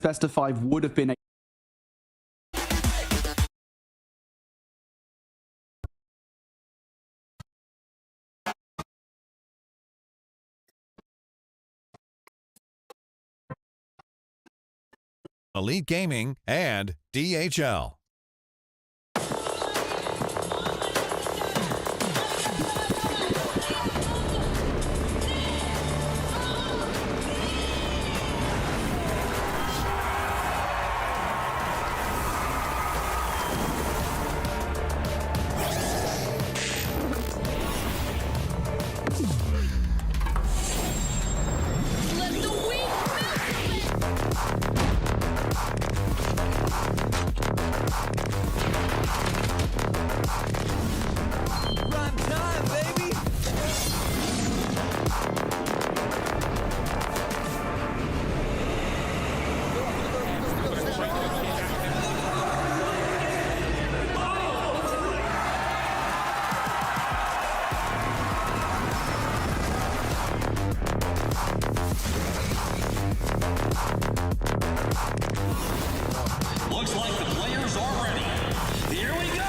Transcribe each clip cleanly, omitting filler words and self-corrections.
best of 5 would have been Elite Gaming, and DHL. Looks like the players are ready. Here we go!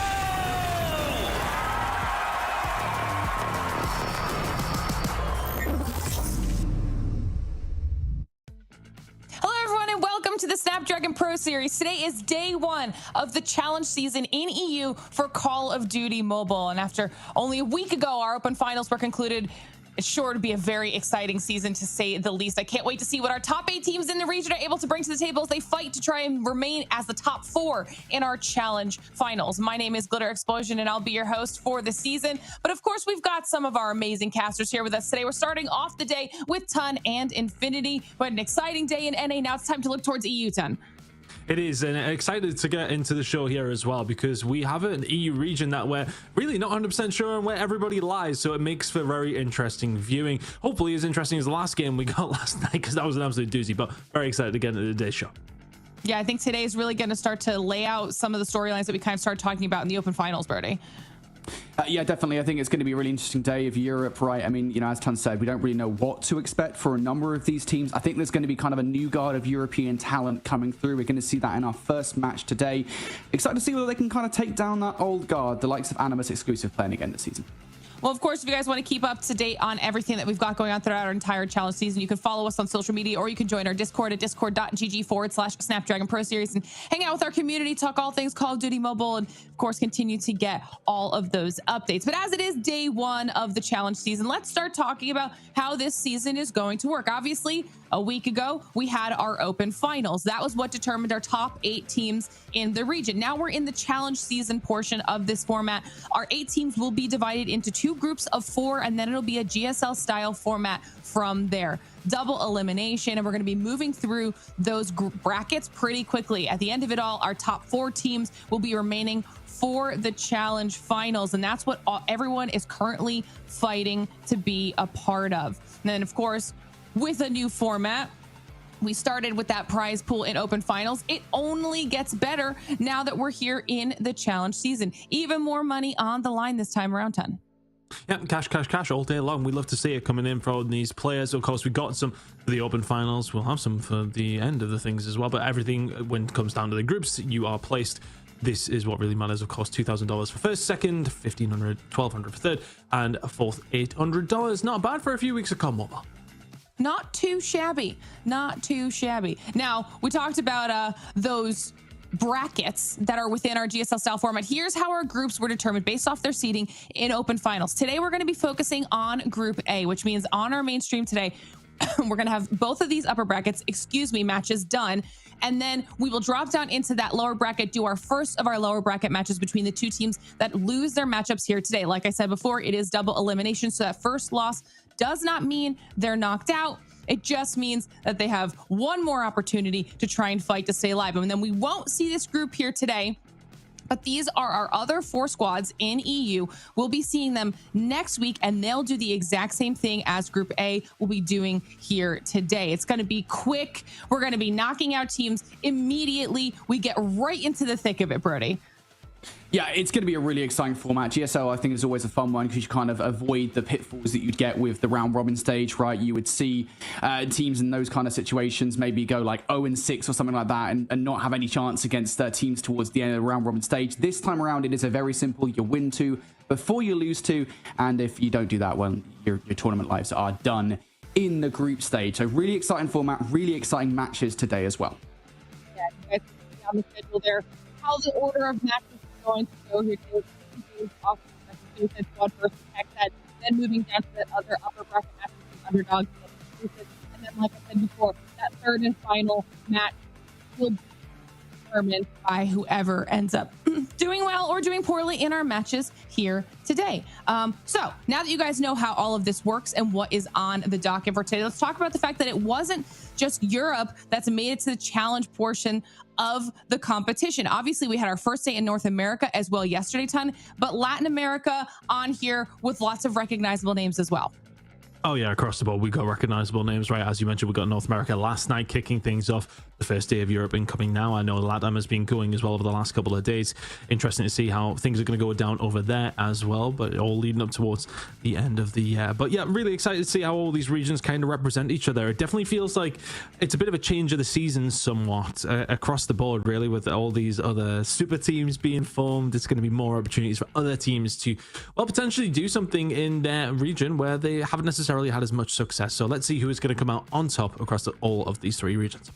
Hello everyone and welcome to the Snapdragon Pro Series. Today is day 1 of the challenge season in EU for Call of Duty Mobile. And after only a week ago, our open finals were concluded. It's sure to be a very exciting season, to say the least. I can't wait to see what our top 8 teams in the region are able to bring to the table as they fight to try and remain as the top 4 in our challenge finals. My name is Glitter Explosion, and I'll be your host for the season. But of course, we've got some of our amazing casters here with us today. We're starting off the day with Tun and Infinity. We had an exciting day in NA. Now it's time to look towards EU, Tun. It is, and excited to get into the show here as well, because we have an EU region that we're really not 100% sure on where everybody lies, so it makes for very interesting viewing. Hopefully as interesting as the last game we got last night, because that was an absolute doozy, but very excited to get into today's show. Yeah, I think today is really going to start to lay out some of the storylines that we kind of started talking about in the open finals, Birdie. Yeah, definitely. I think it's going to be a really interesting day of Europe, right? I mean, you know, as Tun said, we don't really know what to expect for a number of these teams. I think there's going to be kind of a new guard of European talent coming through. We're going to see that in our first match today. Excited to see whether they can kind of take down that old guard, the likes of Animus exclusive playing again this season. Well, of course, if you guys want to keep up to date on everything that we've got going on throughout our entire challenge season, you can follow us on social media, or you can join our Discord at discord.gg/Snapdragon Pro Series and hang out with our community, talk all things Call of Duty Mobile, and of course, continue to get all of those updates. But as it is day 1 of the challenge season, let's start talking about how this season is going to work. Obviously, a week ago, we had our open finals. That was what determined our top 8 teams in the region. Now we're in the challenge season portion of this format. Our 8 teams will be divided into 2 groups of 4, and then it'll be a GSL style format from there. Double elimination, and we're going to be moving through those brackets pretty quickly. At the end of it all, our top 4 teams will be remaining for the challenge finals, and that's what everyone is currently fighting to be a part of. And then, of course, with a new format, we started with that prize pool in open finals. It only gets better now that we're here in the challenge season. Even more money on the line this time around, Ton. Yeah, cash all day long. We'd love to see it coming in from these players. Of course, we got some for the open finals. We'll have some for the end of the things as well. But everything, when it comes down to the groups, you are placed. This is what really matters. Of course, $2,000 for first, second, $1,500, $1,200 for third, and a fourth, $800. Not bad for a few weeks of COD Mobile. Not too shabby. Not too shabby. Now, we talked about those brackets that are within our GSL style format. Here's how our groups were determined based off their seeding in open finals. Today, we're going to be focusing on Group A, which means on our main stream today, we're going to have both of these upper brackets, matches done. And then we will drop down into that lower bracket, do our first of our lower bracket matches between the 2 teams that lose their matchups here today. Like I said before, it is double elimination. So that first loss does not mean they're knocked out. It just means that they have one more opportunity to try and fight to stay alive. And then we won't see this group here today, but these are our other 4 squads in EU. We'll be seeing them next week, and they'll do the exact same thing as Group A will be doing here today. It's going to be quick. We're going to be knocking out teams immediately. We get right into the thick of it, Brody. Yeah, it's going to be a really exciting format. GSL, I think, is always a fun one because you kind of avoid the pitfalls that you'd get with the round robin stage, right? You would see teams in those kind of situations maybe go like 0-6 or something like that and not have any chance against teams towards the end of the round robin stage. This time around, it is a very simple, you win 2 before you lose 2. And if you don't do that, well, your tournament lives are done in the group stage. So really exciting format, really exciting matches today as well. Yeah, you guys can see on the schedule there how the order of matches going to go here today. Off the Suicide Squad versus Hexad, then moving down to that other upper bracket match with the underdogs, and then, like I said before, that third and final match will be determined by whoever ends up doing well or doing poorly in our matches here today. So now that you guys know how all of this works and what is on the docket for today, let's talk about the fact that it wasn't just Europe that's made it to the challenge portion of the competition. Obviously, we had our first day in North America as well yesterday, but Latin America on here with lots of recognizable names as well. Oh yeah, across the board we got recognizable names, right? As you mentioned, we got North America last night kicking things off. The first day of Europe incoming now. I know LATAM has been going as well over the last couple of days. Interesting to see how things are going to go down over there as well, but all leading up towards the end of the year. But yeah, really excited to see how all these regions kind of represent each other. It definitely feels like it's a bit of a change of the season somewhat across the board, really, with all these other super teams being formed. It's going to be more opportunities for other teams to, well, potentially do something in their region where they haven't necessarily had as much success. So let's see who is going to come out on top across all of these 3 regions.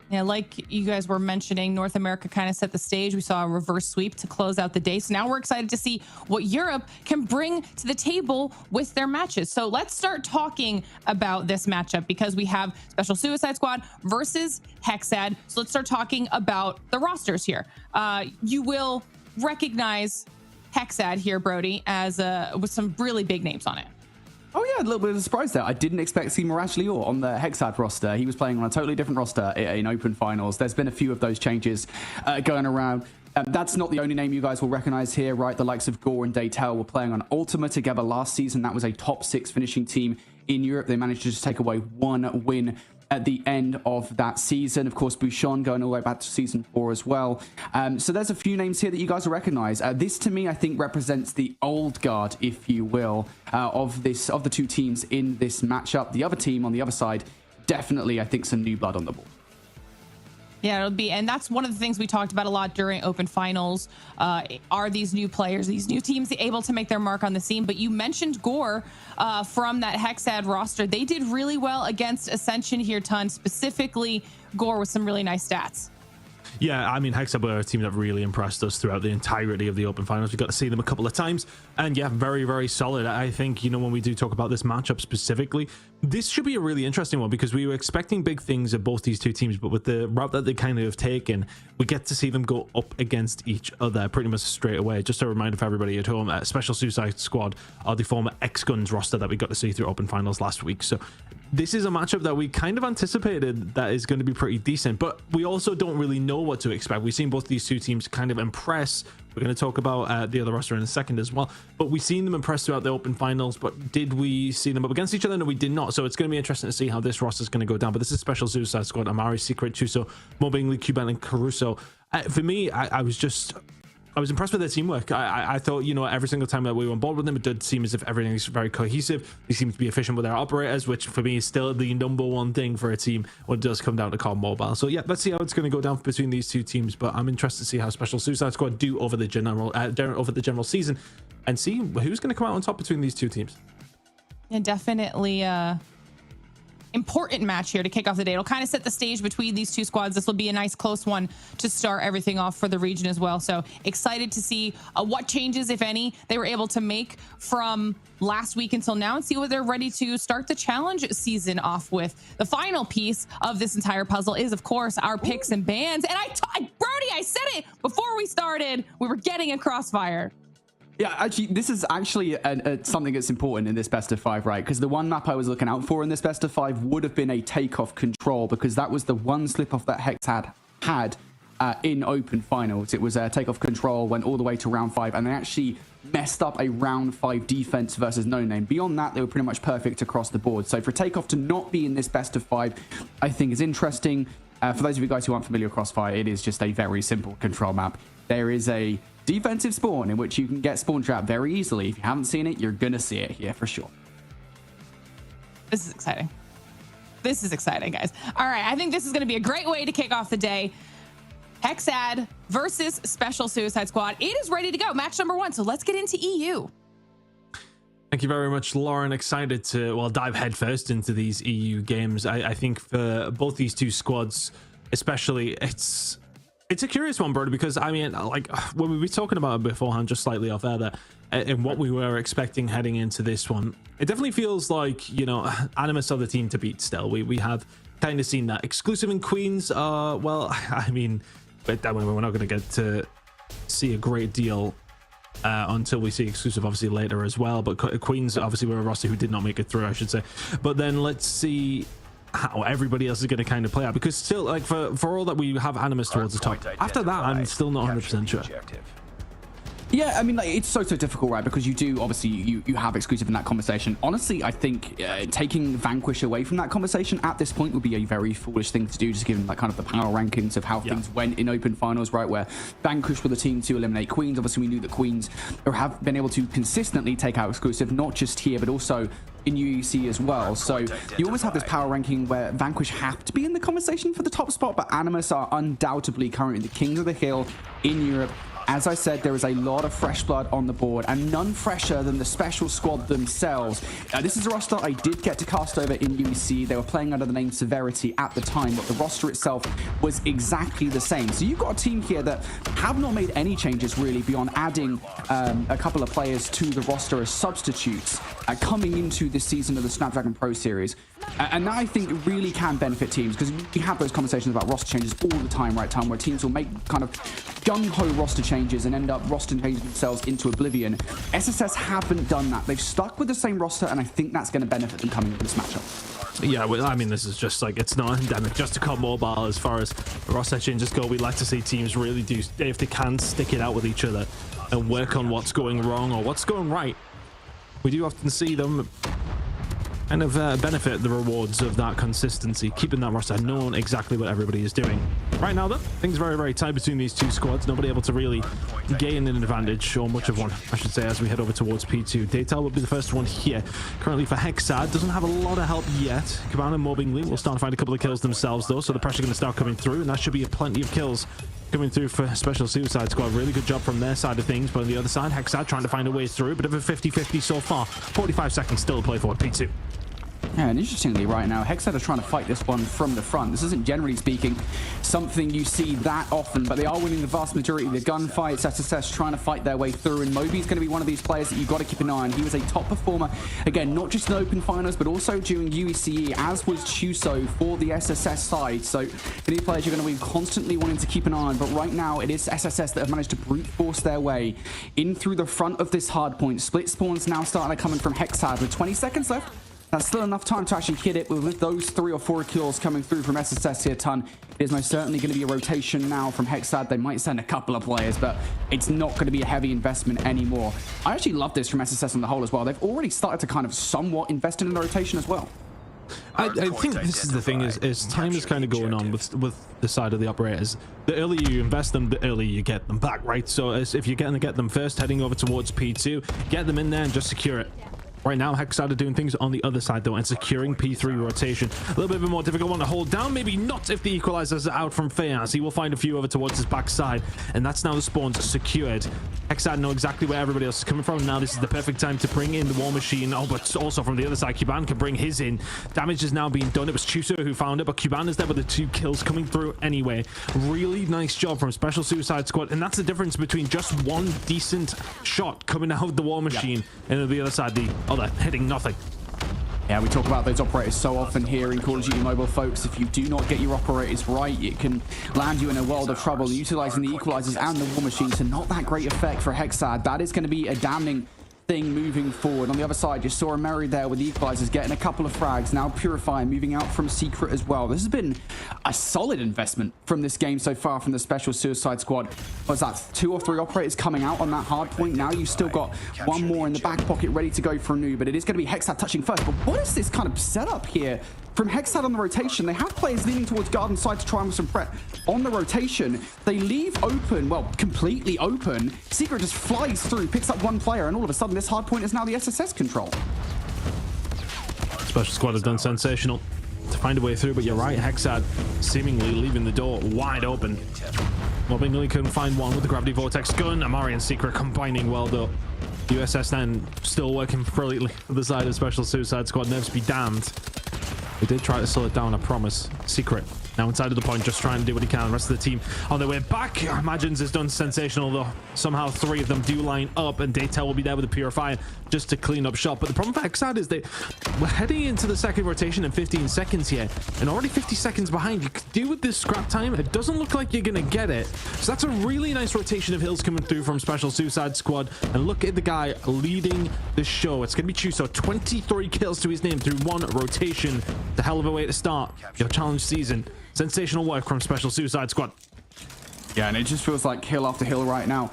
Yeah, like you guys were mentioning, North America kind of set the stage. We saw a reverse sweep to close out the day. So now we're excited to see what Europe can bring to the table with their matches. So let's start talking about this matchup because we have Special Suicide Squad versus Hexad. So let's start talking about the rosters here. You will recognize Hexad here, Brody, as with some really big names on it. Oh yeah, a little bit of a surprise there. I didn't expect to see Mirage Lior on the Hexad roster. He was playing on a totally different roster in open finals. There's been a few of those changes going around. That's not the only name you guys will recognize here, right? The likes of Gore and Daytel were playing on Ultima together last season. That was a top 6 finishing team in Europe. They managed to just take away 1 win at the end of that season. Of course, Bouchon going all the way back to season 4 as well. So there's a few names here that you guys will recognize. This to me, I think, represents the old guard, if you will, of the 2 teams in this matchup. The other team on the other side, definitely, I think, some new blood on the board. Yeah, it'll be, and that's one of the things we talked about a lot during open finals. Are these new players, these new teams able to make their mark on the scene? But you mentioned Gore from that Hexad roster. They did really well against Ascension here, specifically Gore with some really nice stats. Yeah, I mean, Hexad were a team that really impressed us throughout the entirety of the open finals. We got to see them a couple of times, and yeah, very, very solid. I think, you know, when we do talk about this matchup specifically, this should be a really interesting one because we were expecting big things of both these 2 teams, but with the route that they kind of have taken, we get to see them go up against each other pretty much straight away. Just a reminder for everybody at home, Special Suicide Squad are the former X-Guns roster that we got to see through open finals last week. So this is a matchup that we kind of anticipated that is going to be pretty decent, but we also don't really know what to expect. We've seen both these 2 teams kind of impress. We're going to talk about the other roster in a second as well, but we've seen them impress throughout the open finals. But did we see them up against each other? No, we did not. So it's going to be interesting to see how this roster is going to go down. But this is Special Suicide Squad: Amari, Secret, Chuso, Mo Bingley, Cuban, and Caruso. For me, I was impressed with their teamwork. I thought, you know, every single time that we were on board with them, it did seem as if everything is very cohesive. They seem to be efficient with their operators, which for me is still the number one thing for a team when it does come down to COD Mobile. So yeah, let's see how it's going to go down between these 2 teams. But I'm interested to see how Special Suicide Squad do over the general season, and see who's going to come out on top between these 2 teams. And definitely important match here to kick off the day. It'll kind of set the stage between these 2 squads. This will be a nice close one to start everything off for the region as well. So excited to see what changes, if any, they were able to make from last week until now, and see what they're ready to start the challenge season off with. The final piece of this entire puzzle is, of course, our picks and bans. And Brody, I said it before we started, we were getting a crossfire. Yeah, actually, this is actually something that's important in this best of 5, right? Because the one map I was looking out for in this best of 5 would have been a takeoff control, because that was the one slip off that Hexad had in open finals. It was a takeoff control, went all the way to round 5, and they actually messed up a round 5 defense versus No Name. Beyond that, they were pretty much perfect across the board. So for takeoff to not be in this best of 5, I think is interesting. For those of you guys who aren't familiar with Crossfire, it is just a very simple control map. There is a defensive spawn in which you can get spawn trapped very easily. If you haven't seen it, you're gonna see it here for sure. This is exciting. This is exciting, guys. All right, I think this is going to be a great way to kick off the day. Hexad versus Special Suicide Squad. It is ready to go. Match number 1. So let's get into EU. Thank you very much, Lauren. Excited to, well, dive headfirst into these EU games. I think for both these two squads, especially, it's a curious one, Brody, because I mean, like when we were talking about it beforehand, just slightly off air there, and what we were expecting heading into this one, it definitely feels like, you know, Animus are the team to beat still. We have kind of seen that exclusive in Queens. Well, I mean, but that way we're not going to get to see a great deal until we see exclusive obviously later as well. But Queens obviously were a roster who did not make it through, I should say. But then let's see how everybody else is going to kind of play out, because still, like, for all that we have Animus towards the top, after that I'm still not 100% sure. Yeah, I mean, like, it's so difficult, right? Because you do, obviously, you have exclusive in that conversation. Honestly, I think taking Vanquish away from that conversation at this point would be a very foolish thing to do, just given, like, kind of the power rankings of how things went in open finals, right? Where Vanquish were the team to eliminate Queens. Obviously, we knew that Queens have been able to consistently take out exclusive, not just here, but also in UEC as well. So you almost have this power ranking where Vanquish have to be in the conversation for the top spot, but Animus are undoubtedly currently the kings of the hill in Europe. As I said, there is a lot of fresh blood on the board, and none fresher than the Special Squad themselves. This is a roster I did get to cast over in UEC. They were playing under the name Severity at the time, but the roster itself was exactly the same. So you've got a team here that have not made any changes really beyond adding a couple of players to the roster as substitutes coming into this season of the Snapdragon Pro Series. And that, I think, really can benefit teams, because you have those conversations about roster changes all the time, right, Tom, where teams will make kind of gung-ho roster changes and end up roster changing themselves into oblivion. SSS haven't done that. They've stuck with the same roster, and I think that's going to benefit them coming into this matchup. Yeah, well, I mean, this is just like, it's not endemic just to COD Mobile as far as roster changes go. We like to see teams really do, if they can, stick it out with each other and work on what's going wrong or what's going right. We do often see them kind of benefit the rewards of that consistency, keeping that roster, knowing exactly what everybody is doing. Right now, though, things very, very tight between these two squads. Nobody able to really gain an advantage, or much of one, I should say, as we head over towards P2. Daytel will be the first one here. Currently for Hexad, doesn't have a lot of help yet. Cabana and Mobbingly will start to find a couple of kills themselves, though, so the pressure going to start coming through, and that should be plenty of kills coming through for Special Suicide Squad. Really good job from their side of things, but on the other side, Hexad trying to find a way through. Bit of a 50-50 so far. 45 seconds still to play for P2. Yeah, and interestingly, right now, Hexad are trying to fight this one from the front. This isn't, generally speaking, something you see that often, but they are winning the vast majority of the gunfights. SSS trying to fight their way through, and Moby's going to be one of these players that you've got to keep an eye on. He was a top performer, again, not just in open finals, but also during UECE, as was Chuso for the SSS side. So these players you're going to be constantly wanting to keep an eye on, but right now it is SSS that have managed to brute force their way in through the front of this hard point. Split spawns now starting to come in from Hexad with 20 seconds left. That's still enough time to actually hit it, with those 3 or 4 kills coming through from SSS here, Ton. It is most certainly going to be a rotation now from Hexad. They might send a couple of players, but it's not going to be a heavy investment anymore. I actually love this from SSS on the whole as well. They've already started to kind of somewhat invest in the rotation as well. I think this is the thing, is time is kind of going on with the side of the operators. The earlier you invest them, the earlier you get them back, right? So if you're going to get them first, heading over towards P2, get them in there and just secure it. Right now, Hexad are doing things on the other side, though, and securing P3 rotation. A little bit of a more difficult one to hold down. Maybe not if the equalizers are out from Fayaz. He will find a few over towards his backside, and that's now the spawns secured. Hexad know exactly where everybody else is coming from. Now this is the perfect time to bring in the War Machine. Oh, but also from the other side, Cuban can bring his in. Damage is now being done. It was Chuso who found it, but Cuban is there with the 2 kills coming through anyway. Really nice job from Special Suicide Squad, and that's the difference between just one decent shot coming out of the War Machine, and on the other side, the other hitting nothing. Yeah, we talk about those operators so often here in Call of Duty Mobile, folks. If you do not get your operators right, it can land you in a world of trouble. Utilizing the equalizers and the War Machine to not that great effect for Hexad. That is going to be a damning thing moving forward. On the other side, you saw Mary there with the equalizers getting a couple of frags. Now Purifier moving out from Secret as well. This has been a solid investment from this game so far from the Special Suicide Squad. Was that 2 or 3 operators coming out on that hard point? Now you've still got one more in the back pocket ready to go for a new, but it is going to be Hexad touching first. But what is this kind of setup here from Hexad on the rotation? They have players leaning towards garden side to try and with some threat on the rotation. They leave open, well, completely open. Secret just flies through, picks up one player, and all of a sudden this hard point is now the SSS control. Special Squad have done sensational to find a way through, but you're right, Hexad seemingly leaving the door wide open. Mobbingly couldn't find one with the Gravity Vortex gun. Amari and Secret combining well though. USS then still working brilliantly on the side of Special Suicide Squad. Nerves be damned. They did try to slow it down, I promise. Secret now inside of the point, just trying to do what he can. The rest of the team on their way back. Imagines has done sensational though. Somehow 3 of them do line up, and Daytel will be there with the Purifier just to clean up shop. But the problem for Hexad is that we're heading into the second rotation in 15 seconds here, and already 50 seconds behind. You could do with this scrap time. It doesn't look like you're gonna get it. So that's a really nice rotation of hills coming through from Special Suicide Squad. And look at the guy leading the show. It's gonna be Chuso. 23 kills to his name through 1 rotation. It's a hell of a way to start your challenge season. Sensational work from Special Suicide Squad. Yeah, and it just feels like hill after hill right now.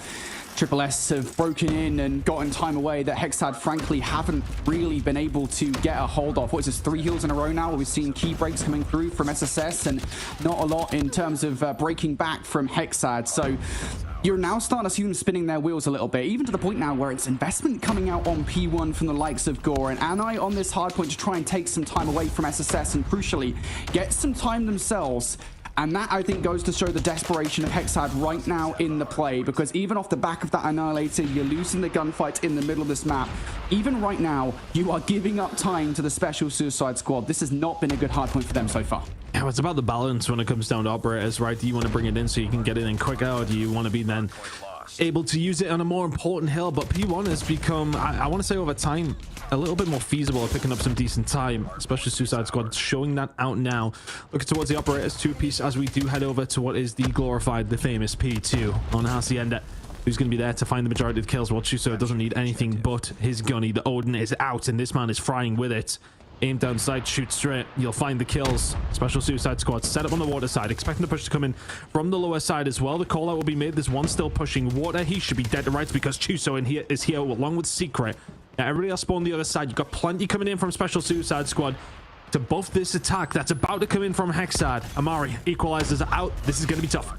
Triple S have broken in and gotten time away that Hexad frankly haven't really been able to get a hold of. What is this, 3 hills in a row now? We've seen key breaks coming through from SSS and not a lot in terms of breaking back from Hexad. So you're now starting to see them spinning their wheels a little bit, even to the point now where it's investment coming out on P1 from the likes of Gore and Anai on this hard point to try and take some time away from SSS and crucially get some time themselves. And that, I think, goes to show the desperation of Hexad right now in the play, because even off the back of that Annihilator, you're losing the gunfight in the middle of this map. Even right now, you are giving up time to the Special Suicide Squad. This has not been a good hardpoint for them so far. Yeah, it's about the balance when it comes down to operators, right? Do you want to bring it in so you can get it in quicker, or do you want to be then able to use it on a more important hill? But P1 has become, I want to say over time, a little bit more feasible at picking up some decent time, especially Suicide Squad showing that out now. Looking towards the operators 2-piece as we do head over to what is the glorified, the famous P2 on Hacienda, who's going to be there to find the majority of the kills, while Chuso doesn't need anything but his gunny. The Odin is out and this man is frying with it. Aim down sight, shoot straight, you'll find the kills. Special Suicide Squad set up on the water side, expecting the push to come in from the lower side as well. The call out will be made. There's one still pushing water. He should be dead to rights because Chuso is here along with Secret. Now everybody else spawn the other side. You've got plenty coming in from Special Suicide Squad to buff this attack that's about to come in from Hexad. Amari equalizers are out. This is going to be tough.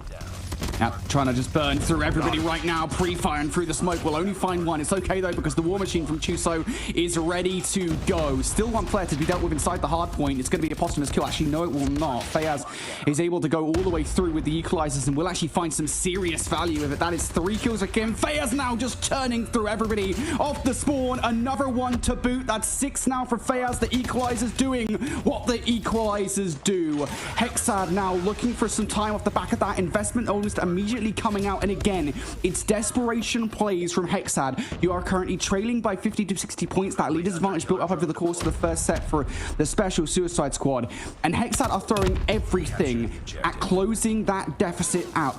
Now, trying to just burn through everybody right now, pre-firing through the smoke. We'll only find one. It's okay, though, because the War Machine from Chuso is ready to go. Still one player to be dealt with inside the hard point. It's going to be a posthumous kill. Actually, no, it will not. Fayaz is able to go all the way through with the equalizers and will actually find some serious value with it. That is 3 kills for Kim. Fayaz now just churning through everybody off the spawn. Another one to boot. That's 6 now for Fayaz. The equalizers doing what the equalizers do. Hexad now looking for some time off the back of that investment, almost immediately coming out. And again, it's desperation plays from Hexad. You are currently trailing by 50 to 60 points. That lead advantage built up over the course of the first set for the Special Suicide Squad. And Hexad are throwing everything at closing that deficit out.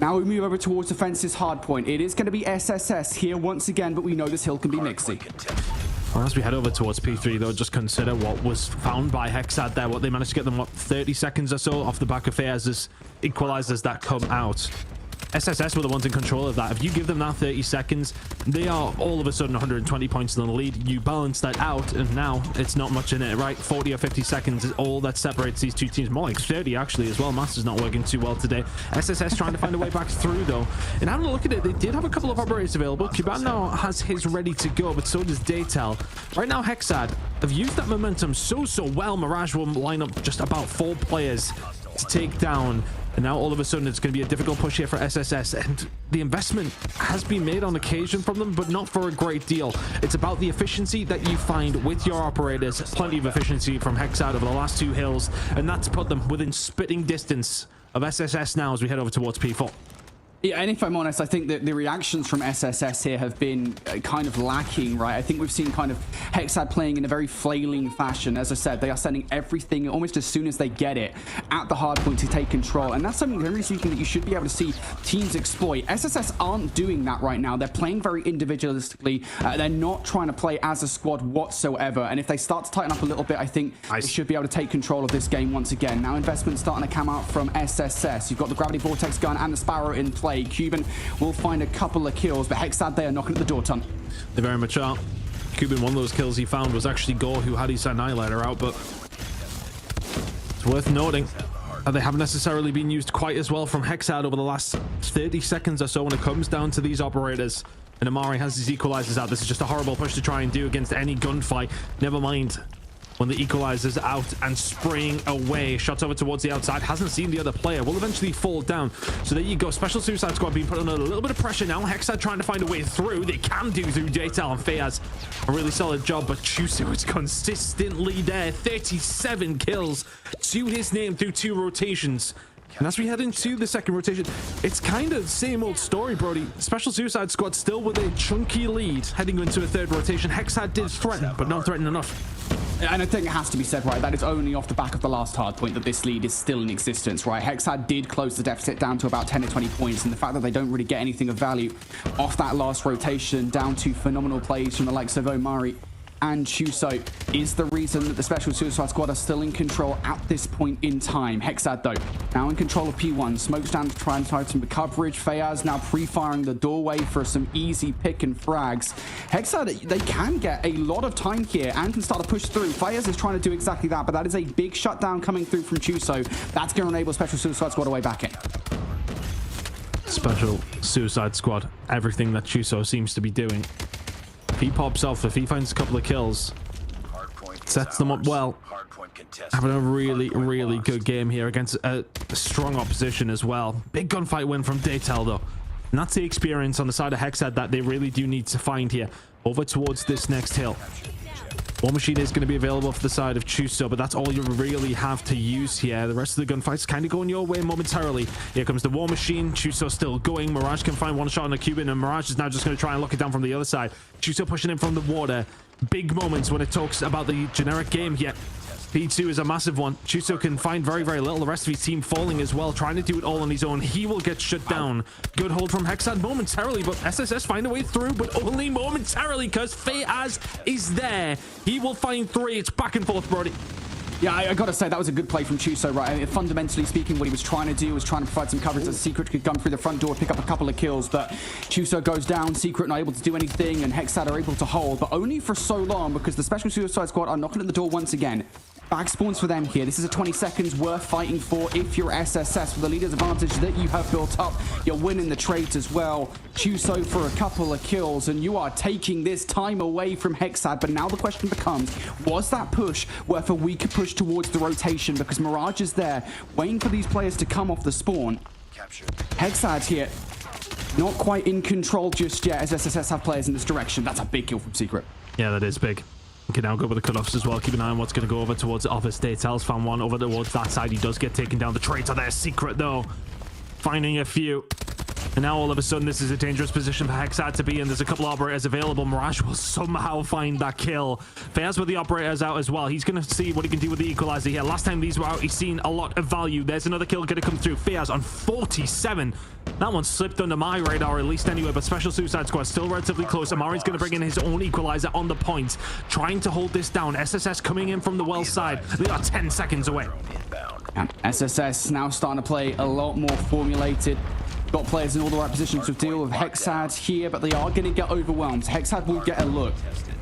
Now we move over towards defense's hard point. It is going to be SSS here once again, but we know this hill can be mixy. Well, as we head over towards P3, though, just consider what was found by Hexad there. What they managed to get them, what, 30 seconds or so off the back of Fayaz's equalizers that come out. SSS were the ones in control of that. If you give them that 30 seconds, they are all of a sudden 120 points in the lead. You balance that out, and now it's not much in it, right? 40 or 50 seconds is all that separates these two teams. More like 30, actually, as well. Master's not working too well today. SSS trying to find a way back through, though. And having a look at it, they did have a couple of operators available. Cuban now has his ready to go, but so does Daytel. Right now, Hexad have used that momentum so well. Mirage will line up just about 4 players to take down. And now all of a sudden it's going to be a difficult push here for SSS, and the investment has been made on occasion from them, but not for a great deal. It's about the efficiency that you find with your operators. Plenty of efficiency from Hexad over the last 2 hills, and that's put them within spitting distance of SSS now as we head over towards P4. Yeah, and if I'm honest, I think that the reactions from SSS here have been kind of lacking, right? I think we've seen kind of Hexad playing in a very flailing fashion. As I said, they are sending everything almost as soon as they get it at the hard point to take control. And that's something, generally speaking, that you should be able to see teams exploit. SSS aren't doing that right now. They're playing very individualistically. They're not trying to play as a squad whatsoever. And if they start to tighten up a little bit, I think they should be able to take control of this game once again. Now investment starting to come out from SSS. You've got the Gravity Vortex gun and the Sparrow in play. Cuban will find a couple of kills, but Hexad, they are knocking at the door, Ton. They very much are. Cuban, one of those kills he found was actually Gore, who had his Annihilator out, but it's worth noting that they haven't necessarily been used quite as well from Hexad over the last 30 seconds or so when it comes down to these operators. And Amari has his equalizers out. This is just a horrible push to try and do against any gunfight. Never mind when the equalizer's out and spraying away. Shots over towards the outside. Hasn't seen the other player. Will eventually fall down. So there you go. Special Suicide Squad being put under a little bit of pressure now. Hexad trying to find a way through. They can do through Daytal, and Fayaz a really solid job, but Chuso is consistently there. 37 kills to his name through 2 rotations. And as we head into the second rotation, it's kind of the same old story, Brody. Special Suicide Squad still with a chunky lead heading into a third rotation. Hexad did threaten, but not threaten enough. And I think it has to be said, right, that is only off the back of the last hard point that this lead is still in existence, right? Hexad did close the deficit down to about 10 to 20 points, and the fact that they don't really get anything of value off that last rotation down to phenomenal plays from the likes of Omari and Chuso is the reason that the Special Suicide Squad are still in control at this point in time. Hexad, though, now in control of P1. Smokes down to try and find some coverage. Fayaz now pre-firing the doorway for some easy pick and frags. Hexad, they can get a lot of time here and can start to push through. Fayaz is trying to do exactly that, but that is a big shutdown coming through from Chuso. That's going to enable Special Suicide Squad away back in. Special Suicide Squad, everything that Chuso seems to be doing. If he pops off, if he finds a couple of kills, sets them up well. Having a really, really good game here against a strong opposition as well. Big gunfight win from Daytel, though. And that's the experience on the side of Hexad that they really do need to find here. Over towards this next hill. War Machine is going to be available for the side of Chuso, but that's all you really have to use here. The rest of the gunfight's kind of going your way momentarily. Here comes the War Machine. Chuso still going. Mirage can find one shot on the Cuban, and Mirage is now just going to try and lock it down from the other side. Chuso pushing in from the water. Big moments when it talks about the generic game here. P2 is a massive one. Chuso can find very, very little. The rest of his team falling as well, trying to do it all on his own. He will get shut down. Good hold from Hexad momentarily, but SSS find a way through, but only momentarily because Fayaz is there. He will find 3. It's back and forth, Brody. Yeah, I gotta say, that was a good play from Chuso, right? I mean, fundamentally speaking, what he was trying to do was trying to provide some coverage so Secret could come through the front door, pick up a couple of kills, but Chuso goes down, Secret not able to do anything, and Hexad are able to hold, but only for so long because the Special Suicide Squad are knocking at the door once again. Back spawns for them here. This is a 20 seconds worth fighting for if you're SSS with the leader's advantage that you have built up. You're winning the trades as well. Chuso for a couple of kills, and you are taking this time away from Hexad. But now the question becomes, was that push worth a weaker push towards the rotation? Because Mirage is there, waiting for these players to come off the spawn. Hexad here, not quite in control just yet as SSS have players in this direction. That's a big kill from Secret. Yeah, that is big. You can now go with the cutoffs as well. Keep an eye on what's going to go over towards Office. Daytel's found one over towards that side. He does get taken down. The traitor there, Secret, though. Finding a few. And now all of a sudden, this is a dangerous position for Hexad to be in. There's a couple operators available. Mirage will somehow find that kill. Fayaz with the operators out as well. He's going to see what he can do with the equalizer here. Last time these were out, he's seen a lot of value. There's another kill going to come through. Fayaz on 47. That one slipped under my radar, at least anyway, but Special Suicide Squad still relatively close. Amari's going to bring in his own equalizer on the point, trying to hold this down. SSS coming in from the well side. They are 10 seconds away. And SSS now starting to play a lot more formulated. Got players in all the right positions to deal with Hexad here, but they are going to get overwhelmed. Hexad will get a look.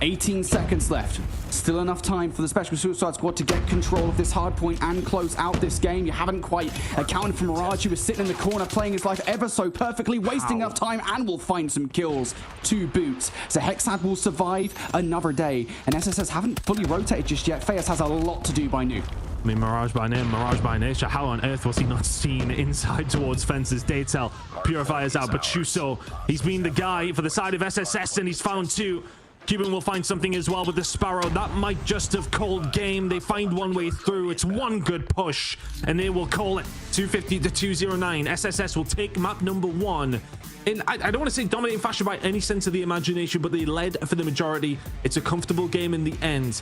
18 seconds left. Still enough time for the Special Suicide Squad to get control of this hard point and close out this game. You haven't quite accounted for Mirage, who was sitting in the corner playing his life ever so perfectly, wasting enough time, and will find some kills to boot. So Hexad will survive another day, and SSS haven't fully rotated just yet. Fayaz has a lot to do by noon. I mean, Mirage by name, Mirage by nature. How on earth was he not seen inside towards fences? Daytel purifiers out, but Chuso, he's been the guy for the side of SSS, and he's found 2. Cuban will find something as well with the Sparrow. That might just have called game. They find one way through. It's one good push, and they will call it 250 to 209. SSS will take map number 1. And I don't want to say dominating fashion by any sense of the imagination, but they led for the majority. It's a comfortable game in the end.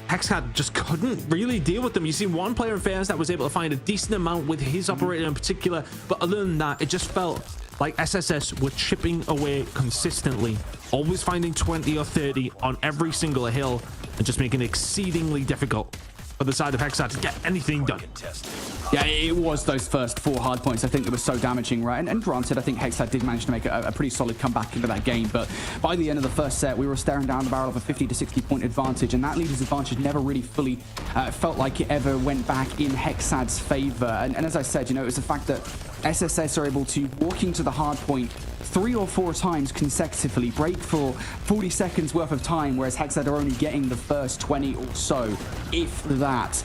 Hexad just couldn't really deal with them. You see one player in fairness that was able to find a decent amount with his operator in particular, but other than that, it just felt like SSS were chipping away consistently, always finding 20 or 30 on every single hill, and just making it exceedingly difficult for the side of Hexad to get anything done. Yeah, it was those first 4 hard points, I think, that was so damaging, right? And granted, I think Hexad did manage to make a pretty solid comeback into that game, but by the end of the first set, we were staring down the barrel of a 50 to 60 point advantage, and that leader's advantage never really fully felt like it ever went back in Hexad's favor. And as I said, you know, it was the fact that SSS are able to walk into the hard point 3 or 4 times consecutively, break for 40 seconds worth of time, whereas Hexad are only getting the first 20 or so, if that.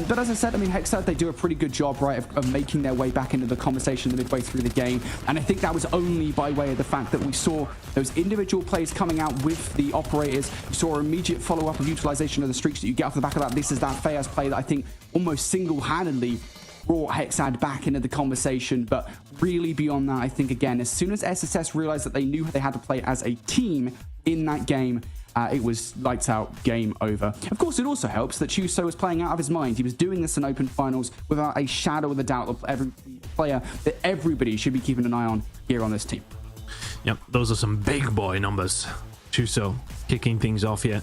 But as I said, I mean, Hexad, they do a pretty good job, right, of making their way back into the conversation midway through the game. And I think that was only by way of the fact that we saw those individual plays coming out with the operators. You saw an immediate follow-up of utilization of the streaks that you get off the back of that. This is that Fayaz play that I think almost single-handedly brought Hexad back into the conversation. But really beyond that, I think, again, as soon as SSS realized that they knew they had to play as a team in that game, it was lights out, game over. Of course, it also helps that Chuso was playing out of his mind. He was doing this in open finals without a shadow of a doubt of every player that everybody should be keeping an eye on here on this team. Yep, those are some big boy numbers. Chuso kicking things off here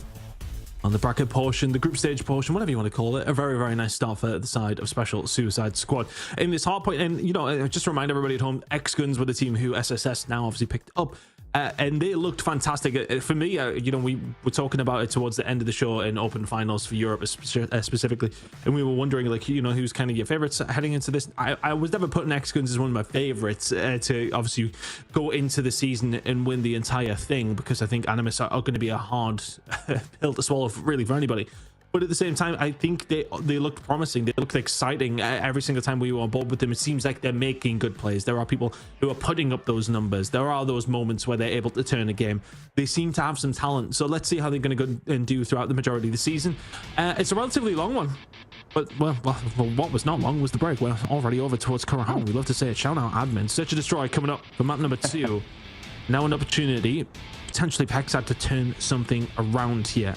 on the bracket portion, the group stage portion, whatever you want to call it. A very, very nice start for the side of Special Suicide Squad in this hard point. And, you know, just to remind everybody at home, X-Guns were the team who SSS now obviously picked up. And they looked fantastic. For me, you know, we were talking about it towards the end of the show in open finals for Europe specifically, and we were wondering, like, you know, who's kind of your favorites heading into this. I was never putting X-Guns as one of my favorites to obviously go into the season and win the entire thing, because I think Animus are going to be a hard pill to swallow really for anybody. But at the same time, I think they looked promising. They looked exciting every single time we were on board with them. It seems like they're making good plays. There are people who are putting up those numbers. There are those moments where they're able to turn a game. They seem to have some talent. So let's see how they're going to go and do throughout the majority of the season. It's a relatively long one. But, well, what was not long was the break. We're already over towards Karahan. We love to say it. Shout out admin. Search and Destroy coming up for map number 2. Now an opportunity, potentially for Hexad to turn something around here.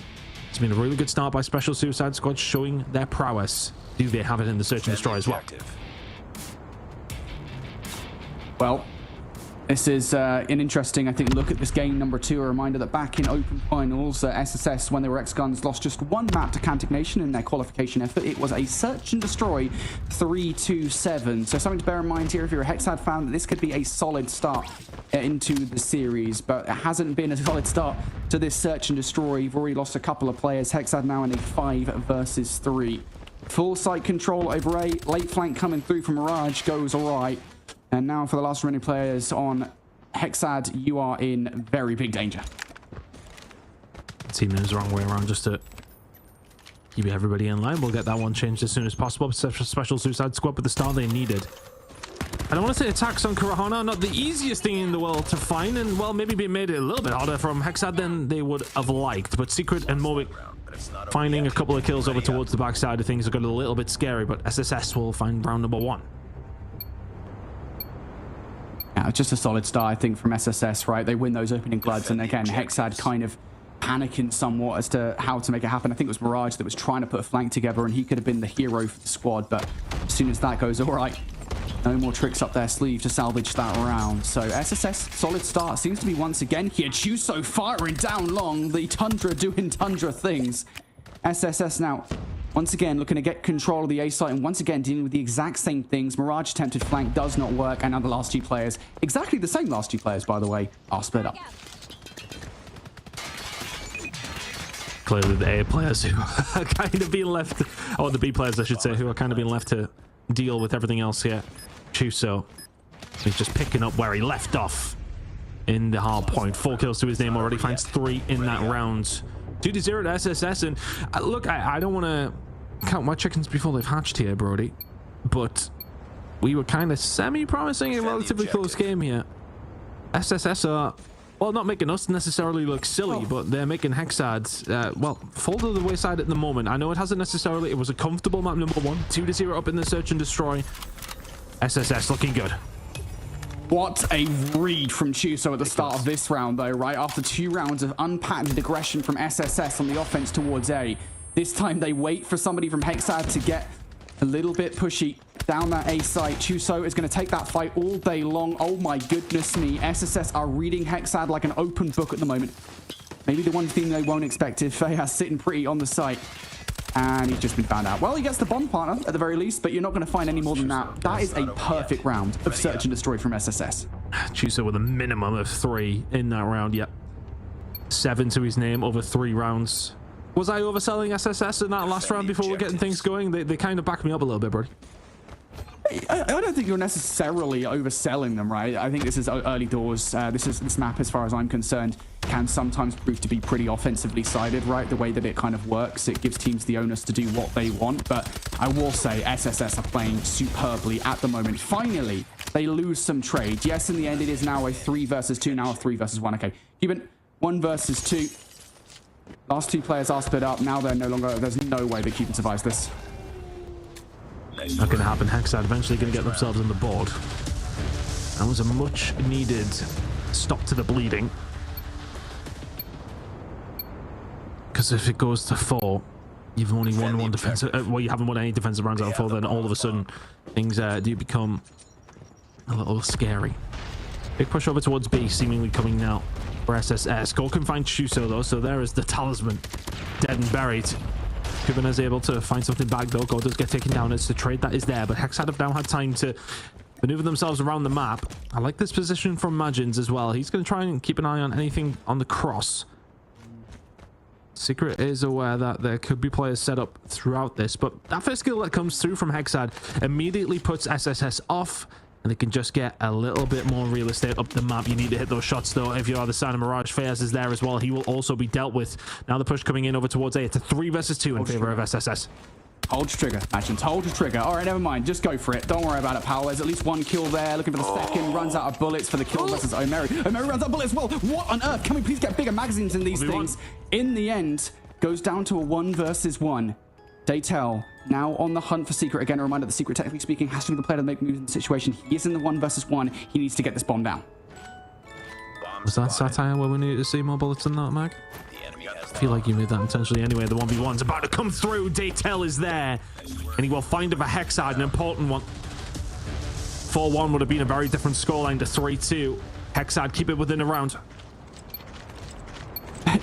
It's been a really good start by Special Suicide Squad, showing their prowess. Do they have it in the Search and Destroy as well? Well, this is an interesting, I think, look at this game number 2. A reminder that back in open finals, SSS, when they were X-Guns, lost just 1 map to Cantic Nation in their qualification effort. It was a Search and Destroy 3-2-7. So something to bear in mind here if you're a Hexad fan, that this could be a solid start into the series, but it hasn't been a solid start to this Search and Destroy. You've already lost a couple of players. Hexad now in a 5 versus 3. Full site control over A. Late flank coming through from Mirage goes all right. And now for the last remaining players on Hexad, you are in very big danger. Team is the wrong way around, just to keep everybody in line. We'll get that one changed as soon as possible. Special Suicide Squad with the start they needed. I don't want to say attacks on Kurahana, not the easiest thing in the world to find, and, well, maybe being made it a little bit harder from Hexad than they would have liked. But Secret and Movic finding a couple of kills over towards the backside of things have got a little bit scary, but SSS will find round number 1. Yeah, just a solid start, I think, from SSS, right? They win those opening bloods, and again, Hexad kind of panicking somewhat as to how to make it happen. I think it was Mirage that was trying to put a flank together, and he could have been the hero for the squad, but as soon as that goes all right, no more tricks up their sleeve to salvage that round. So SSS, solid start. Seems to be once again here. Chuso firing down long. The Tundra doing Tundra things. SSS now, once again, looking to get control of the A site, and once again dealing with the exact same things. Mirage attempted flank does not work, and now the last 2 players, exactly the same last 2 players, by the way, are split up. Clearly the A players who are kind of being left, or the B players I should say, who are kind of being left to deal with everything else here. Chuso, he's just picking up where he left off in the hard point. 4 kills to his name already, finds 3 in that round. 2-0 to SSS, and look, I don't want to count my chickens before they've hatched here, Brody, but we were kind of semi-promising a relatively close game here. SSS are well, not making us necessarily look silly, but they're making Hexad, well, fall to the wayside at the moment. I know it hasn't necessarily, it was a comfortable map number 1, 2-0 up in the search and destroy. SSS looking good. What a read from Chuso at the start of this round, though, right? After 2 rounds of unpatented aggression from SSS on the offense towards A. This time they wait for somebody from Hexad to get a little bit pushy down that A site. Chuso is going to take that fight all day long. Oh my goodness me. SSS are reading Hexad like an open book at the moment. Maybe the one thing they won't expect is Fejas sitting pretty on the site. And he's just been found out. Well, he gets the bomb partner at the very least, but you're not going to find any more than that. That is a perfect round of search and destroy from SSS. Chuso with a minimum of 3 in that round. Yep. 7 to his name over 3 rounds. Was I overselling SSS in that last round before we're getting things going? They kind of backed me up a little bit, Brody. I don't think you're necessarily overselling them, right? I think this is early doors. This map, as far as I'm concerned, can sometimes prove to be pretty offensively sided, right? The way that it kind of works, it gives teams the onus to do what they want. But I will say SSS are playing superbly at the moment. Finally, they lose some trade. Yes, in the end, it is now a 3 versus 2, now a 3 versus 1. Okay, Cuban, 1 versus 2. Last 2 players are split up. Now they're no longer, there's no way that Cuban survives this. Not going to happen. Hexad eventually going to get themselves on the board. That was a much needed stop to the bleeding. Because if it goes to 4, you've only won 1 defensive. Well, you haven't won any defensive rounds out of 4. Then all of a sudden, things do become a little scary. Big push over towards B, seemingly coming now for SSS. Goal can find Chuso though, so there is the talisman, dead and buried. Cuban is able to find something back though. Goal does get taken down. It's the trade that is there, but Hexad have now had time to maneuver themselves around the map. I like this position from Magins as well. He's going to try and keep an eye on anything on the cross. Secret is aware that there could be players set up throughout this, but that first kill that comes through from Hexad immediately puts SSS off, and they can just get a little bit more real estate up the map. You need to hit those shots though. If you are the sign of Mirage, Fejas is there as well. He will also be dealt with. Now the push coming in over towards A. It's a 3 versus 2 in favor of SSS. Hold your trigger, Magins. Hold your trigger. All right, never mind. Just go for it. Don't worry about it, pal. There's at least 1 kill there. Looking for the second. Runs out of bullets for the kill versus Omeri. Omeri runs out of bullets as well. What on earth? Can we please get bigger magazines in these things? In the end, goes down to a 1 versus 1. Daytel now on the hunt for Secret. Again, a reminder that Secret, technically speaking, has to be the player to make moves in the situation. He is in the 1 versus 1. He needs to get this bomb down. Was that satire where we needed to see more bullets in that, Mag? I feel like you made that intentionally anyway. The 1v1's about to come through. Daytel is there, and he will find a Hexad, an important one. 4-1 would have been a very different scoreline to 3-2. Hexad keep it within a round.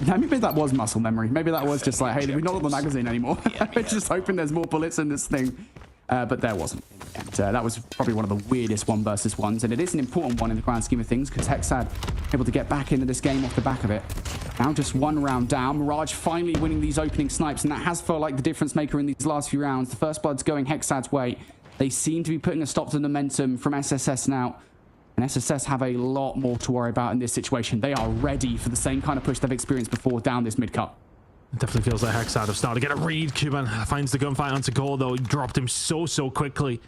Maybe that was muscle memory. Maybe that was just like, hey, we're not on the magazine anymore. We're just hoping there's more bullets in this thing. But there wasn't. And that was probably one of the weirdest 1 versus 1s. And it is an important one in the grand scheme of things because Hexad able to get back into this game off the back of it. Now just 1 round down. Mirage finally winning these opening snipes. And that has felt like the difference maker in these last few rounds. The first blood's going Hexad's way. They seem to be putting a stop to the momentum from SSS now. And SSS have a lot more to worry about in this situation. They are ready for the same kind of push they've experienced before down this mid-cut. It definitely feels like Hexad have started to get a read. Cuban finds the gunfight onto goal, though. He dropped him so quickly.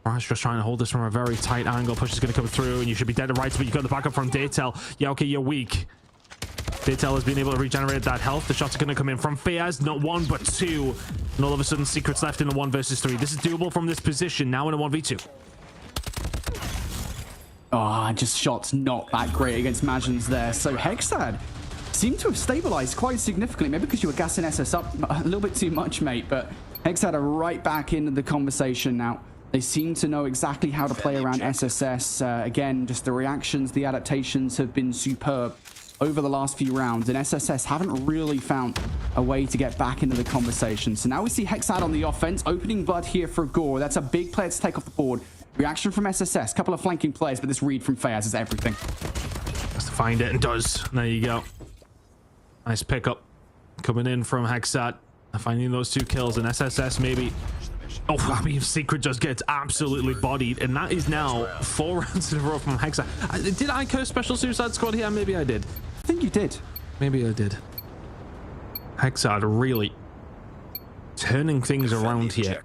Mirage just trying to hold this from a very tight angle. Push is going to come through, and you should be dead to rights, but you got the backup from Daytel. Yeah, okay, you're weak. Daytel has been able to regenerate that health. The shots are going to come in from Fejas. Not 1, but 2. And all of a sudden, Secret's left in a 1 versus 3. This is doable from this position. Now in a 1v2. Oh, just shots not that great against Magins there. So Hexad seem to have stabilized quite significantly. Maybe because you were gassing SS up a little bit too much, mate. But Hexad are right back into the conversation now. They seem to know exactly how to play around SSS. Again, just the reactions, the adaptations have been superb over the last few rounds. And SSS haven't really found a way to get back into the conversation. So now we see Hexad on the offense. Opening blood here for Gore. That's a big player to take off the board. Reaction from SSS, couple of flanking players, but this read from Fejas is everything. Has to find it and does. There you go. Nice pickup coming in from Hexad. Finding those 2 kills, and SSS maybe. Oh, I mean, Secret just gets absolutely bodied, and that is now 4 rounds in a row from Hexad. Did I curse Special Suicide Squad here? Maybe I did. I think you did. Maybe I did. Hexad really turning things around here.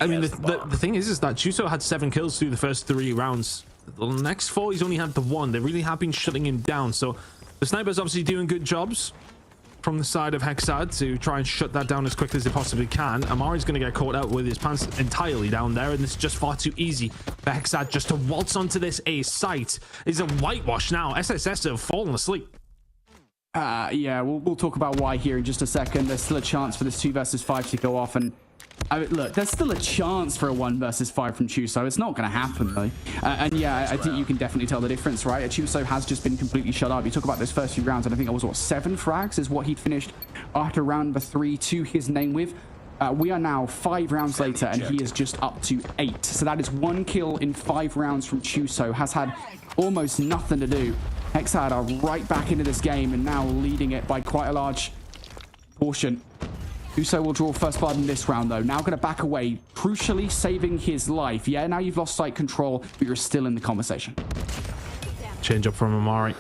I mean, the thing is that Chuso had 7 kills through the first 3 rounds. The next 4, he's only had the 1. They really have been shutting him down. So the snipers obviously doing good jobs from the side of Hexad to try and shut that down as quickly as they possibly can. Amari's going to get caught out with his pants entirely down there, and it's just far too easy for Hexad just to waltz onto this A site. Is a whitewash now. SSS have fallen asleep. Yeah, we'll talk about why here in just a second. There's still a chance for this 2 versus 5 to go off, and I mean, look, there's still a chance for a 1 versus 5 from Chuso. It's not going to happen, though. And yeah, I think you can definitely tell the difference, right? Chuso has just been completely shut up. You talk about those first few rounds, and I think it was, what, 7 frags is what he'd finished after round number 3 to his name with. We are now 5 rounds later, and he is just up to 8. So that is 1 kill in 5 rounds from Chuso. Has had almost nothing to do. Hexad are right back into this game and now leading it by quite a large portion. Chuso will draw first blood in this round, though. Now going to back away, crucially saving his life. Yeah, now you've lost sight control, but you're still in the conversation. Change up from Amari.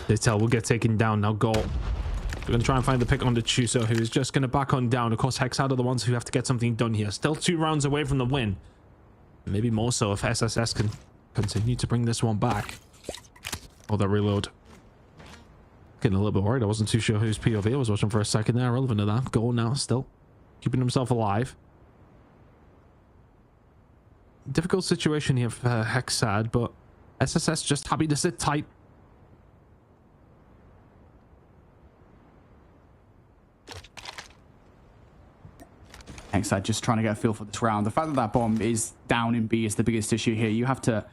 They tell will get taken down. Now goal. We're going to try and find the pick onto Chuso, who is just going to back on down. Of course, Hexad are the ones who have to get something done here. Still 2 rounds away from the win. Maybe more so if SSS can continue to bring this one back. Oh, that reload. Getting a little bit worried. I wasn't too sure whose POV I was watching for a second there. Relevant to that. Goal now still. Keeping himself alive. Difficult situation here for Hexad, but SSS just happy to sit tight. Hexad just trying to get a feel for this round. The fact that that bomb is down in B is the biggest issue here. You have to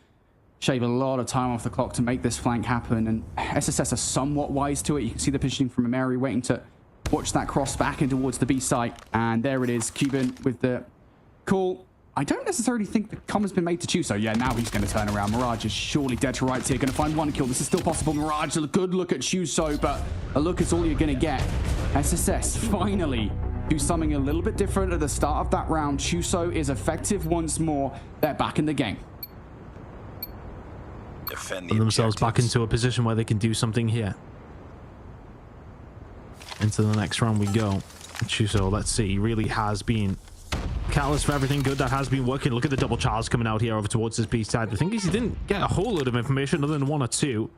shave a lot of time off the clock to make this flank happen, and SSS are somewhat wise to it. You can see the positioning from Amari waiting to watch that cross back in towards the B site, and there it is. Cuban with the call. I don't necessarily think the comment's been made to Chuso. Yeah, now he's going to turn around. Mirage is surely dead to rights here. Going to find 1 kill. This is still possible. Mirage, a good look at Chuso, but a look is all you're going to get. SSS finally do something a little bit different at the start of that round. Chuso is effective once more. They're back in the game. Put themselves back into a position where they can do something here. Into the next round we go. Chuso, let's see, really has been catalyst for everything good that has been working. Look at the double charge coming out here over towards this B side. The thing is, he didn't get a whole lot of information other than 1 or 2.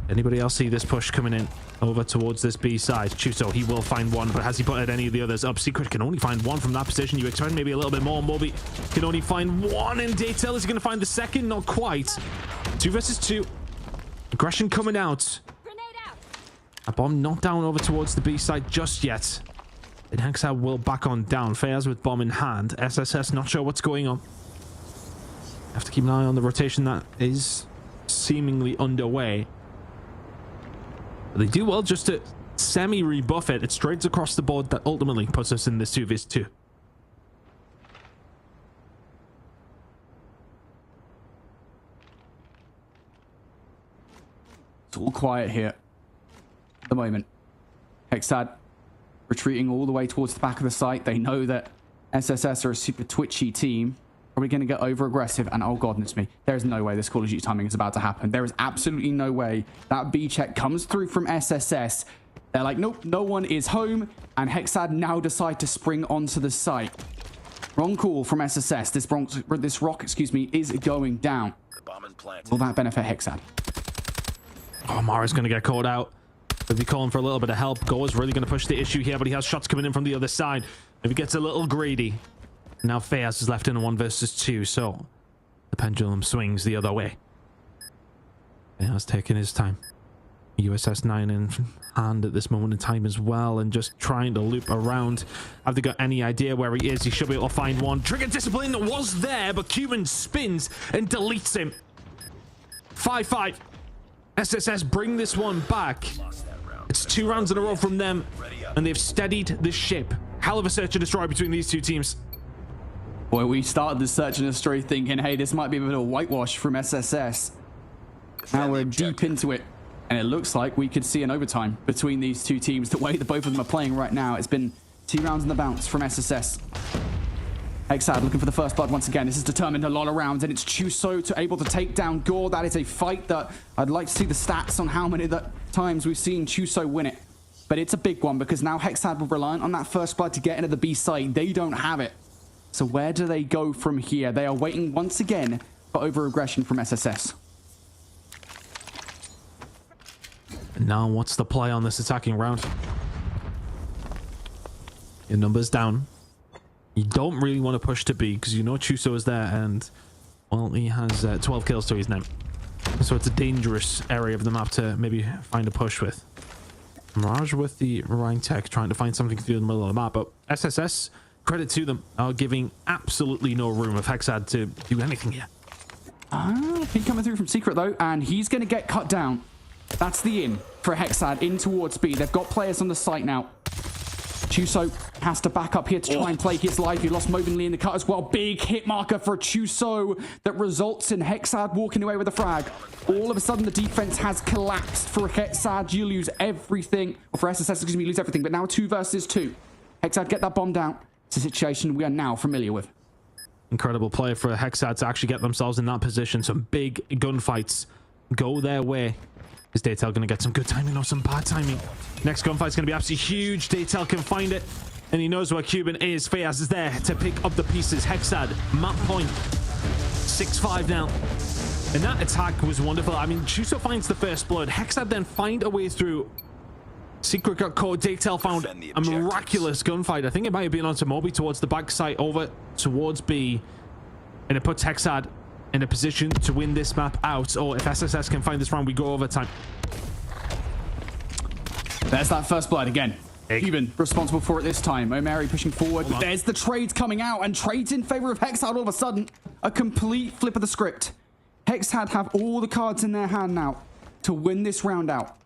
Anybody else see this push coming in over towards this B side? Chuso, he will find 1, but has he put any of the others up? Secret can only find 1 from that position. You expect maybe a little bit more. Moby can only find 1 in detail. Is he going to find the second? Not quite. 2 versus 2. Aggression coming out. A bomb not down over towards the B side just yet. And Hexad will back on down. Fairs with bomb in hand. SSS not sure what's going on. Have to keep an eye on the rotation that is seemingly underway. But they do well just to semi-rebuff it. It's trades across the board that ultimately puts us in this 2 vs 2. It's all quiet here at the moment. Hexad retreating all the way towards the back of the site. They know that SSS are a super twitchy team. Probably going to get over aggressive, and oh goodness me, there's no way this Call of Duty timing is about to happen. There is absolutely no way that B check comes through from SSS. They're like, nope, no one is home, and Hexad now decide to spring onto the site. Wrong call from SSS. This rock, excuse me, is going down. Will that benefit Hexad? Oh, Mara's going to get caught out. They'll be calling for a little bit of help. Go is really going to push the issue here, but he has shots coming in from the other side. If he gets a little greedy. Now Fayaz is left in a 1 versus 2, so the pendulum swings the other way. Fayaz taking his time. USS 9 in hand at this moment in time as well, and just trying to loop around. Have they got any idea where he is? He should be able to find 1. Trigger discipline was there, but Cuban spins and deletes him. 5-5. SSS bring this one back. It's 2 rounds in a row from them, and they've steadied the ship. Hell of a search and destroy between these 2 teams. Boy, we started the search and destroy thinking, hey, this might be a bit of a whitewash from SSS. Now we're deep into it, and it looks like we could see an overtime between these 2 teams. The way that both of them are playing right now, it's been 2 rounds in the bounce from SSS. Hexad looking for the first blood once again. This is determined a lot of rounds, and it's Chuso to able to take down Gore. That is a fight that I'd like to see the stats on how many times we've seen Chuso win it. But it's a big one because now Hexad will rely on that first blood to get into the B site. They don't have it. So where do they go from here? They are waiting once again for over-aggression from SSS. And now what's the play on this attacking round? Your numbers down. You don't really want to push to B because you know Chuso is there, and well, he has 12 kills to his name. So it's a dangerous area of the map to maybe find a push with. Mirage with the Rhine Tech trying to find something to do in the middle of the map, but SSS, credit to them, are giving absolutely no room of Hexad to do anything here. He coming through from Secret though, and he's going to get cut down. That's the in for Hexad in towards B. They've got players on the site now. Chuso has to back up here to try and play his life. He lost Movinly in the cut as well. Big hit marker for Chuso that results in Hexad walking away with a frag. All of a sudden, the defense has collapsed for Hexad. You lose everything. Or for SSS, excuse me, you lose everything. But now 2 versus 2. Hexad get that bomb down. It's a situation we are now familiar with. Incredible play for Hexad to actually get themselves in that position. Some big gunfights go their way. Is Daytel going to get some good timing or some bad timing? Next gunfight's going to be absolutely huge. Daytel can find it, and he knows where Cuban is. Fayaz is there to pick up the pieces. Hexad, map point, 6-5 now. And that attack was wonderful. I mean, Chuso finds the first blood. Hexad then find a way through. Secret got caught. Daytel found a miraculous gunfight. I think it might have been onto Moby towards the backside over towards B. And it puts Hexad in a position to win this map out, or if SSS can find this round, we go overtime. There's that first blood again. Cuban responsible for it this time. O'Mary pushing forward. There's the trades coming out, and trades in favor of Hexad all of a sudden. A complete flip of the script. Hexad have all the cards in their hand now to win this round out.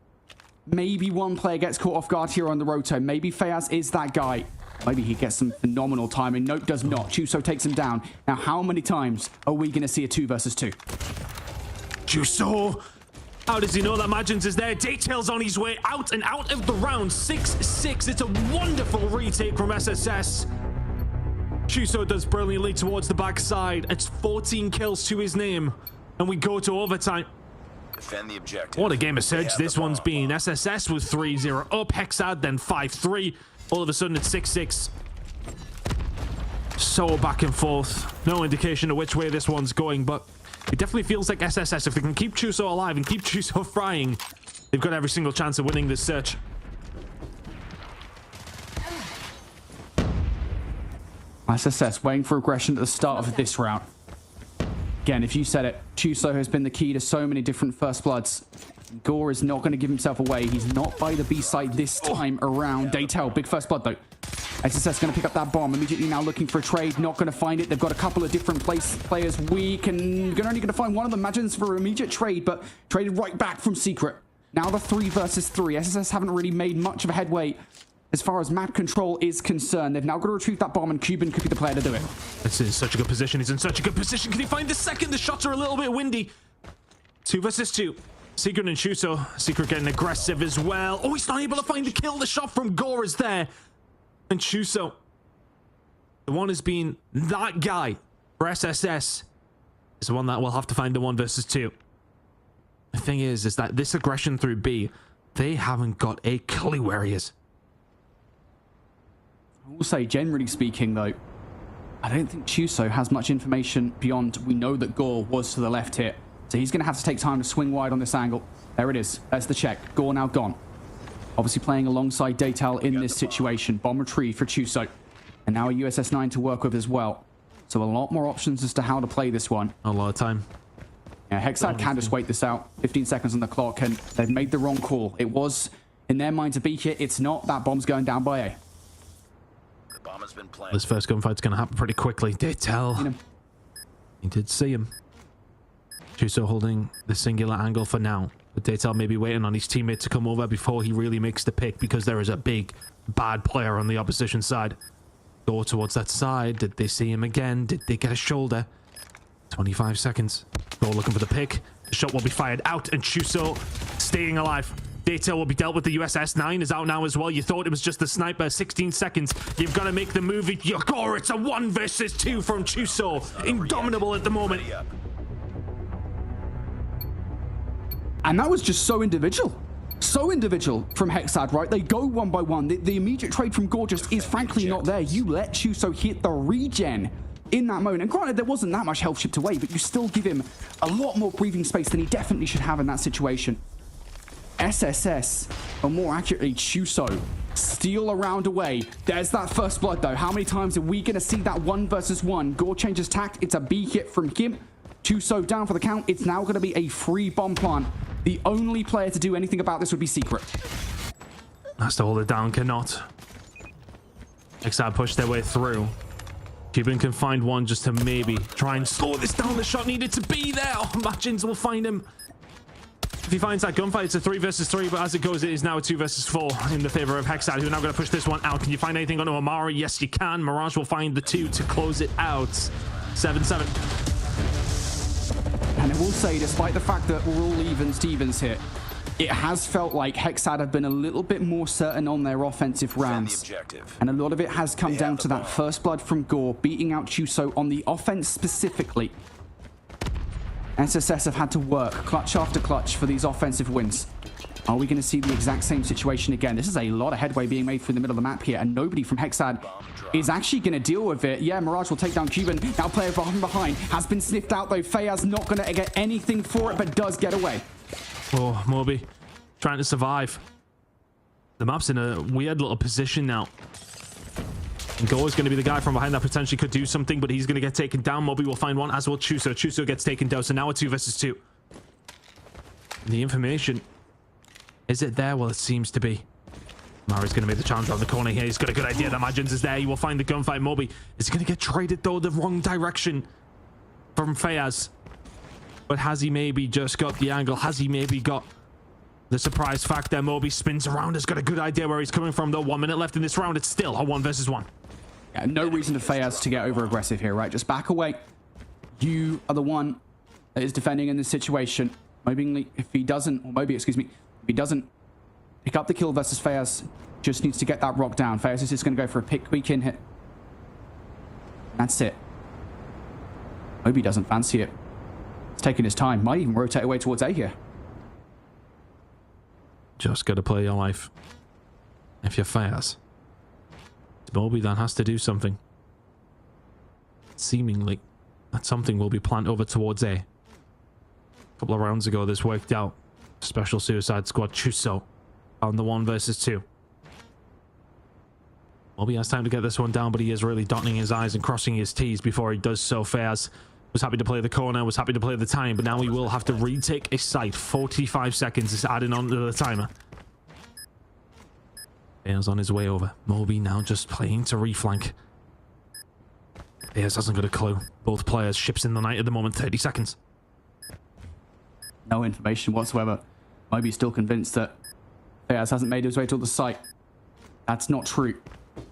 Maybe one player gets caught off guard here on the roto. Maybe Fayaz is that guy. Maybe he gets some phenomenal timing. Nope, does not. Chuso takes him down. Now, how many times are we going to see a 2 versus 2? Chuso! How does he know that Magins is there? Daytail's on his way out and out of the round. 6-6. It's a wonderful retake from SSS. Chuso does brilliantly towards the backside. It's 14 kills to his name. And we go to overtime. Defend the objective. What a game of Surge this one's been. SSS was 3-0 up. Hexad then 5-3. All of a sudden, it's 6-6. So back and forth. No indication of which way this one's going, but it definitely feels like SSS, if they can keep Chuso alive and keep Chuso frying, they've got every single chance of winning this search. SSS waiting for aggression at the start of this round. Again, if you said it, Chuso has been the key to so many different first bloods. Gore is not going to give himself away. He's not by the B side this time around. Daytel, big first blood though. SSS going to pick up that bomb. Immediately now looking for a trade. Not going to find it. They've got a couple of different players weak, and only going to find one of them. Imagines for immediate trade, but traded right back from Secret. Now the 3 versus 3. SSS haven't really made much of a headway as far as map control is concerned. They've now got to retrieve that bomb, and Cuban could be the player to do it. It's in such a good position. He's in such a good position. Can he find the second? The shots are a little bit windy. 2 versus 2. Secret and Chuso. Secret getting aggressive as well. Oh, he's not able to find the kill. The shot from Gore is there. And Chuso, the one has been that guy for SSS, is the one that will have to find the 1 versus 2. The thing is that this aggression through B, they haven't got a clue where he is. I will say, generally speaking, though, I don't think Chuso has much information beyond we know that Gore was to the left here. So he's going to have to take time to swing wide on this angle. There it is. There's the check. Gore now gone. Obviously playing alongside Daytel in this situation. Bomb retrieve for Chuso. And now a USS 9 to work with as well. So a lot more options as to how to play this one. A lot of time. Yeah, Hexad can just wait this out. 15 seconds on the clock, and they've made the wrong call. It was in their mind to beat it. It's not. That bomb's going down by A. The bomb has been planted. This first gunfight's going to happen pretty quickly. Daytel. He did see him. Chuso holding the singular angle for now. But Daytel may be waiting on his teammate to come over before he really makes the pick, because there is a big, bad player on the opposition side. Go towards that side. Did they see him again? Did they get a shoulder? 25 seconds. Go looking for the pick. The shot will be fired out, and Chuso staying alive. Daytel will be dealt with. The USS 9 is out now as well. You thought it was just the sniper. 16 seconds. You've got to make the move. Gore, it's a 1 versus 2 from Chuso. Indomitable at the moment. And that was just so individual. So individual from Hexad, right? They go 1 by 1. The immediate trade from Gore just is frankly not there. You let Chuso hit the regen in that moment. And granted, there wasn't that much health chipped away, but you still give him a lot more breathing space than he definitely should have in that situation. SSS, or more accurately, Chuso, steal a round away. There's that first blood, though. How many times are we going to see that 1 versus 1? Gore changes tact. It's a B hit from him. Chuso down for the count. It's now going to be a free bomb plant. The only player to do anything about this would be Secret. Has to hold it down, cannot. Hexad push their way through. Cuban can find one just to maybe try and slow this down. The shot needed to be there. Oh, Matchins will find him. If he finds that gunfight, it's a 3 versus 3, but as it goes, it is now a 2 versus 4 in the favor of Hexad, who are now going to push this one out. Can you find anything on Amari? Yes, you can. Mirage will find the 2 to close it out. 7-7. And I will say, despite the fact that we're all even Stevens here, it has felt like Hexad have been a little bit more certain on their offensive rounds. And a lot of it has come down to that first blood from Gore, beating out Chuso on the offense specifically. SSS have had to work clutch after clutch for these offensive wins. Are we going to see the exact same situation again? This is a lot of headway being made through the middle of the map here, and nobody from Hexad is actually going to deal with it. Yeah, Mirage will take down Cuban. Now player from behind has been sniffed out, though. Fayaz not going to get anything for it, but does get away. Oh, Moby trying to survive. The map's in a weird little position now. And Gore is going to be the guy from behind that potentially could do something, but he's going to get taken down. Moby will find one, as will Chuso. Chuso gets taken down, so now a 2 versus 2. And the information, is it there? Well, it seems to be. Mari's going to make the challenge around the corner here. He's got a good idea that Magins is there. He will find the gunfight. Moby is going to get traded, though, the wrong direction from Fayaz. But has he maybe just got the angle? Has he maybe got the surprise factor? Moby spins around. Has got a good idea where he's coming from, though. 1 minute left in this round. It's still a 1 versus 1. Yeah, no reason to Fayaz to get over aggressive here, right? Just back away. You are the one that is defending in this situation. Moby, if he doesn't, or Moby, excuse me, if he doesn't pick up the kill versus Fayaz, just needs to get that rock down. Fayaz is just going to go for a quick in hit. That's it. Moby doesn't fancy it. He's taking his time. Might even rotate away towards A here. Just got to play your life. If you're Fayaz, Moby then has to do something. Seemingly, that something will be planned over towards A. A couple of rounds ago, this worked out. Special Suicide Squad Chuso on the 1 versus 2. Moby has time to get this one down, but he is really dotting his I's and crossing his T's before he does so. Fayaz was happy to play the corner, was happy to play the time, but now he will have to retake a site. 45 seconds is adding on to the timer. Fayaz on his way over. Moby now just playing to reflank. Fayaz hasn't got a clue. Both players ships in the night at the moment. 30 seconds. No information whatsoever. Moby's still convinced that Fayaz hasn't made his way to the site. That's not true.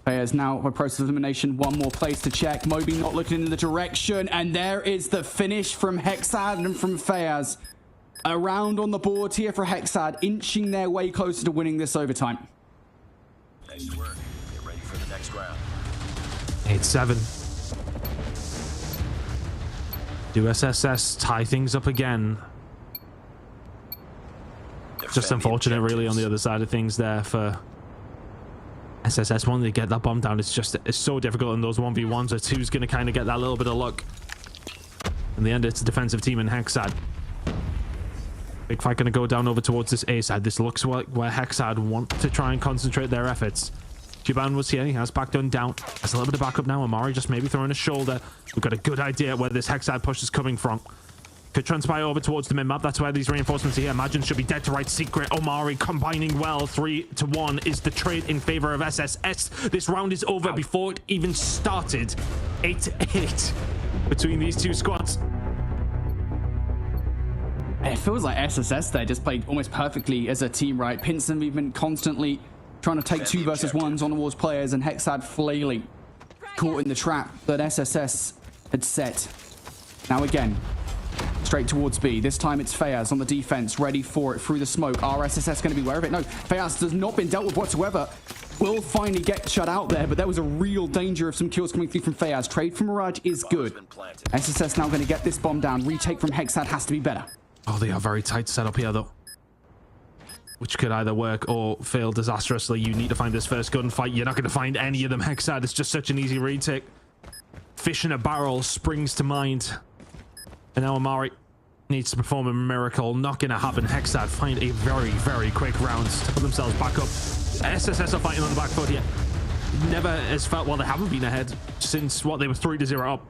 Fayaz now a process of elimination. One more place to check. Moby not looking in the direction. And there is the finish from Hexad and from Fayaz. A round on the board here for Hexad, inching their way closer to winning this overtime. Nice work. Get ready for the next round. 8-7. Do SSS tie things up again? Just unfortunate, really, on the other side of things there for SSS. When they get that bomb down, it's so difficult in those 1v1s where 2's going to kind of get that little bit of luck. In the end, it's a defensive team in Hexad. Big fight going to go down over towards this A side. This looks like where Hexad want to try and concentrate their efforts. Juban was here. He has back done down. Has a little bit of backup now. Amari just maybe throwing a shoulder. We've got a good idea where this Hexad push is coming from. Could transpire over towards the mid-map. That's where these reinforcements are here. Imagine should be dead to right. Secret. Omari combining well. 3-1 is the trade in favor of SSS. This round is over before it even started. 8-8 between these two squads. It feels like SSS there just played almost perfectly as a team, right? Pincer movement constantly trying to take 2 versus 1s on towards players, and Hexad flailing, caught in the trap that SSS had set. Now again, straight towards B. This time it's Fayaz on the defense, ready for it through the smoke. Are SSS going to be aware of it? No, Fayaz has not been dealt with whatsoever. Will finally get shut out there, but there was a real danger of some kills coming through from Fayaz. Trade from Mirage is good. SSS now going to get this bomb down. Retake from Hexad has to be better. Oh, they are very tight set up here, though. Which could either work or fail disastrously. You need to find this first gunfight. You're not going to find any of them. Hexad is just such an easy retake. fish in a barrel springs to mind. And now Amari needs to perform a miracle. Not going to happen. Hexad find a very, very quick round to put themselves back up. SSS are fighting on the back foot here. Never has felt, well, they haven't been ahead since, what, they were 3-0 up.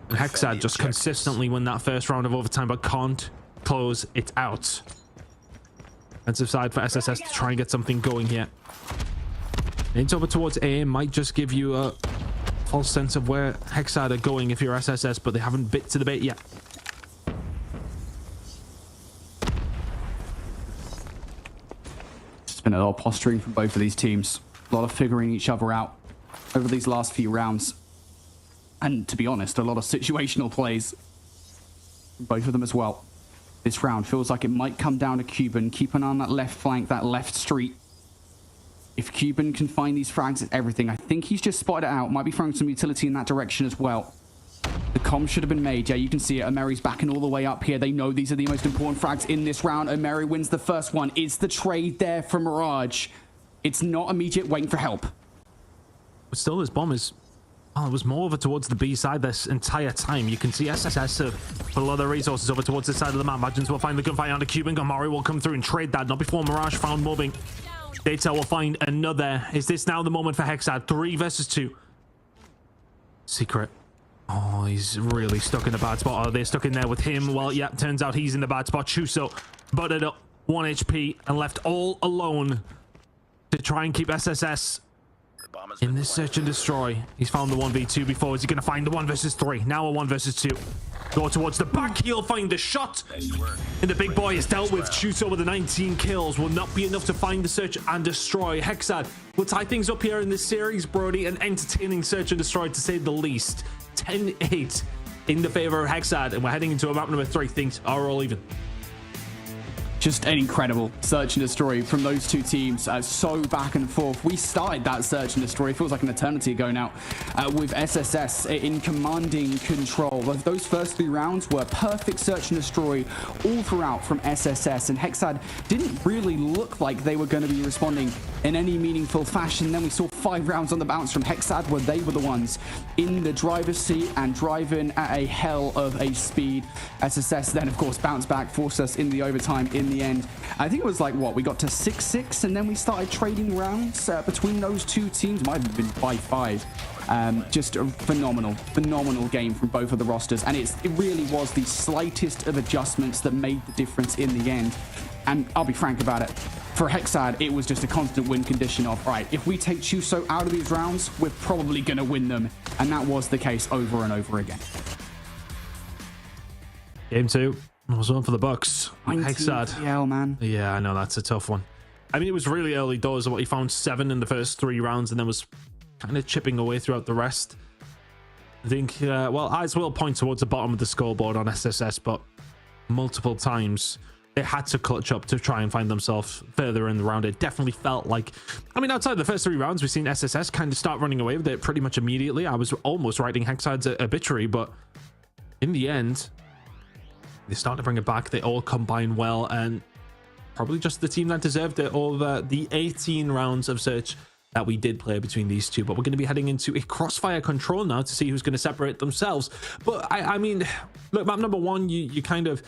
And Hexad just consistently win that first round of overtime, but can't close it out. Defensive side for SSS to try and get something going here. It's over towards A might just give you a false sense of where Hexad are going if you're SSS, but they haven't bit to the bait yet. It's been a lot of posturing from both of these teams. A lot of figuring each other out over these last few rounds. And to be honest, a lot of situational plays. Both of them as well. This round feels like it might come down to Cuban. Keep an eye on that left flank, that left street. If Cuban can find these frags, it's everything. I think he's just spotted it out. Might be throwing some utility in that direction as well. The comm should have been made. Yeah, you can see it. Omeri's backing all the way up here. They know these are the most important frags in this round. Omeri wins the first one. Is the trade there for Mirage? It's not immediate, waiting for help. But still, this bomb is... Oh, it was more over towards the B side this entire time. You can see SSS put a lot of their resources over towards this side of the map. Magins will find the gunfight on the Cuban. Amari will come through and trade that. Not before Mirage found mobbing. Data will find another. Is this now the moment for Hexad? 3 versus 2. Secret. Oh, he's really stuck in a bad spot. Are they stuck in there with him? Well, yeah, turns out he's in the bad spot. Chuso butted up 1 HP and left all alone to try and keep SSS in this search and destroy. He's found the 1v2 before. Is he going to find the 1 versus 3? Now a 1 versus 2. Go towards the back. He'll find the shot. And the big boy is dealt with. Chuso with the 19 kills. Will not be enough to find the search and destroy. Hexad will tie things up here in this series, Brody. An entertaining search and destroy, to say the least. 10-8 in the favor of Hexad. And we're heading into a map number 3. Things are all even. Just an incredible search and destroy from those two teams. So back and forth. We started that search and destroy. It feels like an eternity ago now, with SSS in commanding control. Those first 3 rounds were perfect search and destroy all throughout from SSS. And Hexad didn't really look like they were going to be responding in any meaningful fashion. Then we saw 5 rounds on the bounce from Hexad, where they were the ones in the driver's seat and driving at a hell of a speed. SSS then, of course, bounced back, forced us in the overtime in the end. I think it was like, what, we got to 6-6 and then we started trading rounds between those two teams. Might have been 5-5. Just a phenomenal game from both of the rosters, and it really was the slightest of adjustments that made the difference in the end. And I'll be frank about it, for Hexad it was just a constant win condition of, right, if we take Chuso out of these rounds, we're probably gonna win them, and that was the case over and over again. Game 2 was on for the Bucks. Hexad. PL, man. Yeah, I know, that's a tough one. I mean, it was really early doors. He found 7 in the first 3 rounds and then was kind of chipping away throughout the rest. I think, well, eyes will point towards the bottom of the scoreboard on SSS, but multiple times they had to clutch up to try and find themselves further in the round. It definitely felt like, I mean, outside the first 3 rounds, we've seen SSS kind of start running away with it pretty much immediately. I was almost writing Hexad's obituary, but in the end, they start to bring it back. They all combine well, and probably just the team that deserved it over the 18 rounds of search that we did play between these two. But we're going to be heading into a crossfire control now to see who's going to separate themselves. But I mean, look, map number 1, you kind of,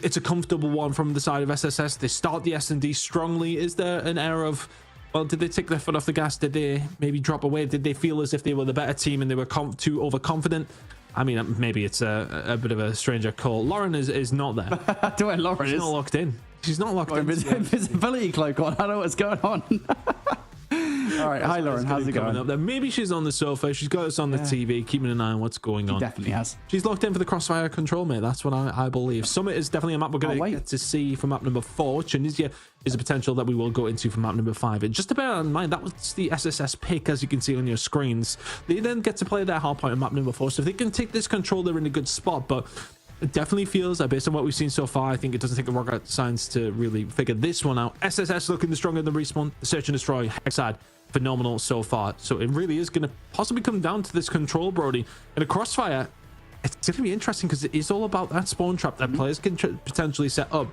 it's a comfortable one from the side of SSS. They start the S&D strongly. Is there an air of, well, did they take their foot off the gas? Did they maybe drop away? Did they feel as if they were the better team and they were too overconfident? I mean, maybe it's a bit of a stranger call. Lauren is not there. Lauren She's not locked in. She's not locked in. Visibility cloak on. I don't know what's going on. All right. Hi, Lauren. How's it going? Up there. Maybe she's on the sofa. She's got us on the TV, keeping an eye on what's going on. She definitely has. She's locked in for the crossfire control, mate. That's what I believe. Summit is definitely a map we're going to get to see for map number 4. Tunisia is a potential that we will go into for map number 5. And just to bear in mind, that was the SSS pick, as you can see on your screens. They then get to play their hard point on map number 4. So if they can take this control, they're in a good spot. But it definitely feels that based on what we've seen so far, I think it doesn't take a rocket science to really figure this one out. SSS looking the stronger than Respawn. Search and destroy. Hexad, phenomenal so far. So it really is going to possibly come down to this control, Brody. And a crossfire, it's going to be interesting because it is all about that spawn trap that players can potentially set up.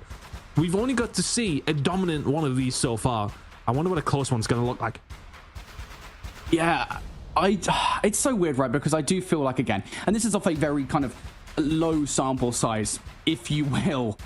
We've only got to see a dominant one of these so far. I wonder what a close one's going to look like. Yeah, it's so weird, right? Because I do feel like, again, and this is off a very kind of low sample size, if you will.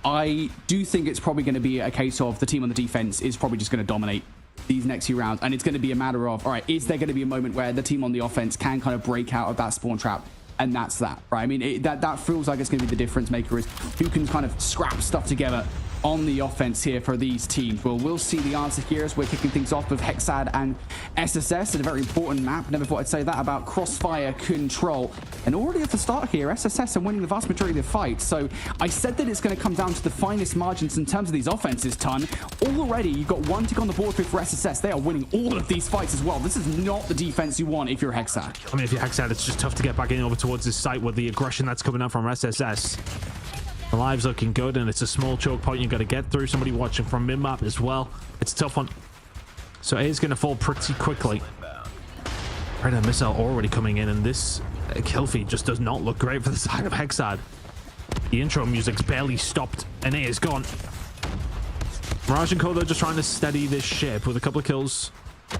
I do think it's probably going to be a case of the team on the defense is probably just going to dominate these next few rounds, and it's going to be a matter of, all right, is there going to be a moment where the team on the offense can kind of break out of that spawn trap? And that's that, right? I mean, that feels like it's going to be the difference maker, is who can kind of scrap stuff together on the offense here for these teams. Well, we'll see the answer here as we're kicking things off with Hexad and SSS in a very important map. Never thought I'd say that about crossfire control. And already at the start here, SSS are winning the vast majority of the fight. So I said that it's going to come down to the finest margins in terms of these offenses, Ton. Already, you've got one tick on the board for SSS. They are winning all of these fights as well. This is not the defense you want if you're Hexad. I mean, if you're Hexad, it's just tough to get back in over towards this site with the aggression that's coming out from SSS. The live's looking good, and it's a small choke point you got to get through. Somebody watching from mid-map as well. It's a tough one. So A is going to fall pretty quickly. Predator missile already coming in, and this kill feed just does not look great for the side of Hexad. The intro music's barely stopped, and A is gone. Mirage and Kodo just trying to steady this ship with a couple of kills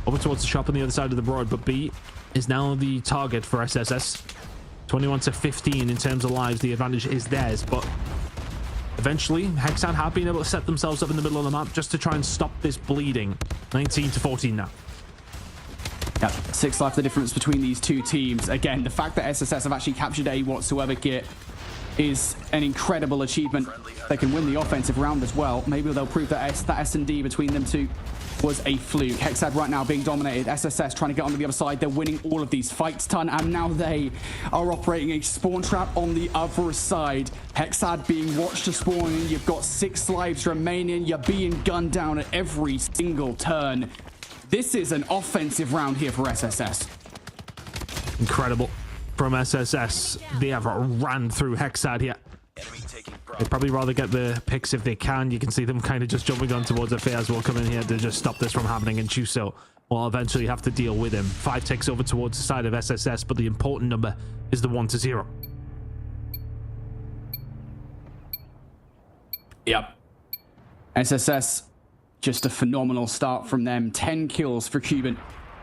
over towards the shop on the other side of the broad, but B is now the target for SSS. 21 to 15 in terms of lives. The advantage is theirs, but eventually Hexad have been able to set themselves up in the middle of the map just to try and stop this bleeding. 19 to 14 now. Yep, 6 life the difference between these two teams. Again, the fact that SSS have actually captured A whatsoever here is an incredible achievement. They can win the offensive round as well. Maybe they'll prove that S&D between them two was a fluke. Hexad right now being dominated. SSS trying to get onto the other side. They're winning all of these fights, Ton, and now they are operating a spawn trap on the other side. Hexad being watched to spawn in. You've got 6 lives remaining. You're being gunned down at every single turn. This is an offensive round here for SSS. Incredible from SSS. They have ran through Hexad here. They'd probably rather get the picks if they can. You can see them kind of just jumping on towards Affair as well, coming here to just stop this from happening, and Chuso will eventually have to deal with him. 5 ticks over towards the side of SSS, but the important number is the 1 to 0. Yep. SSS, just a phenomenal start from them. 10 kills for Cuban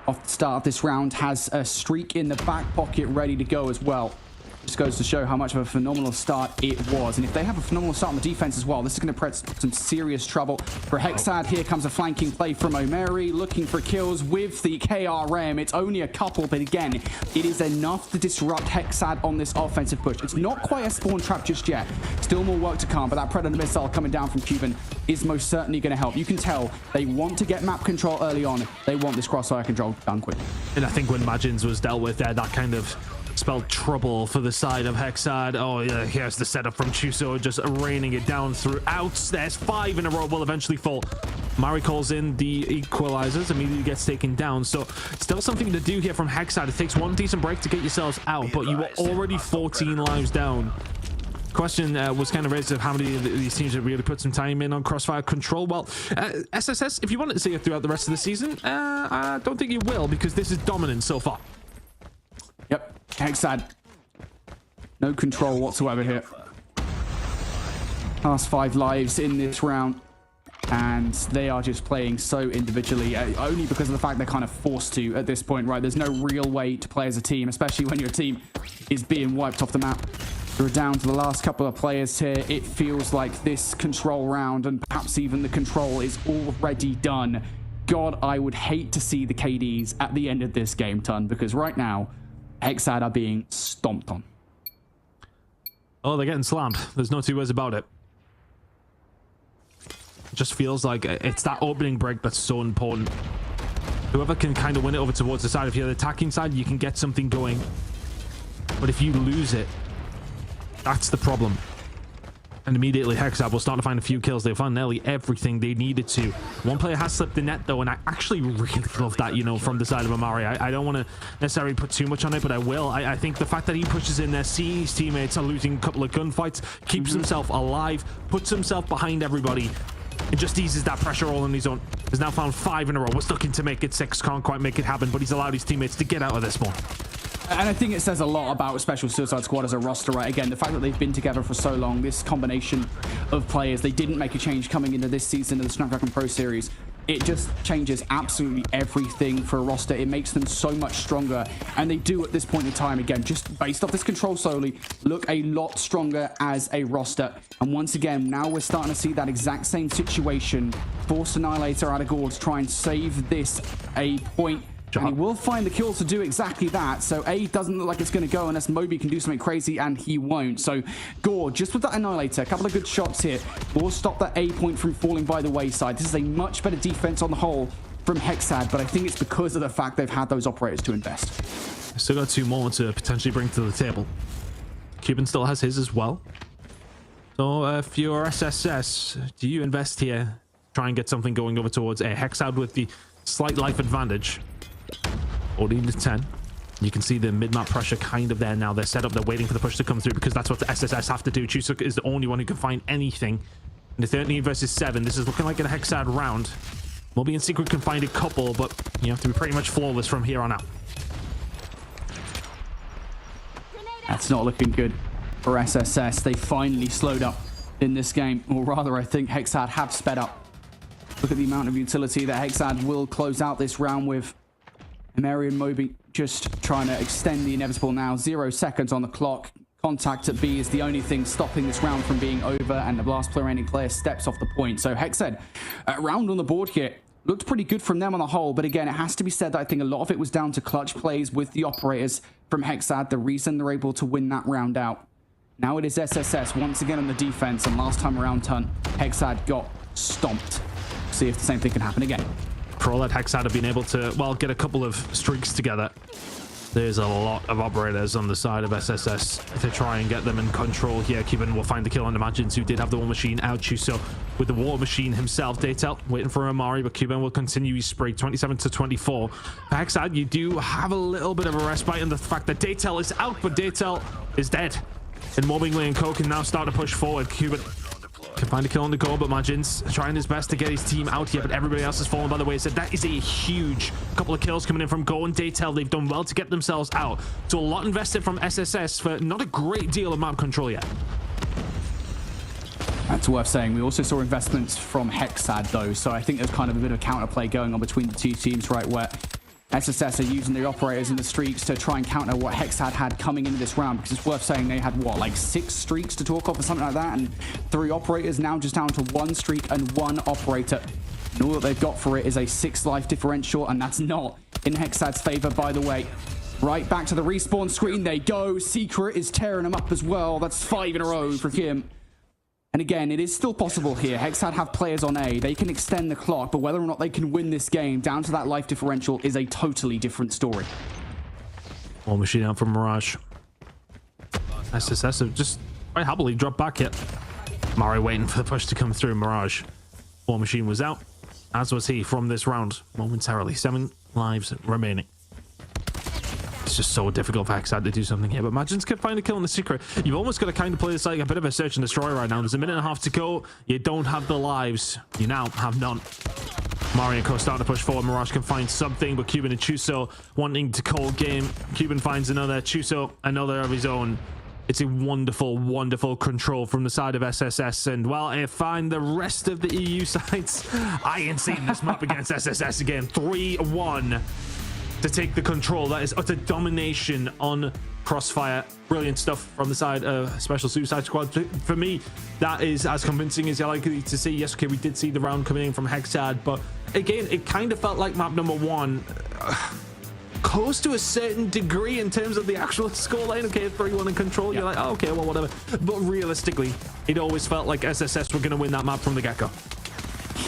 off the start of this round. Has a streak in the back pocket ready to go as well. Just goes to show how much of a phenomenal start it was. And if they have a phenomenal start on the defense as well, this is going to press some serious trouble for Hexad. Here comes a flanking play from Omeri, looking for kills with the KRM. It's only a couple, but again, it is enough to disrupt Hexad on this offensive push. It's not quite a spawn trap just yet. Still more work to come, but that Predator missile coming down from Cuban is most certainly going to help. You can tell they want to get map control early on. They want this crossfire control done quick. And I think when Magins was dealt with there, that kind of spelled trouble for the side of Hexad. Oh yeah, here's the setup from Chuso, just raining it down throughout. There's 5 in a row, will eventually fall. Mari calls in the equalizers, immediately gets taken down. So still something to do here from Hexad. It takes one decent break to get yourselves out, but you were already 14 lives down. Question was kind of raised of how many of these teams have really put some time in on crossfire control. Well, SSS, if you wanted to see it throughout the rest of the season, I don't think you will, because this is dominant so far. Yep, Hexad, no control whatsoever here. Last 5 lives in this round, and they are just playing so individually, only because of the fact they're kind of forced to at this point, right? There's no real way to play as a team, especially when your team is being wiped off the map. We're down to the last couple of players here. It feels like this control round, and perhaps even the control, is already done. God, I would hate to see the KDs at the end of this game, Ton, because right now, Hexad are being stomped on. Oh, they're getting slammed. There's no 2 ways about it. It just feels like it's that opening break that's so important. Whoever can kind of win it over towards the side. If you're the attacking side, you can get something going. But if you lose it, that's the problem. And immediately Hexad will start to find a few kills. They found nearly everything they needed to. One player has slipped the net though, and I actually really love that, you know, from the side of Amari. I don't want to necessarily put too much on it, but I will. I think the fact that he pushes in there, seeing his teammates are losing a couple of gunfights, keeps himself alive, puts himself behind everybody, and just eases that pressure all on his own. Has now found 5 in a row. Was looking to make it 6, can't quite make it happen, but he's allowed his teammates to get out of this one. And I think it says a lot about Special Suicide Squad as a roster, right? Again, the fact that they've been together for so long, this combination of players, they didn't make a change coming into this season of the Snapdragon Pro Series. it just changes absolutely everything for a roster. It makes them so much stronger, and they do at this point in time, again, just based off this control solely, look a lot stronger as a roster. And once again, now we're starting to see that exact same situation. Force Annihilator out of Gore to try and save this a point. And he will find the kills to do exactly that. So A doesn't look like it's going to go unless Moby can do something crazy, and he won't. So Gore, just with that Annihilator, a couple of good shots here, will stop that A point from falling by the wayside. This is a much better defense on the whole from Hexad, but I think it's because of the fact they've had those operators to invest. Still got 2 more to potentially bring to the table. Cuban still has his as well. So if you're SSS, do you invest here? Try and get something going over towards A. Hexad with the slight life advantage. 14 to 10. You can see the mid-map pressure kind of there now. They're set up. They're waiting for the push to come through because that's what the SSS have to do. Chusuk is the only one who can find anything. In the 13 versus 7, this is looking like a Hexad round. Moby and Secret can find a couple, but you have to be pretty much flawless from here on out. That's not looking good for SSS. They finally slowed up in this game, or rather, I think Hexad have sped up. Look at the amount of utility that Hexad will close out this round with. Marion Moby just trying to extend the inevitable now. 0 seconds on the clock. Contact at B is the only thing stopping this round from being over, and the last remaining player steps off the point. So Hexad, a round on the board here. Looked pretty good from them on the whole, but again, it has to be said that I think a lot of it was down to clutch plays with the operators from Hexad, the reason they're able to win that round out. Now it is SSS once again on the defense, and last time around, Hexad got stomped. See if the same thing can happen again. For all that, Hexad have been able to, well, get a couple of streaks together. There's a lot of operators on the side of SSS to try and get them in control here. Cuban will find the kill on Imagines, who did have the War Machine out. Chuso with the War Machine himself. Daytel waiting for Amari, but Cuban will continue his spree. 27 to 24. For Hexad, you do have a little bit of a respite in the fact that Daytel is out, but Daytel is dead. And Mobbingly and Co can now start to push forward. Cuban can find a kill on the go, but Imagines trying his best to get his team out here, but everybody else has fallen by the wayside. That is a huge couple of kills coming in from Go and Daytel. They've done well to get themselves out. So a lot invested from SSS for not a great deal of map control yet. That's worth saying. We also saw investments from Hexad, though, so I think there's kind of a bit of counterplay going on between the two teams, right, where SSS are using the operators and the streaks to try and counter what Hexad had coming into this round, because it's worth saying they had, what, like 6 streaks to talk of or something like that, and 3 operators, now just down to 1 streak and 1 operator. And all that they've got for it is a 6 life differential, and that's not in Hexad's favor, by the way. Right back to the respawn screen they go. Secret is tearing them up as well. That's 5 in a row for him. And again, it is still possible here. Hexad have players on A. They can extend the clock, but whether or not they can win this game down to that life differential is a totally different story. War Machine out from Mirage. SSS have just quite happily dropped back yet. Mari waiting for the push to come through. Mirage. War Machine was out, as was he from this round momentarily. 7 lives remaining. It's just so difficult for Hexad to do something here, but Imagines can find a kill in the Secret. You've almost got to kind of play this like a bit of a search and destroy right now. There's a minute and a half to go. You don't have the lives. You now have none. Mari and Co starting to push forward. Mirage can find something, but Cuban and Chuso wanting to call game. Cuban finds another. Chuso, another of his own. It's a wonderful, wonderful control from the side of SSS. And while I find the rest of the EU sides, I ain't seen this map against SSS again. 3-1. To take the control. That is utter domination on Crossfire. Brilliant stuff from the side of Special Suicide Squad. For me, that is as convincing as you're likely to see. Yes, okay, we did see the round coming in from Hexad, but again, it kind of felt like map number 1. Close to a certain degree in terms of the actual scoreline. Okay, 3-1 in control. You're like, oh, okay, well, whatever. But realistically, it always felt like SSS were going to win that map from the get-go.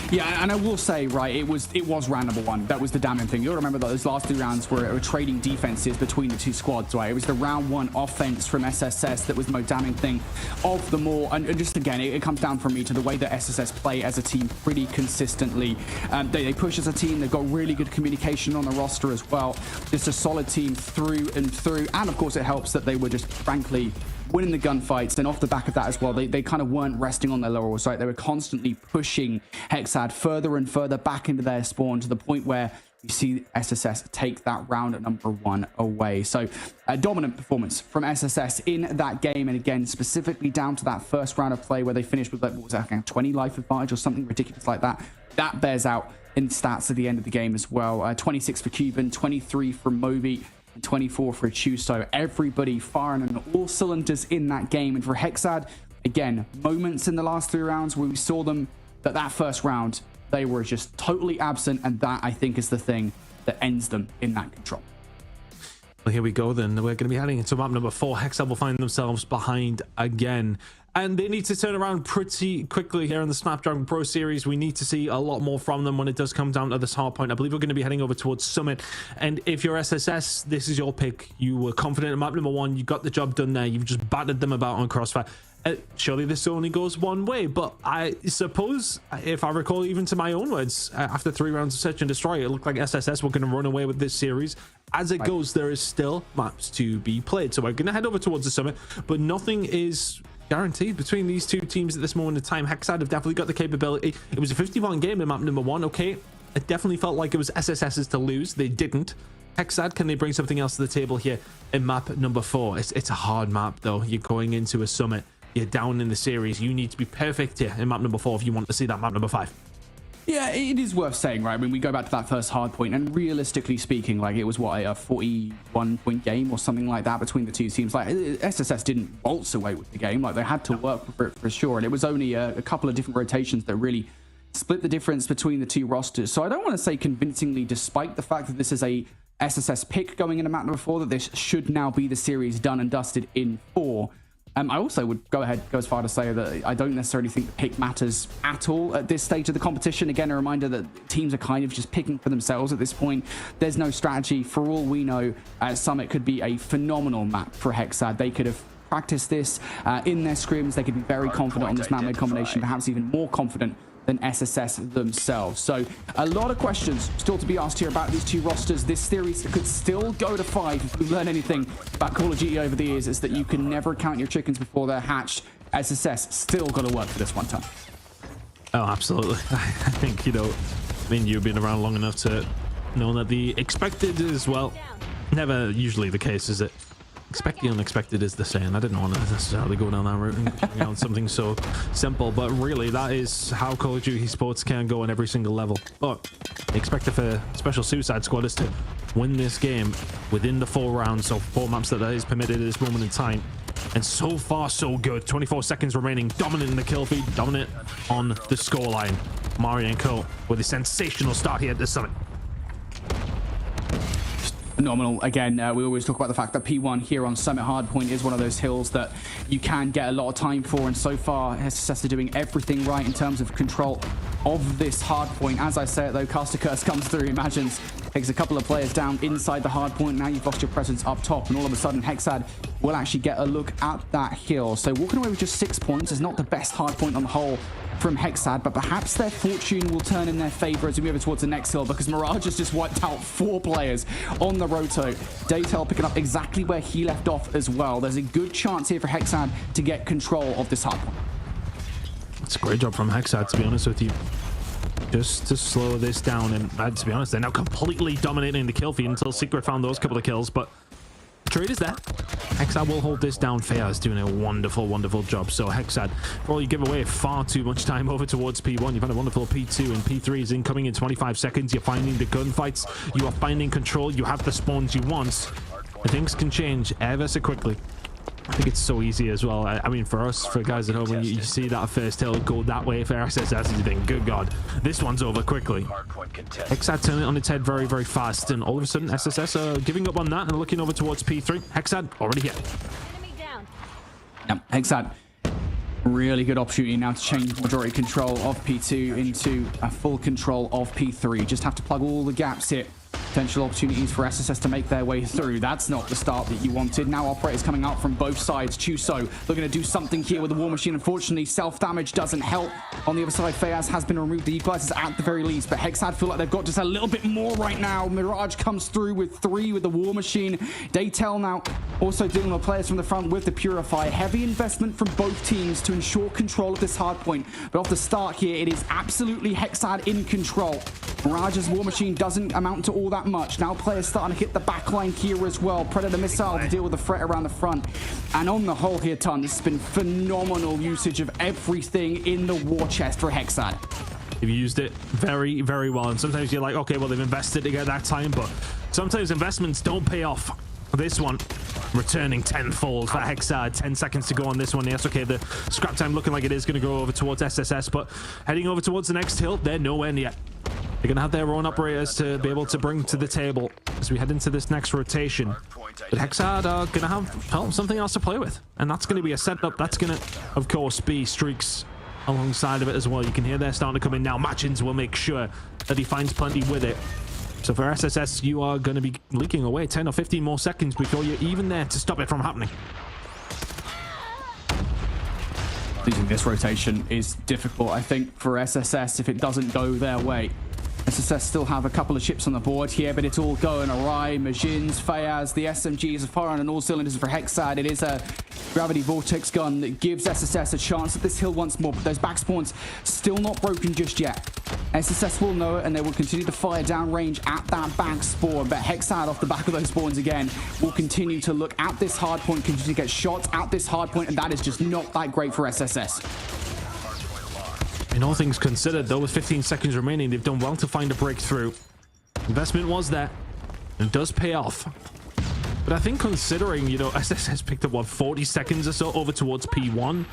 Yeah, and I will say, right, it was round number 1. That was the damning thing. You'll remember that those last 2 rounds were trading defenses between the 2 squads, right? It was the round 1 offense from SSS that was the most damning thing of them all. And just again, it comes down for me to the way that SSS play as a team pretty consistently. They push as a team. They've got really good communication on the roster as well. Just a solid team through and through. And of course, it helps that they were just, frankly, winning the gunfights. Then off the back of that as well, they kind of weren't resting on their laurels, right? They were constantly pushing Hexad further and further back into their spawn to the point where you see SSS take that round at number 1 away. So a dominant performance from SSS in that game. And again, specifically down to that first round of play where they finished with, like, what was that, 20 life advantage or something ridiculous like that. That bears out in stats at the end of the game as well. 26 for Cuban, 23 from Moby, and 24 for Chuso. Everybody firing on all cylinders in that game. And for Hexad, again, moments in the last 3 rounds where we saw them, that first round, they were just totally absent. And that, I think, is the thing that ends them in that control. Well, here we go then. We're going to be heading into map number 4. Hexad will find themselves behind again. And they need to turn around pretty quickly here in the Snapdragon Pro Series. We need to see a lot more from them when it does come down to this hard point. I believe we're going to be heading over towards Summit. And if you're SSS, this is your pick. You were confident in map number 1. You got the job done there. You've just battered them about on Crossfire. Surely this only goes one way, but I suppose, if I recall even to my own words, after 3 rounds of Search and Destroy, it looked like SSS were going to run away with this series. As it goes, there is still maps to be played. So we're going to head over towards the Summit, but nothing is guaranteed between these two teams at this moment in time. Hexad have definitely got the capability. It was a 50-1 game in map number 1. Okay, it definitely felt like it was SSS's to lose. They didn't. Hexad, can they bring something else to the table here in map number 4? It's a hard map, though. You're going into a Summit. You're down in the series. You need to be perfect here in map number 4 if you want to see that map number 5. Yeah, it is worth saying, right? I mean, we go back to that first hard point, and realistically speaking, like, it was what, a 41-point game or something like that between the two teams. Like, SSS didn't waltz away with the game. Like, they had to work for it for sure, and it was only a couple of different rotations that really split the difference between the two rosters. So I don't want to say convincingly, despite the fact that this is a SSS pick going into map number 4, that this should now be the series done and dusted in 4. I also would go as far to say that I don't necessarily think the pick matters at all at this stage of the competition. Again, a reminder that teams are kind of just picking for themselves at this point. There's no strategy. For all we know, Summit could be a phenomenal map for Hexad. They could have practiced this in their scrims. They could be very confident on this map-made combination, perhaps even more confident than SSS themselves. So a lot of questions still to be asked here about these two rosters. This series could still go to 5. If we've learned anything about Call of Duty over the years, is that you can never count your chickens before they're hatched. SSS still got to work for this one time. Oh, absolutely. I think, you know, I mean, you've been around long enough to know that the expected is, well, never usually the case, is it? Expect the unexpected is the saying. I didn't want to necessarily go down that route and bring out something so simple, but really that is how Call of Duty sports can go on every single level. But the expected for Special Suicide Squad is to win this game within the 4 rounds, so 4 maps that is permitted at this moment in time. And so far, so good. 24 seconds remaining. Dominant in the kill feed, dominant on the scoreline. Mario and Co. with a sensational start here at the Summit. Phenomenal. Again, we always talk about the fact that P1 here on Summit Hardpoint is one of those hills that you can get a lot of time for, and so far SSS are doing everything right in terms of control of this hardpoint. As I say it though, Caster Curse comes through, imagines, takes a couple of players down inside the hardpoint. Now you've lost your presence up top, and all of a sudden Hexad will actually get a look at that hill. So walking away with just 6 points is not the best hardpoint on the whole from Hexad, but perhaps their fortune will turn in their favor as we move towards the next hill, because Mirage has just wiped out 4 players on the roto. Daytail picking up exactly where he left off as well. There's a good chance here for Hexad to get control of this hardpoint. It's a great job from Hexad, to be honest with you. Just to slow this down, and to be honest, they're now completely dominating the kill feed until Secret found those couple of kills, but trade is there. Hexad will hold this down. Fea is doing a wonderful, wonderful job. So Hexad, for all you give away far too much time over towards P1. You've had a wonderful P2, and P3 is incoming in 25 seconds. You're finding the gunfights. You are finding control. You have the spawns you want. And things can change ever so quickly. I think it's so easy as well. I mean, for us, for guys at home, when you see that first hill go that way for SSS, you think, good God, this one's over quickly. Hexad turning it on its head very, very fast, and all of a sudden, SSS are giving up on that and looking over towards P3. Hexad already here. Yep, Hexad, really good opportunity now to change majority control of P2 into a full control of P3. Just have to plug all the gaps here. Potential opportunities for SSS to make their way through. That's not the start that you wanted. Now operators coming out from both sides. Chuso looking to do something here with the War Machine. Unfortunately, self-damage doesn't help. On the other side, Fayaz has been removed. The equalizers at the very least, but Hexad feel like they've got just a little bit more right now. Mirage comes through with 3 with the War Machine. Daytail now also dealing with players from the front with the Purify. Heavy investment from both teams to ensure control of this hard point. But off the start here, it is absolutely Hexad in control. Mirage's War Machine doesn't amount to all that much. Now players starting to hit the backline here as well. Predator missile to deal with the threat around the front. And on the whole here, Ton, this has been phenomenal usage of everything in the war chest for Hexad. They've used it very, very well. And sometimes you're like, okay, well, they've invested to get that time, but sometimes investments don't pay off. This one returning tenfold for Hexad. 10 seconds to go on this one. Yes, okay, the scrap time looking like it is going to go over towards SSS, but heading over towards the next hill, they're nowhere near. They're going to have their own operators to be able to bring to the table as we head into this next rotation. But Hexad are going to have, well, something else to play with, and that's going to be a setup. That's going to, of course, be streaks alongside of it as well. You can hear they're starting to come in now. Matchins will make sure that he finds plenty with it. So for SSS, you are going to be leaking away 10 or 15 more seconds before you're even there to stop it from happening. Losing this rotation is difficult, I think, for SSS if it doesn't go their way. SSS still have a couple of chips on the board here, but it's all going awry. Majins, Fayaz, the SMGs are firing on all cylinders for Hexad. It is a gravity vortex gun that gives SSS a chance at this hill once more, but those back spawns still not broken just yet. SSS will know it, and they will continue to fire down range at that back spawn, but Hexad off the back of those spawns again will continue to look at this hard point, continue to get shots at this hard point, and that is just not that great for SSS. In all things considered, though, with 15 seconds remaining, they've done well to find a breakthrough. Investment was there, and it does pay off. But I think considering, you know, SSS picked up, what, 40 seconds or so over towards P1,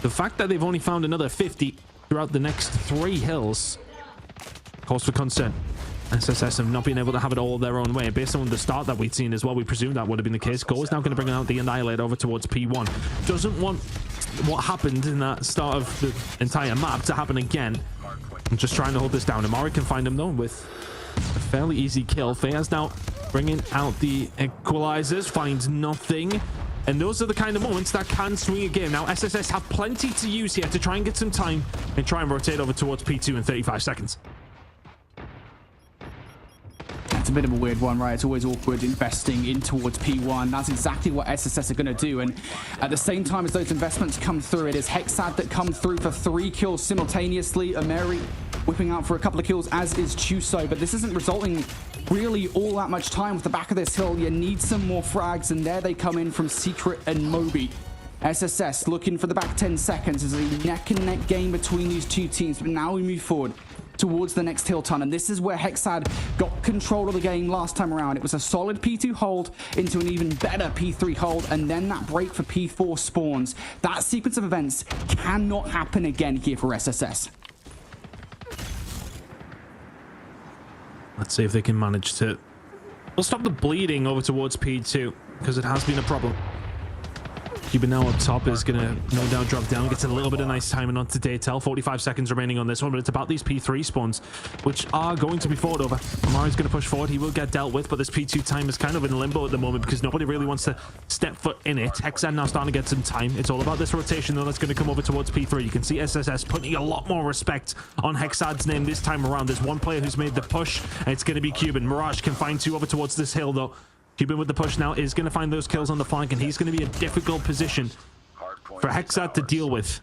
the fact that they've only found another 50 throughout the next 3 hills, cause for concern. SSS have not been able to have it all their own way. Based on the start that we'd seen as well, we presume that would have been the case. Go is now going to bring out the Annihilate over towards P1. Doesn't want what happened in that start of the entire map to happen again. I'm just trying to hold this down. Amari can find him though with a fairly easy kill. Fayaz now bringing out the equalizers, finds nothing. And those are the kind of moments that can swing a game. Now SSS have plenty to use here to try and get some time and try and rotate over towards P2 in 35 seconds. It's a bit of a weird one, right? It's always awkward investing in towards P1. That's exactly what SSS are going to do. And at the same time as those investments come through, it is Hexad that come through for 3 kills simultaneously. Ameri whipping out for a couple of kills, as is Chuso. But this isn't resulting really all that much time with the back of this hill. You need some more frags, and there they come in from Secret and Moby. SSS looking for the back 10 seconds. There's a neck and neck game between these two teams. But now we move forward towards the next hill ton, and this is where Hexad got control of the game last time around. It was a solid P2 hold into an even better P3 hold, and then that break for P4 spawns. That sequence of events cannot happen again here for SSS. Let's see if they can manage to... We'll stop the bleeding over towards P2, because it has been a problem. Cuban now up top is going to no doubt drop down, gets a little bit of nice timing onto Daytel. 45 seconds remaining on this one, but it's about these P3 spawns, which are going to be fought over. Amari's going to push forward. He will get dealt with, but this P2 time is kind of in limbo at the moment because nobody really wants to step foot in it. Hexad now starting to get some time. It's all about this rotation, though, that's going to come over towards P3. You can see SSS putting a lot more respect on Hexad's name this time around. There's one player who's made the push, and it's going to be Cuban. Mirage can find 2 over towards this hill, though. Cuban with the push now is going to find those kills on the flank, and he's going to be a difficult position for Hexad to deal with.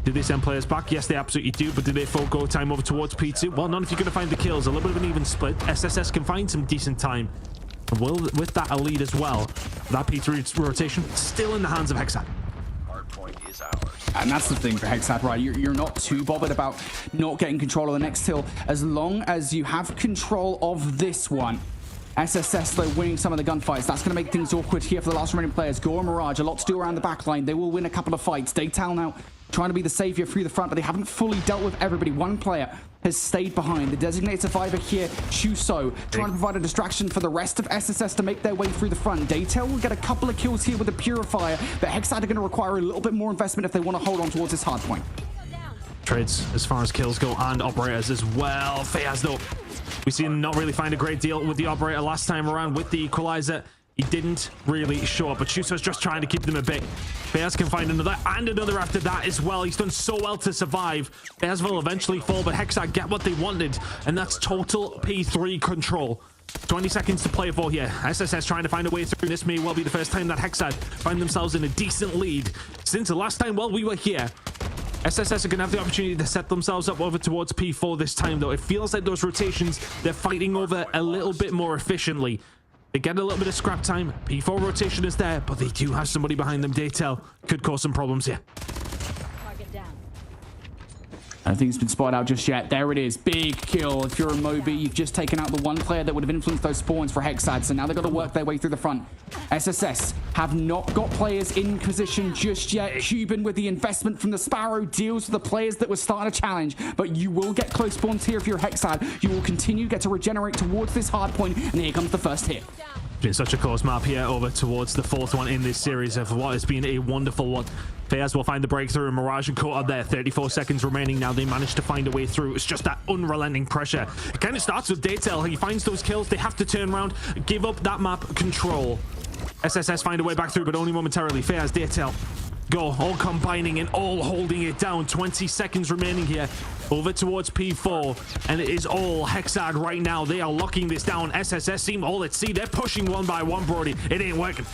Do they send players back? Yes, they absolutely do, but do they forego time over towards P2? Well, not if you're going to find the kills. A little bit of an even split. SSS can find some decent time. And will, with that, a lead as well. That P3 rotation still in the hands of Hexad. Hardpoint is ours. And that's the thing for Hexad, right? You're not too bothered about not getting control of the next hill as long as you have control of this one. SSS, though, winning some of the gunfights. That's going to make things awkward here for the last remaining players. Go and Mirage, a lot to do around the back line. They will win a couple of fights. Daytal now trying to be the savior through the front, but they haven't fully dealt with everybody. One player has stayed behind. The designated survivor here, Chuso, trying to provide a distraction for the rest of SSS to make their way through the front. Daytal will get a couple of kills here with the Purifier, but Hexad are going to require a little bit more investment if they want to hold on towards this hard point. Trades as far as kills go, and operators as well. Fayaz, though, we see him not really find a great deal with the operator last time around with the equalizer. He didn't really show up, but Chuso's just trying to keep them at bay. Fayaz can find another and another after that as well. He's done so well to survive. Fayaz will eventually fall, but Hexad get what they wanted, and that's total P3 control. 20 seconds to play for here. SSS trying to find a way through. This may well be the first time that Hexad find themselves in a decent lead since the last time, well, we were here. SSS are going to have the opportunity to set themselves up over towards P4 this time, though. It feels like those rotations, they're fighting over a little bit more efficiently. They get a little bit of scrap time. P4 rotation is there, but they do have somebody behind them. Daytel could cause some problems here. Target down. I don't think it's been spotted out just yet. There it is. Big kill. If you're a Moby, you've just taken out the one player that would have influenced those spawns for Hexad. So now they've got to work their way through the front. SSS have not got players in position just yet. Cuban with the investment from the Sparrow deals with the players that were starting a challenge. But you will get close spawns here if you're Hexad. You will continue to get to regenerate towards this hard point. And here comes the first hit. Been such a close map here over towards the 4th one in this series of what has been a wonderful one. Fayaz will find the breakthrough, and Mirage and Caught are there. 34 seconds remaining now. They managed to find a way through. It's just that unrelenting pressure. It kind of starts with Daytail. He finds those kills. They have to turn around, give up that map control. SSS find a way back through, but only momentarily. Fayaz, Daytail, go. All combining and all holding it down. 20 seconds remaining here. Over towards P4, and it is all Hexad right now. They are locking this down. SSS seem all at sea. They're pushing one by one, Brody. It ain't working.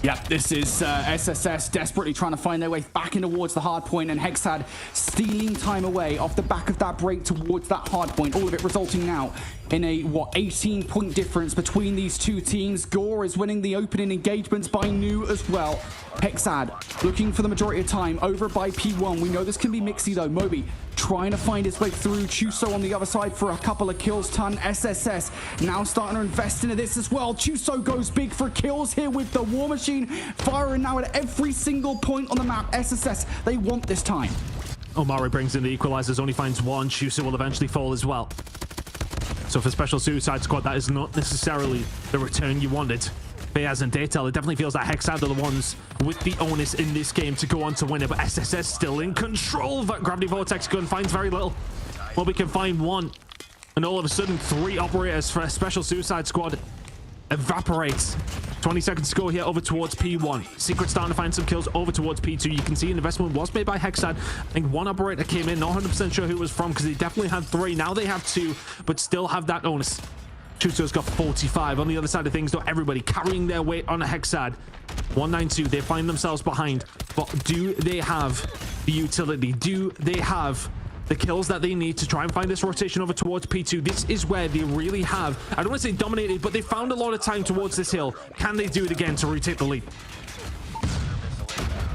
Yep, this is SSS desperately trying to find their way back in towards the hard point, and Hexad stealing time away off the back of that break towards that hard point. All of it resulting now in a, 18-point difference between these two teams. Gore is winning the opening engagements by new as well. Hexad looking for the majority of time over by P1. We know this can be mixy though. Moby trying to find his way through. Chuso on the other side for a couple of kills. Ton SSS now starting to invest into this as well. Chuso goes big for kills here with the War Machine, firing now at every single point on the map. SSS, they want this time. Omari brings in the equalizers, only finds one. Chuso will eventually fall as well. So for Special Suicide Squad, that is not necessarily the return you wanted. Fayaz and Daytail, it definitely feels like Hexad are the ones with the onus in this game to go on to win it, but SSS still in control. Gravity Vortex gun finds very little. Well, we can find one, and all of a sudden 3 operators for a Special Suicide Squad evaporates. 20 seconds to go here over towards P1. Secret starting to find some kills over towards P2. You can see an investment was made by Hexad. I think one operator came in, not 100% sure who it was from, because they definitely had 3. Now they have 2, but still have that onus. Chuso's got 45. On the other side of things, though, everybody carrying their weight on a Hexad. 192, they find themselves behind. But do they have the utility? Do they have the kills that they need to try and find this rotation over towards P2? This is where they really have, I don't want to say dominated, but they found a lot of time towards this hill. Can they do it again to retake the lead?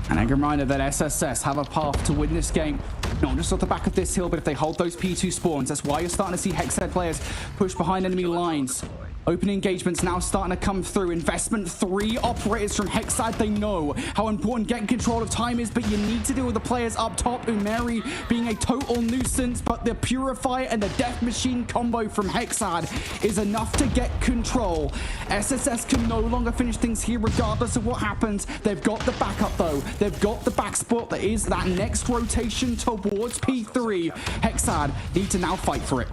And a reminder that SSS have a path to win this game, not just off the back of this hill, but if they hold those P2 spawns. That's why you're starting to see Hexad players push behind enemy lines. Open engagements now starting to come through. Investment 3 operators from Hexad. They know how important getting control of time is, but you need to deal with the players up top. Umeri being a total nuisance, but the Purify and the Death Machine combo from Hexad is enough to get control. SSS can no longer finish things here regardless of what happens. They've got the backup though. They've got the back spot that is that next rotation towards P3. Hexad need to now fight for it.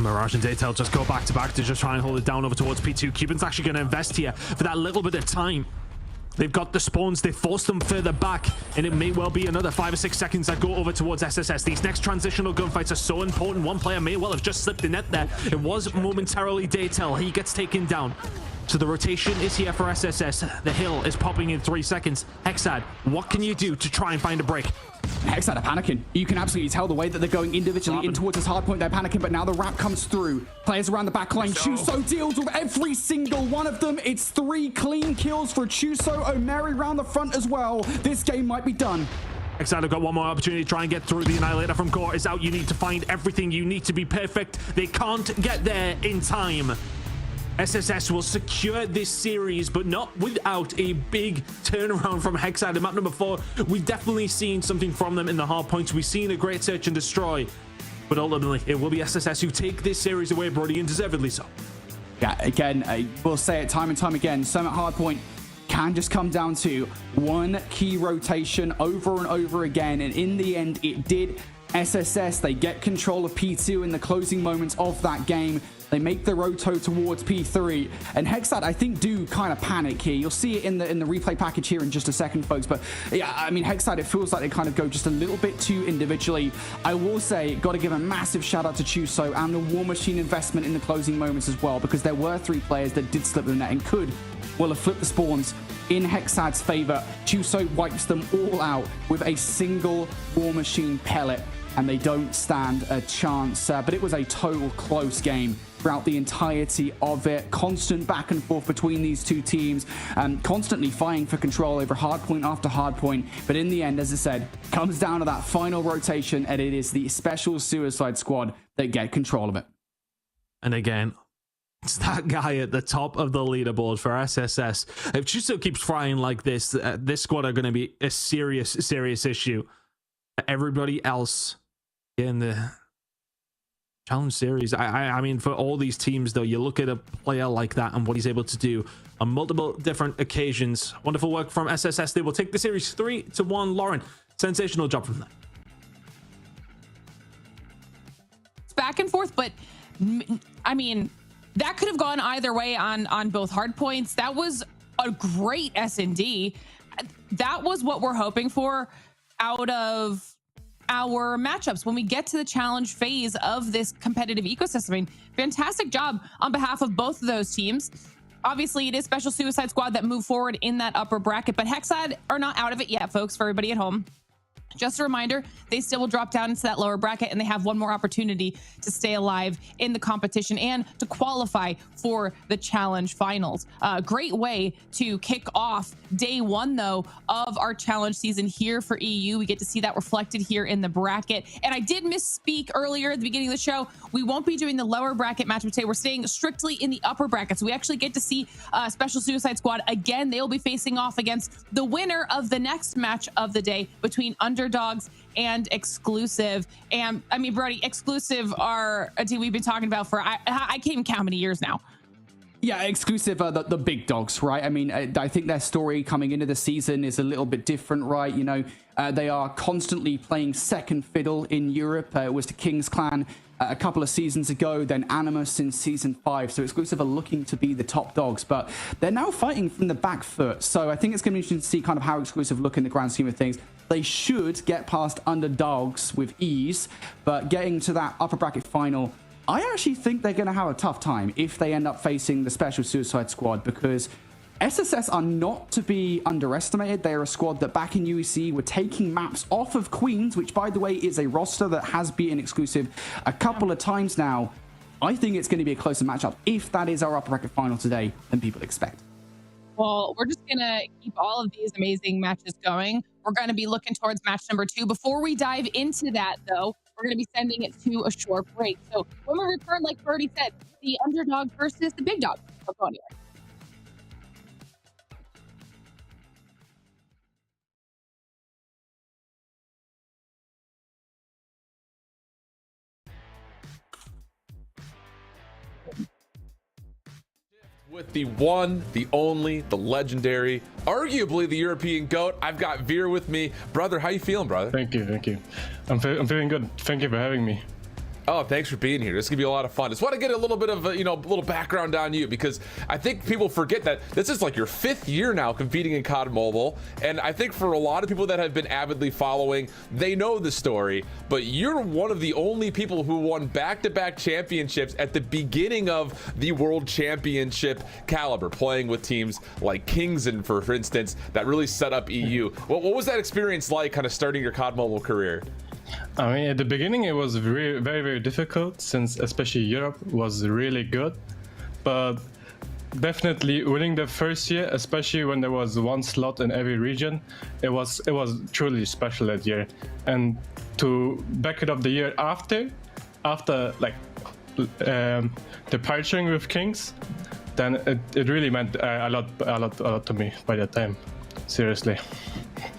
Mirage and Daytail just go back to back to just try and hold it down over towards P2. Cuban's actually going to invest here for that little bit of time. They've got the spawns, they forced them further back, and it may well be another 5 or 6 seconds that go over towards SSS. These next transitional gunfights are so important. One player may well have just slipped the net there. It was momentarily Daytail. He gets taken down. So the rotation is here for SSS. The hill is popping in 3 seconds. Hexad, what can you do to try and find a break? Hexad are panicking. You can absolutely tell the way that they're going individually in towards this hard point. They're panicking, but now the wrap comes through. Players around the back line. Chuso deals with every single one of them. It's 3 clean kills for Chuso. Omeri round the front as well. This game might be done. Hexad have got one more opportunity to try and get through. The Annihilator from Core is out. You need to find everything. You need to be perfect. They can't get there in time. SSS will secure this series, but not without a big turnaround from Hexad. In map number 4, we've definitely seen something from them in the hard points. We've seen a great search and destroy, but ultimately it will be SSS who take this series away, Brody, and deservedly so. Yeah, again, we'll say it time and time again. Some at hardpoint can just come down to one key rotation over and over again, and in the end, it did. SSS, they get control of P2 in the closing moments of that game. They make the roto towards P3, and Hexad, I think, do kind of panic here. You'll see it in the replay package here in just a second, folks. But yeah, I mean, Hexad, it feels like they kind of go just a little bit too individually. I will say, got to give a massive shout out to Chuso and the War Machine investment in the closing moments as well, because there were 3 players that did slip the net and could well have flipped the spawns in Hexad's favor. Chuso wipes them all out with a single War Machine pellet, and they don't stand a chance. But it was a total close game throughout the entirety of it. Constant back and forth between these two teams, constantly fighting for control over hardpoint after hardpoint. But in the end, as I said, comes down to that final rotation, and it is the Special Suicide Squad that get control of it. And again, it's that guy at the top of the leaderboard for SSS. If Chuso keeps flying like this, this squad are going to be a serious issue. Everybody else in the challenge series, I mean, for all these teams, though, you look at a player like that and what he's able to do on multiple different occasions. Wonderful work from SSS. They will take the series 3-1. Lauren, sensational job from them. It's back and forth, but I mean, that could have gone either way on both hard points. That was a great S&D. That was what we're hoping for out of our matchups when we get to the challenge phase of this competitive ecosystem. I mean, fantastic job on behalf of both of those teams. Obviously, it is Special Suicide Squad that move forward in that upper bracket, but Hexad are not out of it yet, folks, for everybody at home. Just a reminder, they still will drop down into that lower bracket, and they have one more opportunity to stay alive in the competition and to qualify for the challenge finals. Great way to kick off day one, though, of our challenge season here for EU. We get to see that reflected here in the bracket. And I did misspeak earlier at the beginning of the show. We won't be doing the lower bracket matchup today. We're staying strictly in the upper bracket. So we actually get to see Special Suicide Squad again. They'll be facing off against the winner of the next match of the day between Underdogs and Exclusive. And I mean, Brody, Exclusive are a team we've been talking about for I can't even count how many years now. Yeah, Exclusive are the big dogs, right? I mean, I think their story coming into the season is a little bit different, right? You know, they are constantly playing second fiddle in Europe. It was to King's Clan a couple of seasons ago, then Animus in season 5. So Exclusive are looking to be the top dogs, but they're now fighting from the back foot. So I think it's going to be interesting to see kind of how Exclusive look in the grand scheme of things. They should get past Underdogs with ease, but getting to that upper bracket final, I actually think they're going to have a tough time if they end up facing the Special Suicide Squad, because SSS are not to be underestimated. They are a squad that back in UEC were taking maps off of Queens, which, by the way, is a roster that has beaten Exclusive a couple of times now. I think it's going to be a closer matchup if that is our upper bracket final today than people expect. Well, we're just going to keep all of these amazing matches going. We're going to be looking towards match number 2. Before we dive into that, though, we're going to be sending it to a short break. So when we return, like Brody said, the underdog versus the big dog. Don't go anywhere. With the one, the only, the legendary, arguably the European GOAT, I've got Veer with me. Brother, how you feeling, brother? Thank you. I'm feeling good. Thank you for having me. Oh, thanks for being here. This is gonna be a lot of fun. Just want to get a little bit of a, little background on you, because I think people forget that this is like your 5th year now competing in COD Mobile, and I think for a lot of people that have been avidly following, they know the story. But you're one of the only people who won back-to-back championships at the beginning of the World Championship caliber, playing with teams like Kingston, for instance, that really set up EU. What was that experience like, kind of starting your COD Mobile career? I mean, at the beginning, it was very, very difficult, since especially Europe was really good. But definitely winning the first year, especially when there was one slot in every region, it was truly special that year. And to back it up the year after like the partnering with Kings, then it really meant a lot to me by that time. Seriously.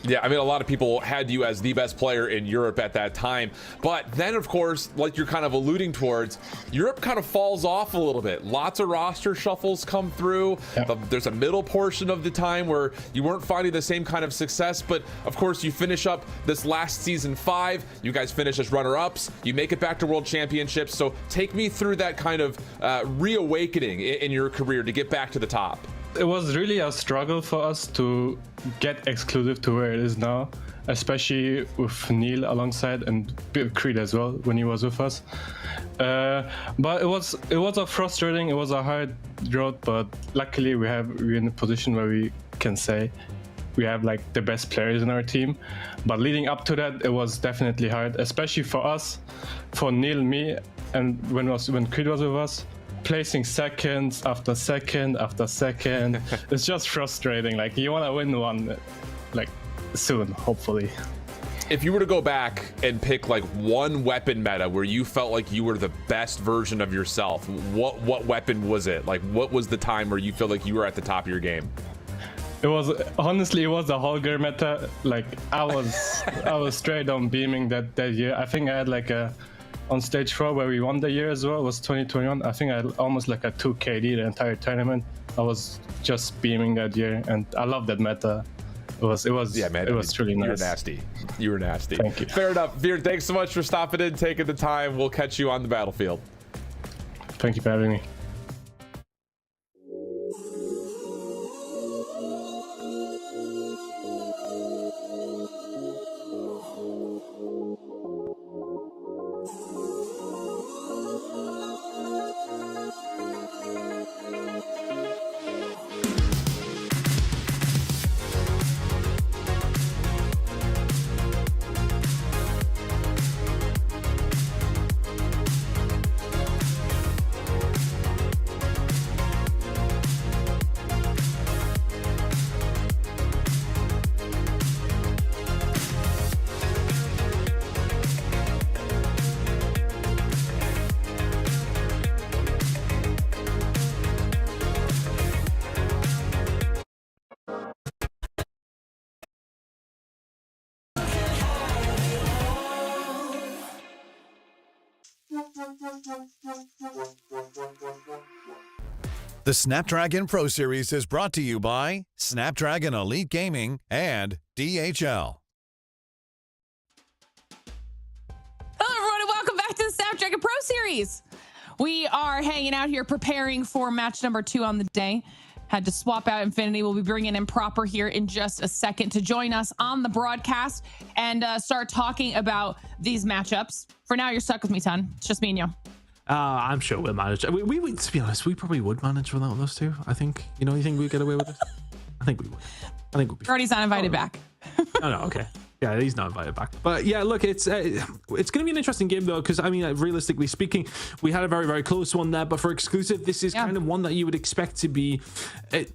Yeah, I mean, a lot of people had you as the best player in Europe at that time. But then, of course, like you're kind of alluding towards, Europe kind of falls off a little bit. Lots of roster shuffles come through. Yeah. There's a middle portion of the time where you weren't finding the same kind of success. But, of course, you finish up this last season 5. You guys finish as runner-ups. You make it back to World Championships. So take me through that kind of reawakening in your career to get back to the top. It was really a struggle for us to get Exclusive to where it is now, especially with Neil alongside and Creed as well when he was with us. But it was a frustrating, it was a hard road, but luckily we're in a position where we can say we have like the best players in our team. But leading up to that, it was definitely hard, especially for us, for Neil, me, and when Creed was with us. placing seconds after second after second. It's just frustrating. Like, you want to win one, like, soon, hopefully. If you were to go back and pick like one weapon meta where you felt like you were the best version of yourself, what weapon was it? Like, what was the time where you feel like you were at the top of your game? It was the Holger meta. Like, I was straight on beaming that year. I think I had like on stage 4 where we won the year as well, was 2021. I think I had almost like a 2 KD the entire tournament. I was just beaming that year, and I love that meta. It was yeah, man. It was truly nice. You were nasty. Thank you. Fair enough. Veer, thanks so much for stopping in, taking the time. We'll catch you on the battlefield. Thank you for having me. The Snapdragon Pro Series is brought to you by Snapdragon Elite Gaming and DHL. Hello, everyone, and welcome back to the Snapdragon Pro Series. We are hanging out here preparing for match number 2 on the day. Had to swap out Infinity. We'll be bringing in Proper here in just a second to join us on the broadcast and start talking about these matchups. For now, you're stuck with me, Ton. It's just me and you. I'm sure we'll manage. We would, to be honest, we probably would manage without those two. I think. You think we'd get away with it? I think we would. I think we'd be. Brody's not invited back. Oh, no, okay. Yeah, he's not invited back. But yeah, look, it's going to be an interesting game though, because I mean, realistically speaking, we had a very, very close one there. But for exclusive, this is kind of one that you would expect to be. I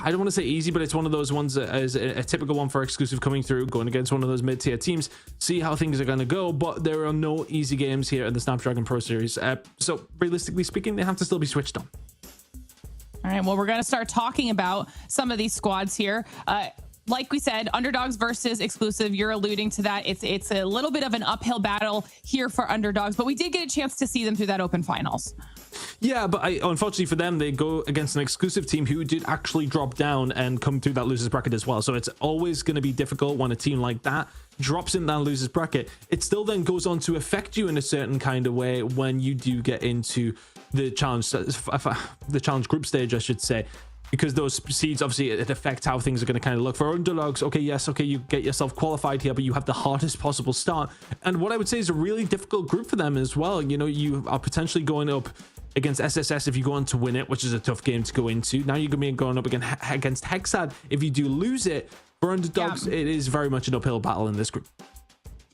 don't want to say easy, but it's one of those ones that is a typical one for exclusive coming through, going against one of those mid-tier teams. See how things are going to go. But there are no easy games here in the Snapdragon Pro Series. So realistically speaking, they have to still be switched on. All right. Well, we're going to start talking about some of these squads here. Like we said, underdogs versus exclusive. You're alluding to that. It's a little bit of an uphill battle here for underdogs, but we did get a chance to see them through that open finals. Yeah, but unfortunately for them, they go against an exclusive team who did actually drop down and come through that losers bracket as well. So it's always going to be difficult when a team like that drops in that losers bracket. It still then goes on to affect you in a certain kind of way when you do get into the challenge group stage, I should say. Because those seeds, obviously, it affects how things are going to kind of look. For underdogs, okay, you get yourself qualified here, but you have the hardest possible start. And what I would say is a really difficult group for them as well. You are potentially going up against SSS if you go on to win it, which is a tough game to go into. Now you're going to be going up against Hexad if you do lose it. For underdogs, it is very much an uphill battle in this group.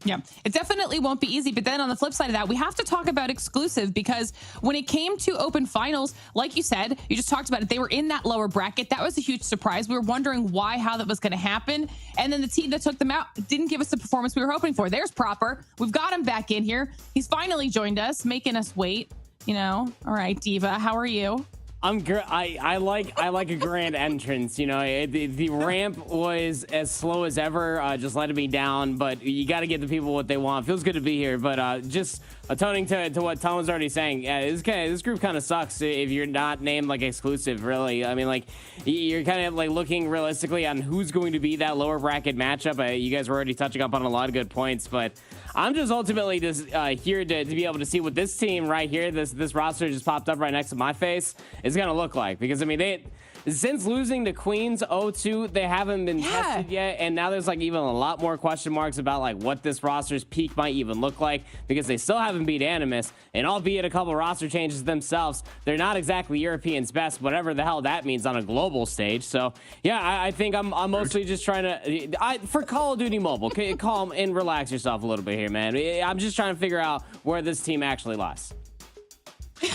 Yeah, it definitely won't be easy. But then on the flip side of that, we have to talk about exclusive, because when it came to open finals, like you said, you just talked about it, they were in that lower bracket. That was a huge surprise. We were wondering how that was going to happen. And then the team that took them out didn't give us the performance we were hoping for. There's Proper. We've got him back in here. He's finally joined us, making us wait. All right, Diva, how are you? I'm good. I like a grand entrance. The ramp was as slow as ever, just letting me down. But you got to give the people what they want. Feels good to be here. But just atoning to what Tom was already saying, this group kind of sucks if you're not named like exclusive. Really, I mean, like you're kind of like looking realistically on who's going to be that lower bracket matchup. You guys were already touching up on a lot of good points, but I'm just ultimately just here to be able to see what this team right here, this roster just popped up right next to my face, is going to look like. Because, I mean, since losing to Queens 0-2, they haven't been tested yet. And now there's, like, even a lot more question marks about, like, what this roster's peak might even look like. Because they still haven't beat Animus. And albeit a couple roster changes themselves, they're not exactly Europeans' best, whatever the hell that means on a global stage. So, yeah, I think I'm mostly just trying to... for Call of Duty Mobile, calm and relax yourself a little bit here, man. I'm just trying to figure out where this team actually lies.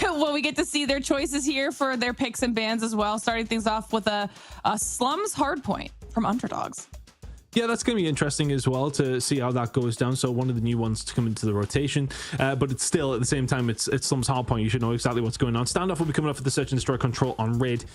Well, we get to see their choices here for their picks and bans as well. Starting things off with a Slums Hardpoint from Underdogs. Yeah, that's going to be interesting as well to see how that goes down. So one of the new ones to come into the rotation, but it's still at the same time it's Slums Hardpoint. You should know exactly what's going on. Standoff will be coming off with the Search and Destroy control on Raid.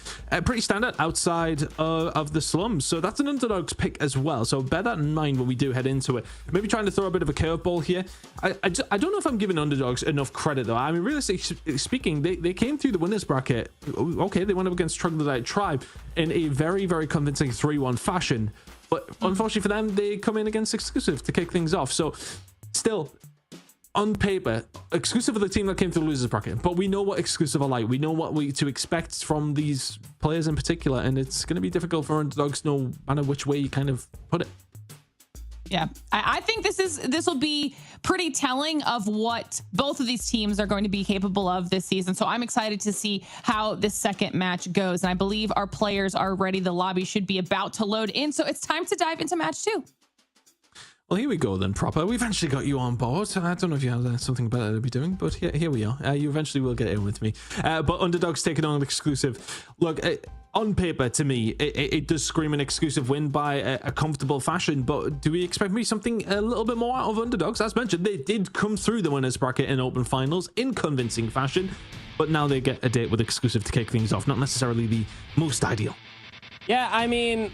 Pretty standard outside of the Slums. So that's an Underdogs pick as well. So bear that in mind when we do head into it. Maybe trying to throw a bit of a curveball here. I don't know if I'm giving Underdogs enough credit though. I mean, realistically speaking, they came through the winners bracket. Okay, they went up against Troglodyte Tribe in a very, very convincing 3-1 fashion. But unfortunately for them, they come in against Exclusive to kick things off. So still, on paper, Exclusive are the team that came through the losers bracket. But we know what Exclusive are like. We know what to expect from these players in particular. And it's going to be difficult for Underdogs no matter which way you kind of put it. Yeah, I think this will be pretty telling of what both of these teams are going to be capable of this season. So I'm excited to see how this second match goes. And I believe our players are ready. The lobby should be about to load in. So it's time to dive into match 2. Well, here we go then, Proper. We've eventually got you on board. I don't know if you have something better to be doing, but here we are. You eventually will get in with me. But Underdogs taking on Exclusive. Look, on paper, to me, it does scream an Exclusive win by a comfortable fashion, but do we expect maybe something a little bit more out of Underdogs? As mentioned, they did come through the winners bracket in open finals in convincing fashion, but now they get a date with Exclusive to kick things off. Not necessarily the most ideal. Yeah, I mean,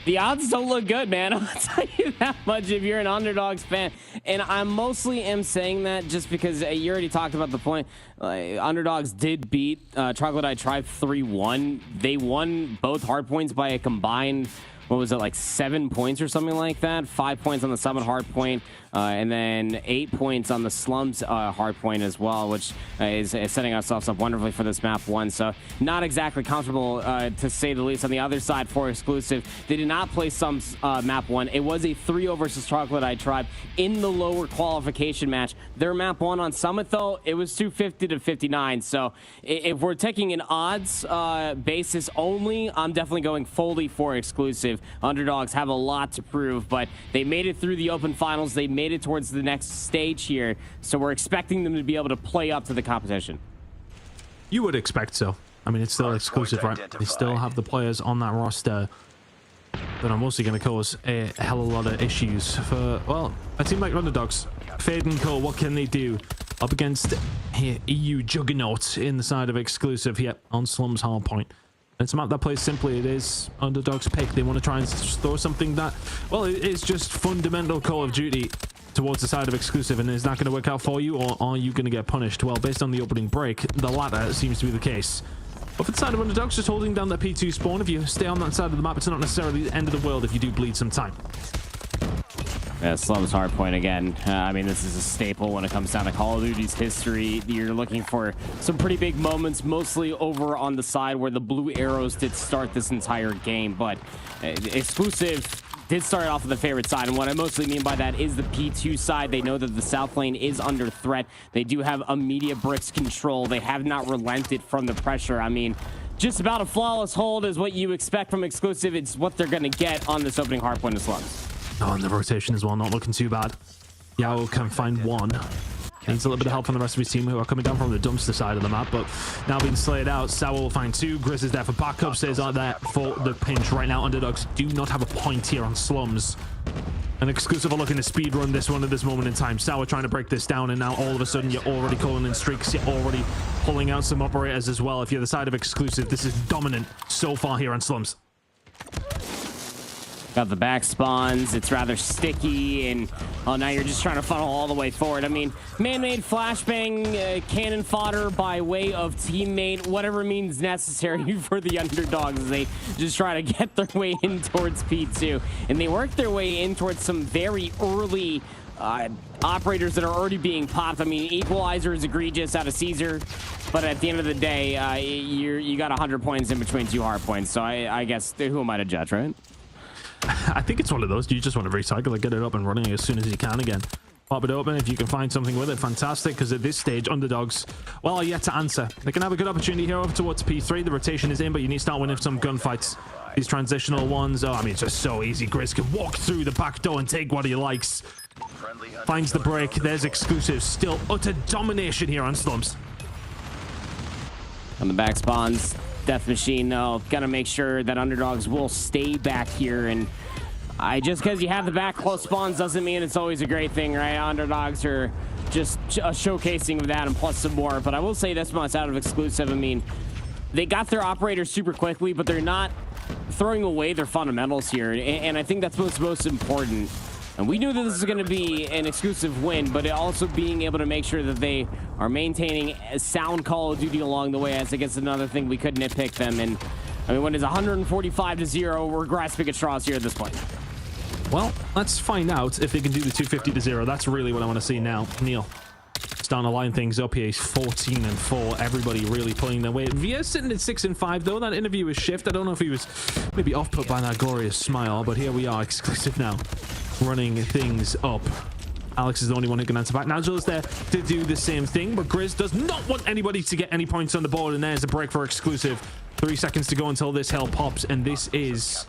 the odds don't look good, man. I'll tell you that much if you're an Underdogs fan. And I mostly am saying that just because you already talked about the point. Underdogs did beat Troglodyte Tribe 3-1. They won both hard points by a combined, what was it, like 7 points or something like that? 5 points on the Summit hard point, and then 8 points on the Slums hard point as well, which is setting ourselves up wonderfully for this map 1. So not exactly comfortable to say the least. On the other side for Exclusive, they did not play Slums map 1. It was a 3-0 versus Troglodyte Tribe in the lower qualification match. Their map 1 on Summit, though, it was 250 to 59. So if we're taking an odds basis only, I'm definitely going fully for Exclusive. Underdogs have a lot to prove, but they made it through the open finals. They made it towards the next stage here, so we're expecting them to be able to play up to the competition. You would expect so. I mean, it's still Exclusive, right? They still have the players on that roster that are mostly going to cause a hell of a lot of issues for, well, a team like Underdogs. Fade and Co, what can they do up against EU Juggernaut in the side of Exclusive here on Slums Hardpoint? It's a map that plays simply. It is Underdogs' pick. They want to try and throw something that, well, it's just fundamental Call of Duty towards the side of Exclusive, and is that going to work out for you, or are you going to get punished? Well, based on the opening break, the latter seems to be the case. But for the side of Underdogs, just holding down that P2 spawn, if you stay on that side of the map, it's not necessarily the end of the world if you do bleed some time. Yeah, Slums Hardpoint again. I mean, this is a staple when it comes down to Call of Duty's history. You're looking for some pretty big moments, mostly over on the side where the blue arrows did start this entire game. But Exclusive did start off with the favorite side, and what I mostly mean by that is the P2 side. They know that the south lane is under threat. They do have immediate bricks control. They have not relented from the pressure. I mean, just about a flawless hold is what you expect from Exclusive. It's what they're going to get on this opening hardpoint of Slums. Oh, and the rotation as well, not looking too bad. Yao can find one. Needs a little bit of help from the rest of his team, who are coming down from the dumpster side of the map, but now being slayed out. Sawa will find 2. Grizz is there for backup. Says are there for the pinch right now. Underdogs do not have a point here on Slums. And Exclusive are looking to speedrun this one at this moment in time. Sawa trying to break this down, and now all of a sudden you're already calling in streaks. You're already pulling out some operators as well. If you're the side of Exclusive, this is dominant so far here on Slums. Got the back spawns. It's rather sticky, and now you're just trying to funnel all the way forward. I mean, man-made flashbang, cannon fodder by way of teammate, whatever means necessary for the Underdogs as they just try to get their way in towards P2. And they work their way in towards some very early operators that are already being popped. I mean, Equalizer is egregious out of Caesar, but at the end of the day, you got 100 points in between 2 hard points. So I guess who am I to judge, right? I think it's one of those. You just want to recycle it, get it up and running as soon as you can again. Pop it open. If you can find something with it, fantastic, because at this stage, Underdogs, well, are yet to answer. They can have a good opportunity here over towards P3. The rotation is in, but you need to start winning some gunfights. These transitional ones, oh, I mean, it's just so easy. Grizz can walk through the back door and take what he likes. Finds the break. There's Exclusive. Still utter domination here on Slums. On the back spawns, Death Machine, though, gotta make sure that underdogs will stay back here. And just because you have the back close spawns doesn't mean it's always a great thing, right? Underdogs are just a showcasing of that and plus some more. But I will say this much out of exclusive. I mean, they got their operators super quickly, but they're not throwing away their fundamentals here. And I think that's what's most important. And we knew that this was going to be an exclusive win, but it also being able to make sure that they are maintaining a sound Call of Duty along the way, as against another thing we could nitpick them. And I mean, when it's 145-0, we're grasping at straws here at this point. Well, let's find out if they can do the 250-0. That's really what I want to see now. Neil, starting to line things up here. He's 14-4. Everybody really pulling their weight. Via's sitting at 6-5, though. That interview was shift. I don't know if he was maybe off-put by that glorious smile, but here we are, exclusive now, running things up. Alex is the only one who can answer back. Nigel is there to do the same thing, but Grizz does not want anybody to get any points on the board, and there's a break for exclusive. 3 seconds to go until this hell pops, and this is...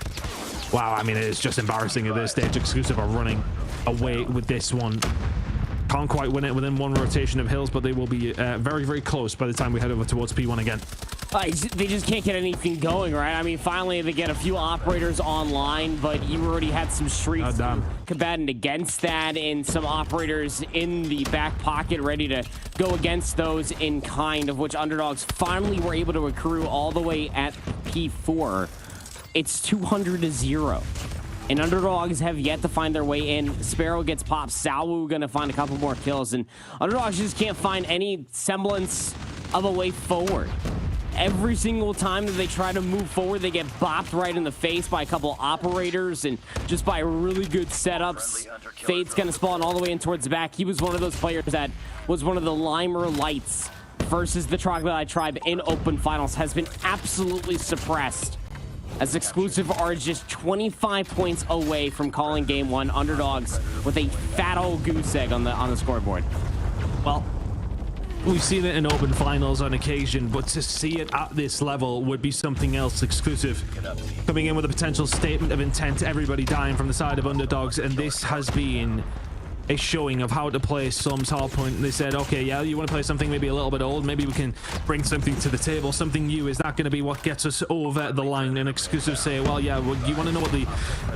Wow, I mean, it is just embarrassing at this stage. Exclusive are running away with this one. Can't quite win it within one rotation of hills, but they will be very, very close by the time we head over towards P1 again. They just can't get anything going, right? I mean, finally they get a few operators online, but you already had some streaks combating against that, and some operators in the back pocket ready to go against those in kind, of which underdogs finally were able to accrue all the way at P4. It's 200-0. And underdogs have yet to find their way in. Sparrow gets popped. Salwu gonna find a couple more kills, and underdogs just can't find any semblance of a way forward. Every single time that they try to move forward, they get bopped right in the face by a couple operators, and just by really good setups. Fade's gonna spawn all the way in towards the back. He was one of those players that was one of the Limer Lights versus the Troglodyte Tribe in open finals, has been absolutely suppressed, as exclusive are just 25 points away from calling game one. Underdogs with a fat old goose egg on the scoreboard. Well, we've seen it in open finals on occasion, but to see it at this level would be something else. Exclusive coming in with a potential statement of intent, everybody dying from the side of underdogs, and this has been a showing of how to play Slum's Hardpoint. And they said, okay, yeah, you want to play something maybe a little bit old, maybe we can bring something to the table, something new. Is that going to be what gets us over the line? And exclusive say, well, yeah, well, you want to know what the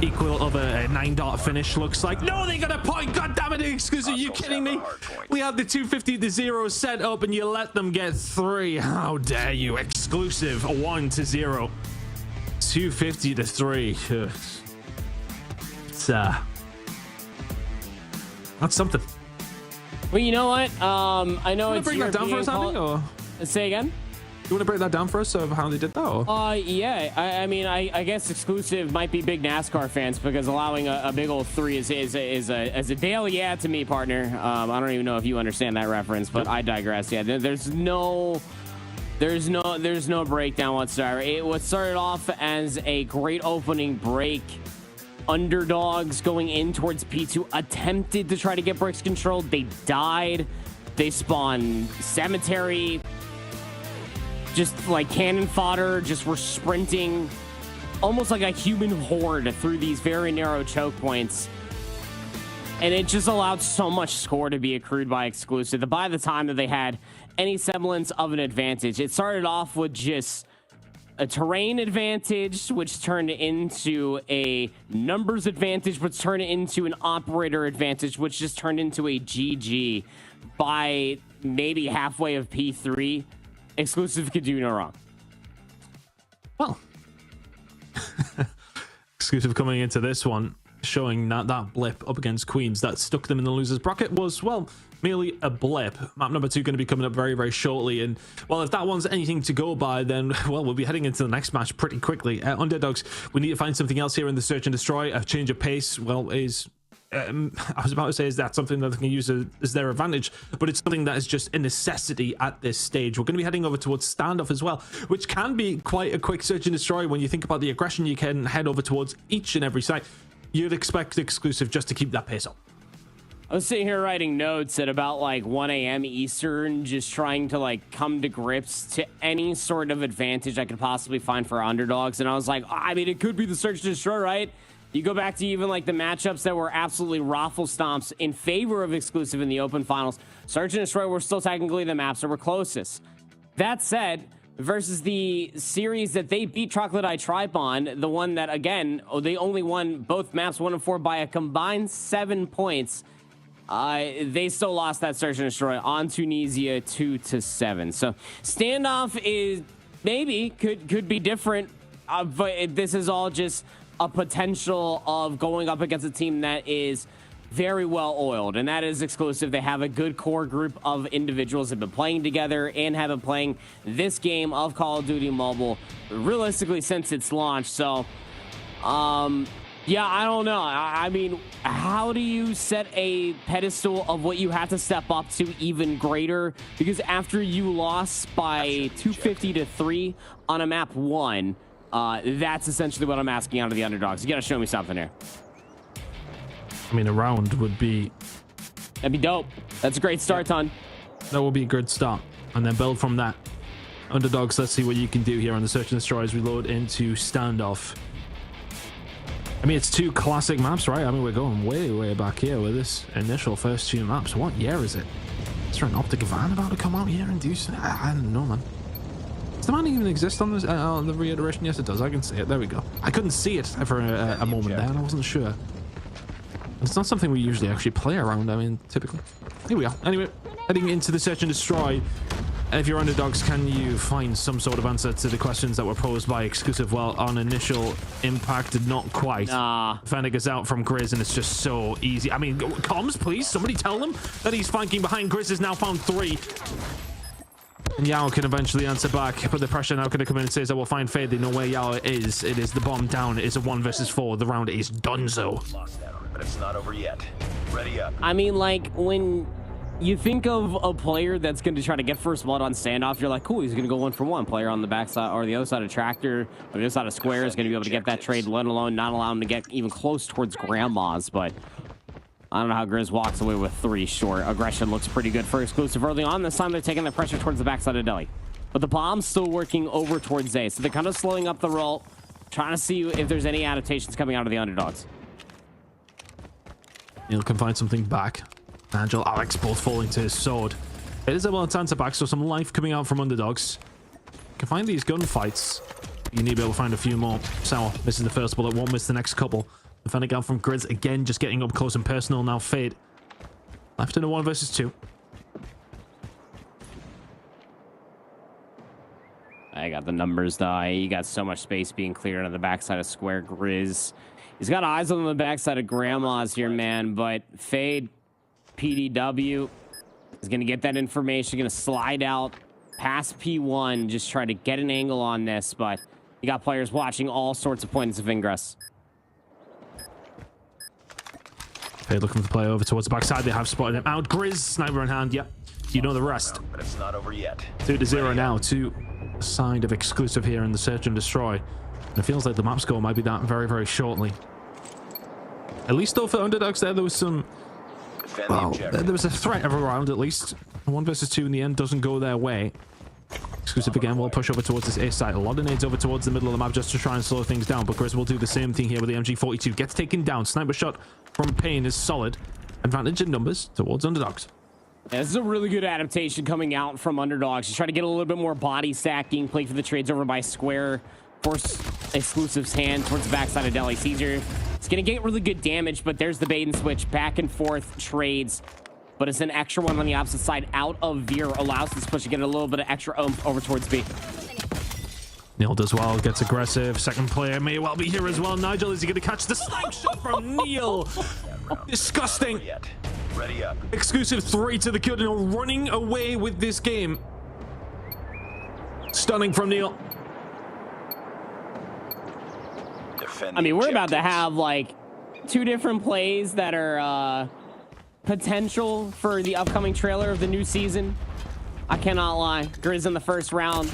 equal of a 9-dot finish looks like? No, they got a point. God damn it, exclusive, you kidding me? We had the 250-0 set up and you let them get 3. How dare you? Exclusive 1-0, 250-3. It's that's something. Well, you know what? I know it's break that down for us, Andy, or say again. You want to break that down for us of how they did that? Or? Yeah. I mean, I guess exclusive might be big NASCAR fans, because allowing a big old 3 is a daily yeah to me, partner. I don't even know if you understand that reference, but I digress. Yeah, there's no breakdown whatsoever. It was started off as a great opening break. Underdogs going in towards P2 attempted to try to get bricks controlled. They died. They spawned cemetery, just like cannon fodder, just were sprinting almost like a human horde through these very narrow choke points, and it just allowed so much score to be accrued by exclusive that by the time that they had any semblance of an advantage, it started off with just a terrain advantage, which turned into a numbers advantage, which turned into an operator advantage, which just turned into a GG. By maybe halfway of P3, exclusive could do no wrong. Well, exclusive coming into this one, showing that blip up against Queens that stuck them in the losers bracket was, well, merely a blip. Map number 2 going to be coming up very, very shortly, and well, if that one's anything to go by, then well, we'll be heading into the next match pretty quickly. Underdogs, we need to find something else here in the search and destroy. A change of pace, well, is I was about to say, is that something that they can use as their advantage, but it's something that is just a necessity at this stage. We're going to be heading over towards standoff as well, which can be quite a quick search and destroy when you think about the aggression you can head over towards each and every site. You'd expect exclusive just to keep that pace up. I was sitting here writing notes at about like 1 a.m. Eastern, just trying to like come to grips to any sort of advantage I could possibly find for underdogs. And I was like, I mean, it could be the search and destroy, right? You go back to even like the matchups that were absolutely raffle stomps in favor of exclusive in the open finals. Search and destroy were still technically the maps that were closest. That said, versus the series that they beat Troglodyte Tribe on, the one that, again, they only won both maps 1 and 4 by a combined 7 points. They still lost that Search and Destroy on Tunisia 2-7. So standoff is maybe could be different, but this is all just a potential of going up against a team that is very well oiled, and that is exclusive. They have a good core group of individuals that have been playing together and have been playing this game of Call of Duty Mobile realistically since its launch. So yeah, I don't know. I mean, how do you set a pedestal of what you have to step up to even greater? Because after you lost by 250-3 on a map 1, that's essentially what I'm asking out of the underdogs. You got to show me something here. I mean, a round would be... That'd be dope. That's a great start, Ton. That would be a good start. And then build from that. Underdogs, let's see what you can do here on the Search and Destroy as we load into Standoff. I mean, it's 2 classic maps, right? I mean, we're going way, way back here with this initial first 2 maps. What year is it? Is there an optic van about to come out here and do something? I don't know, man. Does the man even exist on this on the reiteration? Yes, it does. I can see it. There we go. I couldn't see it for a moment there, and I wasn't sure. It's not something we usually actually play around, I mean, typically. Here we are. Anyway, heading into the Search and Destroy. If you're underdogs, can you find some sort of answer to the questions that were posed by Exclusive? Well, on initial impact, not quite. Fennec is out from Grizz, and it's just so easy. I mean, comms, please. Somebody tell them that he's flanking behind. Grizz has now found 3. And Yao can eventually answer back, but the pressure now going to come in and says, I will find Fade. They know where Yao is. It is the bomb down. It is a 1 versus 4. The round is donezo. But it's not over yet. Ready up. I mean, like, when you think of a player that's going to try to get first blood on standoff, you're like, cool, he's going to go 1 for 1. Player on the backside or the other side of Tractor or the other side of Square is going to be able to get that trade, let alone not allow him to get even close towards Grandma's. But I don't know how Grizz walks away with 3 short. Aggression looks pretty good for Exclusive early on. This time they're taking the pressure towards the backside of Delhi. But the bomb's still working over towards Zay. So they're kind of slowing up the roll, trying to see if there's any adaptations coming out of the underdogs. Neil can find something back. Angel, Alex both falling to his sword. It is able to answer back, so some life coming out from underdogs. You can find these gunfights. You need to be able to find a few more. Sour misses the first bullet, won't miss the next couple. The Fennec out from Grizz again, just getting up close and personal. Now Fade left in a 1 versus 2. I got the numbers though. You got so much space being cleared on the backside of Square. Grizz, he's got eyes on the backside of Grandma's here, man. But Fade, PDW is going to get that information, going to slide out past P1, just try to get an angle on this. But you got players watching all sorts of points of ingress. Fade looking to play over towards the backside. They have spotted him out. Grizz, sniper in hand. Yep, you know the rest. But it's not over yet. 2-0 now to the side of Exclusive here in the Search and Destroy. And it feels like the map score might be that very, very shortly. At least though for underdogs there was some... Well, there was a threat of a round at least. 1 versus 2 in the end doesn't go their way. Exclusive again will push over towards this A side. A lot of nades over towards the middle of the map just to try and slow things down. But Grizz will do the same thing here with the MG42. Gets taken down. Sniper shot from Payne is solid. Advantage in numbers towards underdogs. Yeah, this is a really good adaptation coming out from underdogs. Just try to get a little bit more body stacking. Play for the trades over by Square. Force Exclusive's hand towards the backside of Delhi Caesar. It's going to get really good damage, but there's the bait and switch. Back and forth trades. But it's an extra one on the opposite side out of Veer. Allows this push to get a little bit of extra oomph over towards B. Neil does well, gets aggressive. Second player may well be here as well. Nigel, is he going to catch the snipe shot from Neil? Disgusting. Ready up. Exclusive 3 to the kill. Neil running away with this game. Stunning from Neil. I mean, we're about to have like 2 different plays that are potential for the upcoming trailer of the new season. I cannot lie. Grizz in the first round.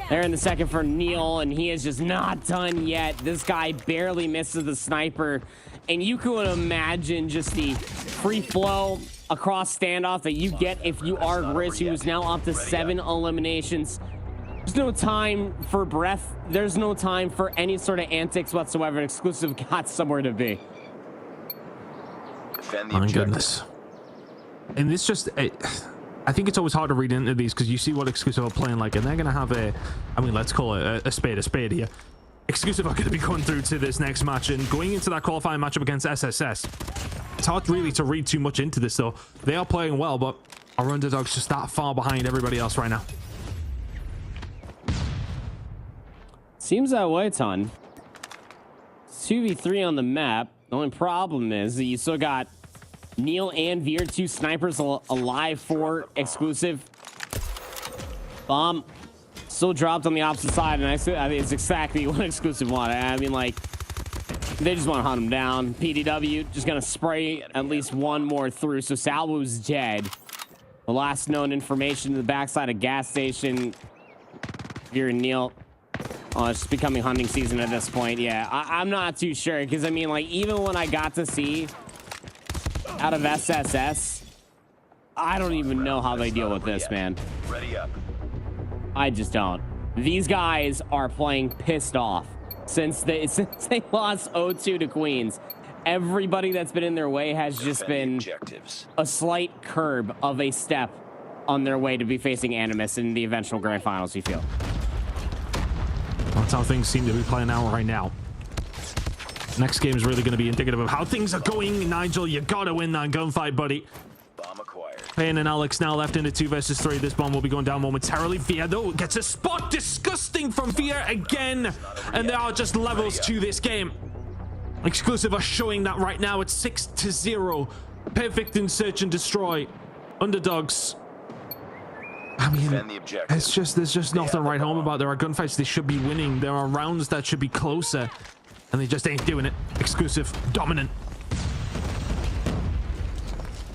They're in the second for Neil, and he is just not done yet. This guy barely misses the sniper. And you could imagine just the free flow across standoff that you get if you are Grizz, who is now up to 7 eliminations. There's no time for breath. There's no time for any sort of antics whatsoever. Exclusive got somewhere to be. My goodness. And this just... I think it's always hard to read into these because you see what Exclusive are playing like, and they're going to have I mean, let's call it a spade here. Exclusive are going to be going through to this next match and going into that qualifying matchup against SSS. It's hard really to read too much into this, though. They are playing well, but our underdogs just that far behind everybody else right now. Seems that way, Ton. 2v3 on the map. The only problem is that you still got Neil and Veer, 2 snipers alive for Exclusive. Bomb still dropped on the opposite side, and I think it's exactly what Exclusive wanted. I mean, like, they just want to hunt him down. PDW just going to spray at least one more through. So Salvo's dead. The last known information to the backside of gas station. Veer and Neil. Oh, it's just becoming hunting season at this point. Yeah, I'm not too sure because, I mean, like, even when I got to see out of SSS, I don't even know how they deal with this, man. Ready up. I just don't. These guys are playing pissed off since they lost 0-2 to Queens. Everybody that's been in their way has just been a slight curb of a step on their way to be facing Animus in the eventual grand finals, you feel. That's how things seem to be playing out right now. Next game is really going to be indicative of how things are going. Nigel, you got to win that gunfight, buddy. Bomb acquired. Payne and Alex now left into 2 versus 3. This bomb will be going down momentarily. Via, though, gets a spot. Disgusting from Via again. And there are just levels to this game. Exclusive are showing that right now. It's 6-0. Perfect in search and destroy. Underdogs. I mean, it's just, there's just nothing right home about. There are gunfights they should be winning. There are rounds that should be closer. And they just ain't doing it. Exclusive, dominant.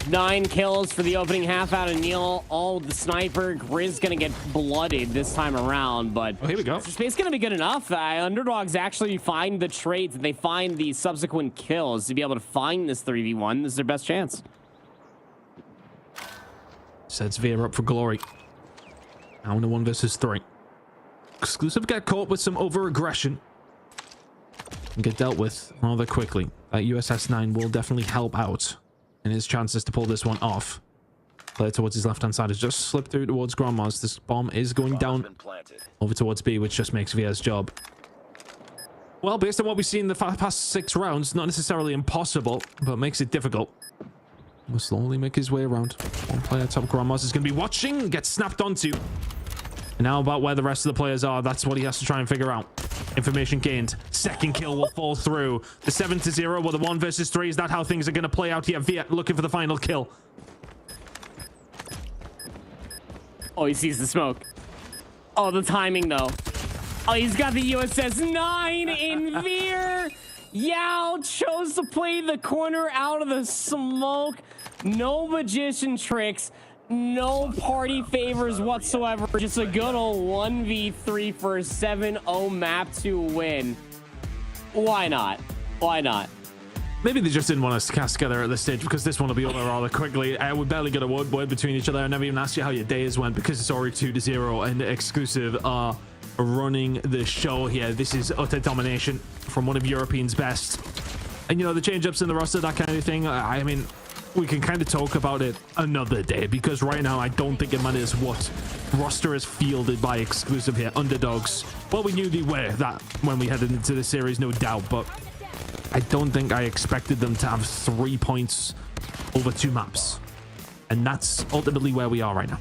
9 kills for the opening half out of Neil. Oh, the sniper. Grizz gonna get blooded this time around, but here we go. Space gonna be good enough. Underdogs actually find the traits. They find the subsequent kills to be able to find this 3v1. This is their best chance. Sets Veer up for glory. Now in a 1 versus 3. Exclusive get caught with some over-aggression and get dealt with rather quickly. That USS-9 will definitely help out in his chances to pull this one off. Player towards his left-hand side has just slipped through towards Grandma's. This bomb is going down over towards B, which just makes Via's job. Well, based on what we've seen in the past 6 rounds, not necessarily impossible, but makes it difficult. Will slowly make his way around. One player top Grandma's is going to be watching, gets snapped onto. And now about where the rest of the players are, that's what he has to try and figure out. Information gained. Second kill will fall through. The 7-0 with the 1 versus 3. Is that how things are going to play out here? Viet looking for the final kill. Oh, he sees the smoke. Oh, the timing, though. Oh, he's got the USS-9 in Veer. Yao chose to play the corner out of the smoke. No magician tricks. No party favors whatsoever. Just a good old 1v3 for a 7-0 map to win. Why not? Why not? Maybe they just didn't want us to cast together at this stage because this one will be over rather quickly. We barely got a word between each other. I never even asked you how your days went because it's already 2-0 and Exclusive are running the show here. This is utter domination from one of European's best. And you know, the change-ups in the roster, that kind of thing, I mean, we can kind of talk about it another day because right now I don't think it matters what roster is fielded by Exclusive here. Underdogs, well, we knew they were that when we headed into the series, no doubt, but I don't think I expected them to have 3 points over 2 maps. And that's ultimately where we are right now.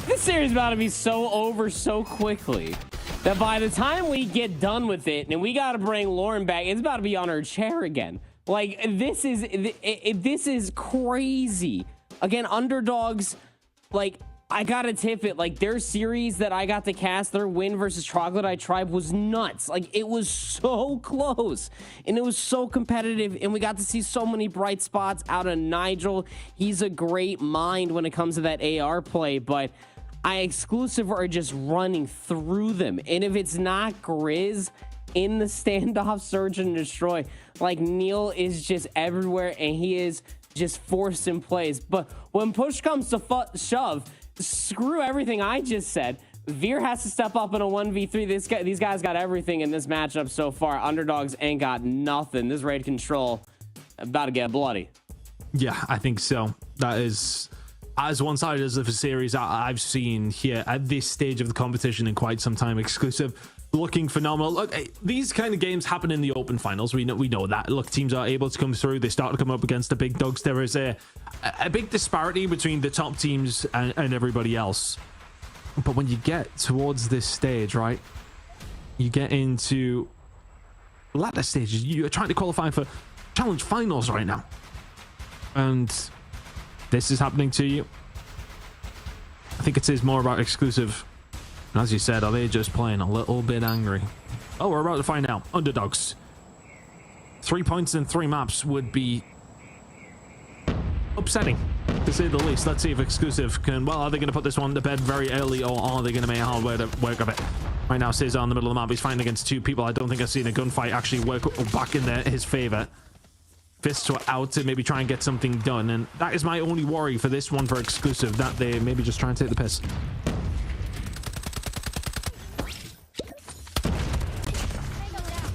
This series is about to be so over so quickly that by the time we get done with it and we got to bring Lauren back, it's about to be on her chair again. Like, this is crazy. Again, Underdogs, like, I gotta tip it. Like, their series that I got to cast, their win versus Troglodyte Tribe was nuts. Like, it was so close and it was so competitive, and we got to see so many bright spots out of Nigel. He's a great mind when it comes to that AR play, but Exclusive are just running through them. And if it's not Grizz in the standoff, search and destroy, like, Neil is just everywhere and he is just forced in place. But when push comes to shove, screw everything I just said. Veer has to step up in a 1v3. These guys got everything in this matchup so far. Underdogs ain't got nothing. This raid control about to get bloody. Yeah, I think so. That is as one-sided as of a series I've seen here at this stage of the competition in quite some time. Exclusive looking phenomenal. Look, these kind of games happen in the open finals. We know that. Look, teams are able to come through. They start to come up against the big dogs. There is a big disparity between the top teams and everybody else. But when you get towards this stage, right, you get into latter stages. You're trying to qualify for challenge finals right now, and this is happening to you. I think it says more about Exclusive. And as you said, are they just playing a little bit angry? Oh, we're about to find out. Underdogs. 3 points in 3 maps would be upsetting, to say the least. Let's see if Exclusive can... Well, are they going to put this one to bed very early, or are they going to make hard work of it? Right now, Cesar in the middle of the map. He's fighting against 2 people. I don't think I've seen a gunfight actually work back in his favor. Fists were out to maybe try and get something done, and that is my only worry for this one for Exclusive, that they maybe just try and take the piss.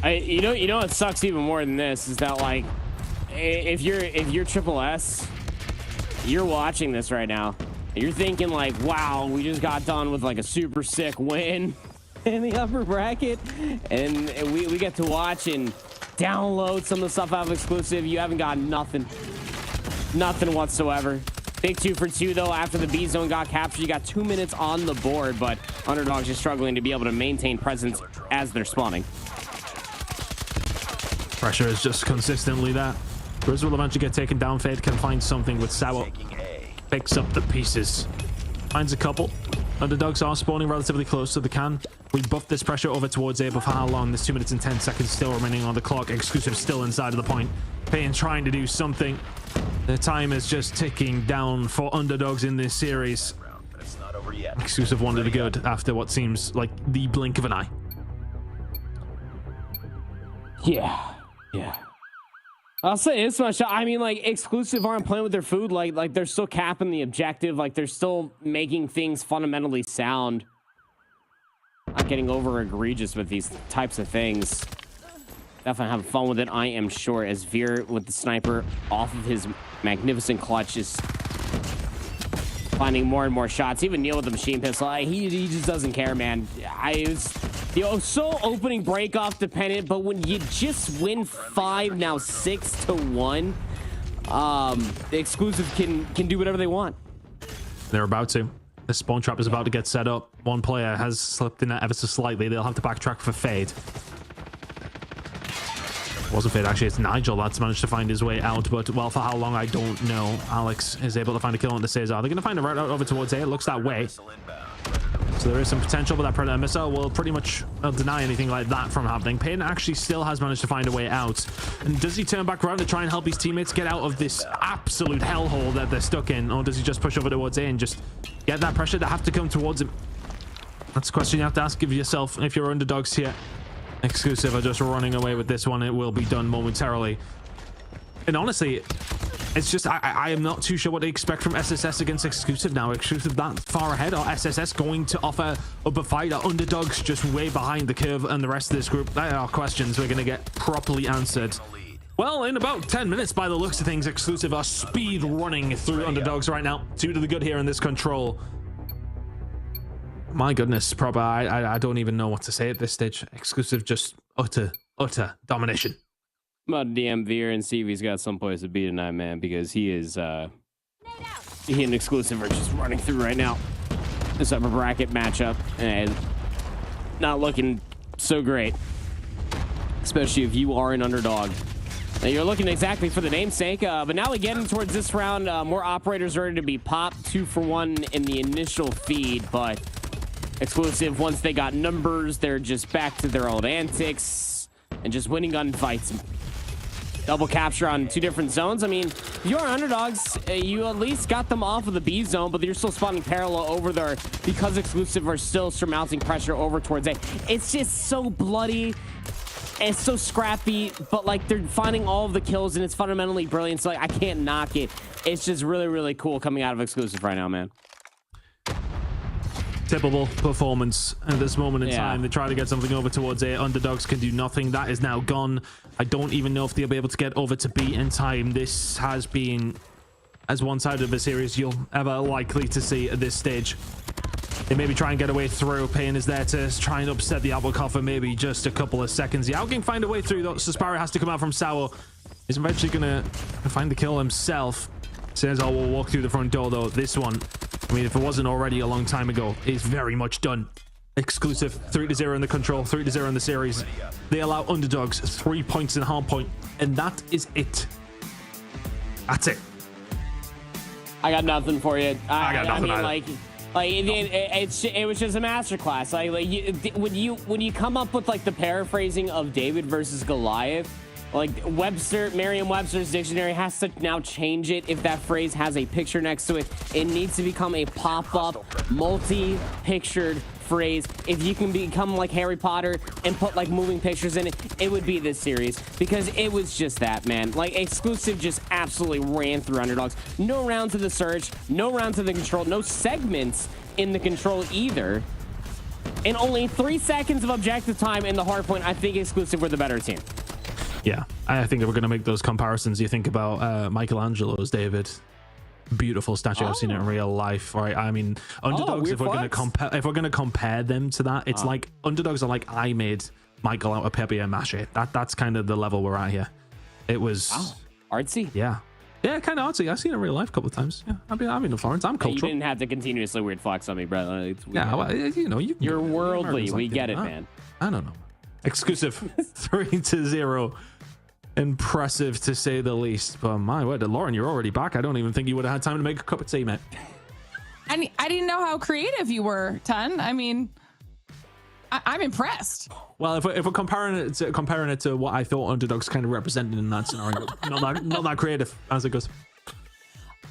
You know what sucks even more than this is that, like, if you're Triple S, you're watching this right now, you're thinking like, wow, we just got done with like a super sick win in the upper bracket, and we get to watch and download some of the stuff out of Exclusive. You haven't got nothing whatsoever. Big 2 for 2 though. After the B zone got captured, you got 2 minutes on the board, but Underdogs just struggling to be able to maintain presence as they're spawning. Pressure is just consistently that. Grizz will eventually get taken down. Fade can find something with Sour. Picks up the pieces. Finds a couple. Underdogs are spawning relatively close, so they can rebuff this pressure over towards A. But for how long? There's 2 minutes and 10 seconds still remaining on the clock. Exclusive still inside of the point. Payne trying to do something. The time is just ticking down for Underdogs in this series. Exclusive wanted to good after what seems like the blink of an eye. Yeah. I'll say this much. I mean, like, Exclusive aren't playing with their food. Like they're still capping the objective. Like, they're still making things fundamentally sound. Not getting over egregious with these types of things. Definitely having fun with it, I am sure, as Veer with the sniper off of his magnificent clutch is finding more and more shots. Even Neil with the machine pistol, he just doesn't care, man. So opening break off dependent, but when you just win 5, now 6-1, the Exclusive can do whatever they want. They're about to. The spawn trap is about to get set up. One player has slipped in that ever so slightly. They'll have to backtrack for Fade. Wasn't Fade, actually. It's Nigel that's managed to find his way out, but, well, for how long, I don't know. Alex is able to find a kill onto Cesar. They're going to find a route out over towards A. It looks that way. So there is some potential, but that Predator missile will pretty much deny anything like that from happening. Payne actually still has managed to find a way out. And does he turn back around to try and help his teammates get out of this absolute hellhole that they're stuck in? Or does he just push over towards A and just get that pressure to have to come towards him? That's a question you have to ask of yourself if you're Underdogs here. Exclusive are just running away with this one. It will be done momentarily. And honestly, it's just, I am not too sure what to expect from SSS against Exclusive now. Exclusive that far ahead, or SSS going to offer up a fight? Are Underdogs just way behind the curve and the rest of this group? They are questions we're going to get properly answered. Well, in about 10 minutes by the looks of things, Exclusive are speed running through Underdogs right now. 2 to the good here in this control. My goodness, proper, I don't even know what to say at this stage. Exclusive just utter domination. I'm about to DM Veer and see if he's got someplace to be tonight, man, because he is, he and Exclusive are just running through right now. This upper bracket matchup, and not looking so great, especially if you are an underdog. Now you're looking exactly for the namesake, but now we get towards this round, more operators ready to be popped. 2 for 1 in the initial feed, but Exclusive, once they got numbers, they're just back to their old antics and just winning gunfights. Double capture on 2 different zones. I mean, if you are Underdogs, you at least got them off of the B zone, but you're still spawning parallel over there because Exclusive are still surmounting pressure over towards A. It's just so bloody. It's so scrappy, but like they're finding all of the kills and it's fundamentally brilliant. So like, I can't knock it. It's just really, really cool coming out of Exclusive right now, man. Typical performance at this moment in time. They try to get something over towards A. Underdogs can do nothing. That is now gone. I don't even know if they'll be able to get over to B in time. This has been as one-sided of a series you'll ever likely to see at this stage. They maybe try and get away through. Pain is there to try and upset the apple cart for maybe just a couple of seconds. The Outgang find a way through, though. Suspari has to come out from Sour. He's eventually gonna find the kill himself. Says, "I will walk through the front door," though. This one, I mean, if it wasn't already a long time ago, is very much done. Exclusive 3-0 in the control, 3-0 in the series. They allow underdogs 3 points in hard point, and that is it. That's it. I got nothing for you. I got nothing mean, either. it was just a masterclass. When you come up with like the paraphrasing of David versus Goliath, like Merriam-Webster's dictionary has to now change it. If that phrase has a picture next to it, it needs to become a pop-up, multi-pictured phrase. If you can become like Harry Potter and put like moving pictures in it, it would be this series, because it was just that, man. Like, Exclusive just absolutely ran through underdogs. No round to the Surge, no round to the control, no segments in the control either. And only 3 seconds of objective time in the hardpoint. I think Exclusive were the better team. Yeah, I think if we're going to make those comparisons, you think about Michelangelo's David. Beautiful statue. I've seen it in real life, right? I mean, underdogs, if we're going to compare them to that, it's like underdogs are like, I made Michael out of papier mâché. That's kind of the level we're at here. It was artsy. Yeah, kind of artsy. I've seen it in real life a couple of times. Yeah, I've been in Florence. I'm cultural. You didn't have to continuously weird flex on me, bro. Well, you're worldly. We get it, man. I don't know. Exclusive 3-0. Impressive to say the least. But my word, Lauren, you're already back. I don't even think you would have had time to make a cup of tea, mate. I didn't know how creative you were, Ton. I mean, I'm impressed. Well, if we're comparing it to what I thought underdogs kind of represented in that scenario, not that creative as it goes.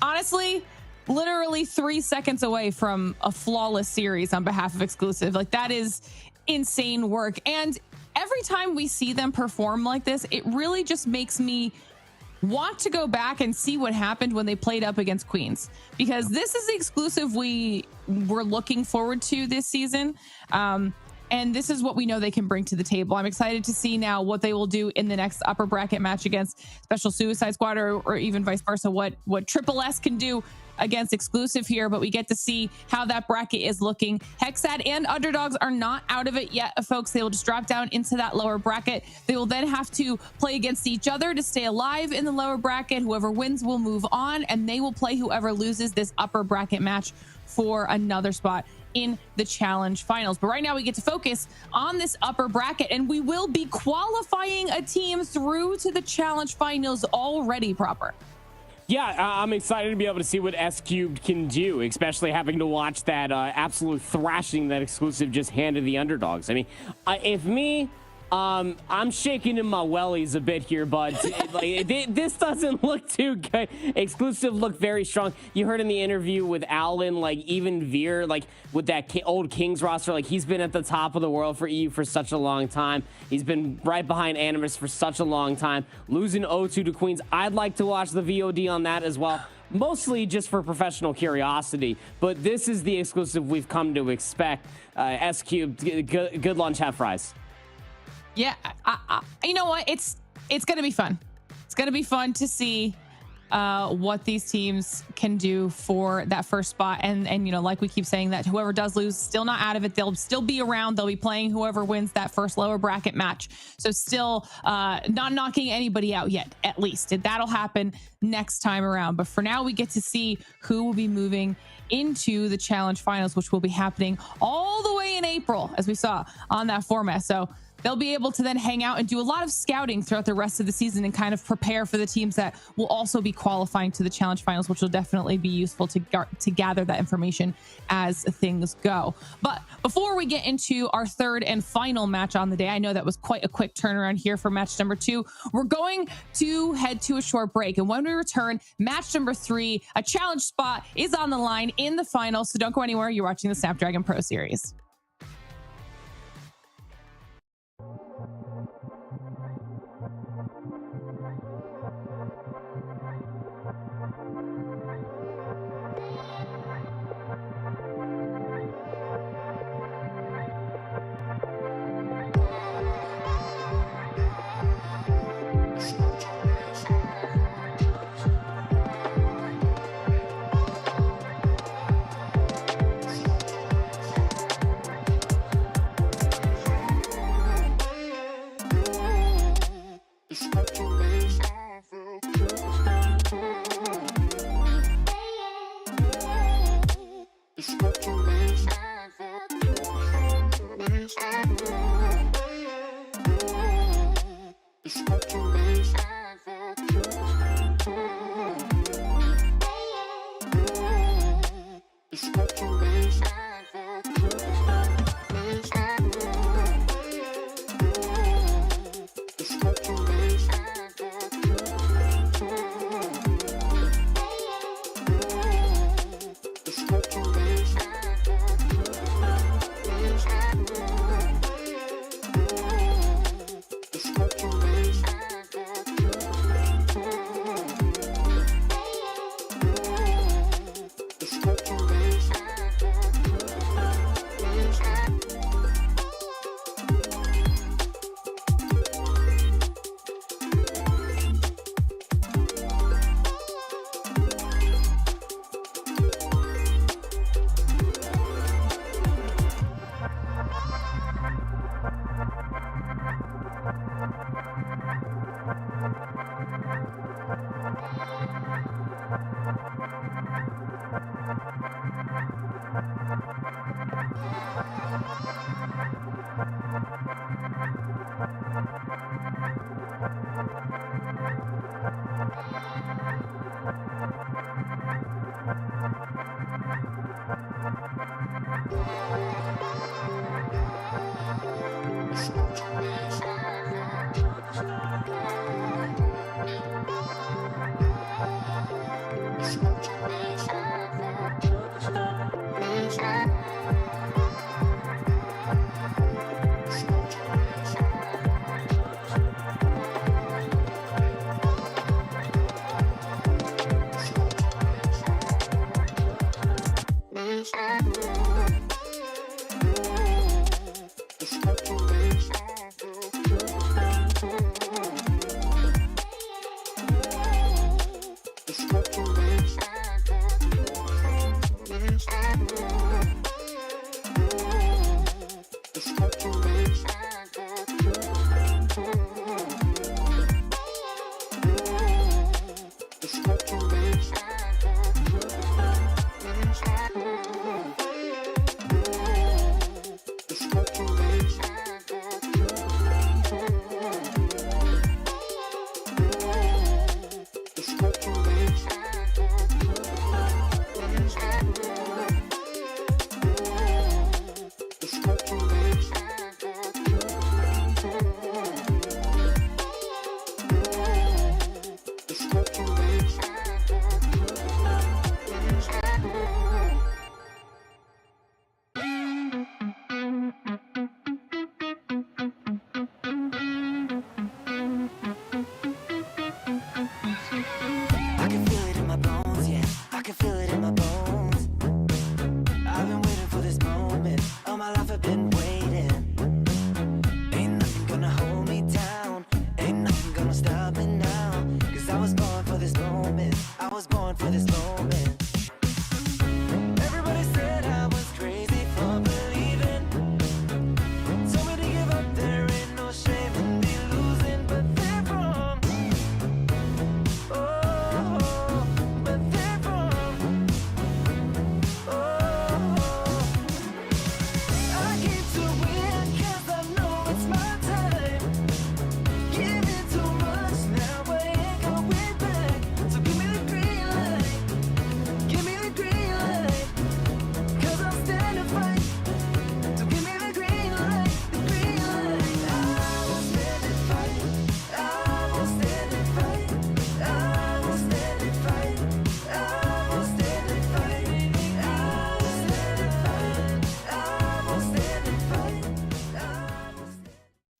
Honestly, literally 3 seconds away from a flawless series on behalf of Exclusive. Like, that is insane work. And every time we see them perform like this, it really just makes me want to go back and see what happened when they played up against Queens, because this is the Exclusive we were looking forward to this season. And this is what we know they can bring to the table. I'm excited to see now what they will do in the next upper bracket match against Special Suicide Squad, or even vice versa, what Triple S can do against Exclusive here. But we get to see how that bracket is looking. Hexad and underdogs are not out of it yet, folks. They will just drop down into that lower bracket. They will then have to play against each other to stay alive in the lower bracket. Whoever wins will move on, and they will play whoever loses this upper bracket match for another spot in the challenge finals. But right now we get to focus on this upper bracket, and we will be qualifying a team through to the challenge finals already proper. Yeah, I'm excited to be able to see what S-Cubed can do, especially having to watch that absolute thrashing that Exclusive just handed the underdogs. I mean, I'm shaking in my wellies a bit here, bud. This doesn't look too good. Exclusive looked very strong. You heard in the interview with Alan, like, even Veer, like with that old Kings roster, like, he's been at the top of the world for EU for such a long time. He's been right behind Animus for such a long time. Losing 0-2 to Queens, I'd like to watch the VOD on that as well. Mostly just for professional curiosity, but this is the Exclusive we've come to expect. S-Cube, good lunch, have fries. Yeah, you know what? It's going to be fun. It's going to be fun to see what these teams can do for that first spot. And you know, like we keep saying, that whoever does lose, still not out of it. They'll still be around. They'll be playing whoever wins that first lower bracket match. So still not knocking anybody out yet, at least. That'll happen next time around. But for now, we get to see who will be moving into the challenge finals, which will be happening all the way in April, as we saw on that format. So they'll be able to then hang out and do a lot of scouting throughout the rest of the season and kind of prepare for the teams that will also be qualifying to the challenge finals, which will definitely be useful to gather that information as things go. But before we get into our third and final match on the day, I know that was quite a quick turnaround here for match number 2. We're going to head to a short break. And when we return, match number 3, a challenge spot is on the line in the final. So don't go anywhere. You're watching the Snapdragon Pro Series.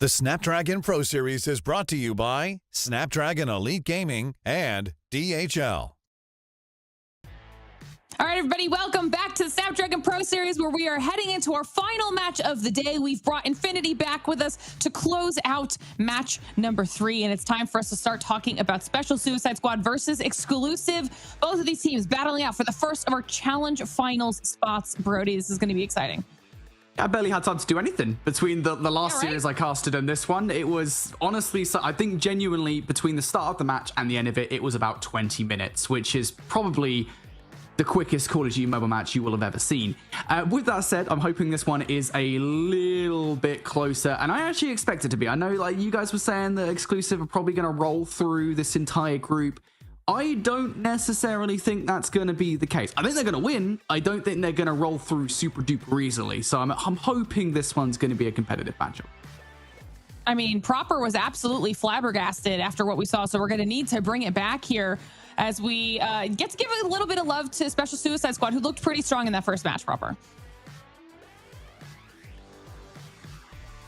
The Snapdragon Pro Series is brought to you by Snapdragon Elite Gaming and DHL. All right, everybody, welcome back to the Snapdragon Pro Series, where we are heading into our final match of the day. We've brought Infinity back with us to close out match number 3, and it's time for us to start talking about Special Suicide Squad versus Exclusive. Both of these teams battling out for the first of our Challenge Finals spots. Brody, this is going to be exciting. I barely had time to do anything between the last right? series I casted and this one. It was honestly, I think genuinely between the start of the match and the end of it, it was about 20 minutes, which is probably the quickest Call of Duty mobile match you will have ever seen. With that said, I'm hoping this one is a little bit closer, and I actually expect it to be. I know, like you guys were saying, that Exclusive are probably going to roll through this entire group. I don't necessarily think that's going to be the case. I think they're going to win. I don't think they're going to roll through super duper easily. So I'm hoping this one's going to be a competitive matchup. I mean, Proper was absolutely flabbergasted after what we saw, so we're going to need to bring it back here as we get to give a little bit of love to Special Suicide Squad, who looked pretty strong in that first match, Proper.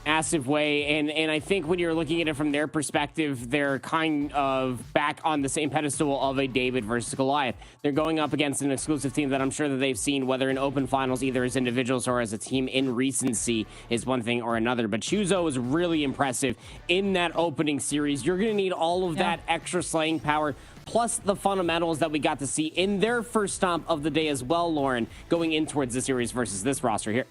Massive way, and I think when you're looking at it from their perspective, they're kind of back on the same pedestal of a David versus Goliath. They're going up against an exclusive team that I'm sure that they've seen, whether in open finals, either as individuals or as a team in recency, is one thing or another. But Chuzo was really impressive in that opening series. You're going to need all of that extra slaying power, plus the fundamentals that we got to see in their first stomp of the day as well, Lauren, going in towards the series versus this roster here.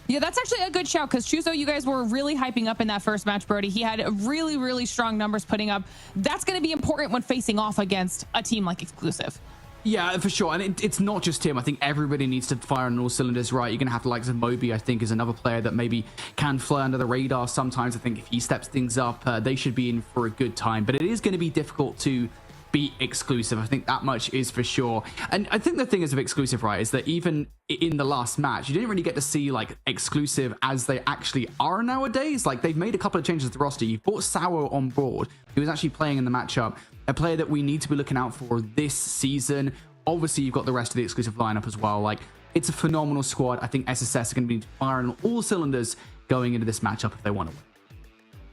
Yeah, that's actually a good shout, because Chuzo, you guys were really hyping up in that first match, Brody. He had really, really strong numbers putting up. That's going to be important when facing off against a team like Exclusive. Yeah, for sure. And it's not just him. I think everybody needs to fire on all cylinders, right? You're going to have to like Moby, I think, is another player that maybe can fly under the radar sometimes. I think if he steps things up, they should be in for a good time. But it is going to be difficult to beat Exclusive. I think that much is for sure. And I think the thing is of Exclusive, right, is that even in the last match, you didn't really get to see like Exclusive as they actually are nowadays. Like, they've made a couple of changes to the roster. You've brought Sour on board, who is actually playing in the matchup, a player that we need to be looking out for this season. Obviously, you've got the rest of the Exclusive lineup as well. Like, it's a phenomenal squad. I think SSS are going to be firing on all cylinders going into this matchup if they want to win.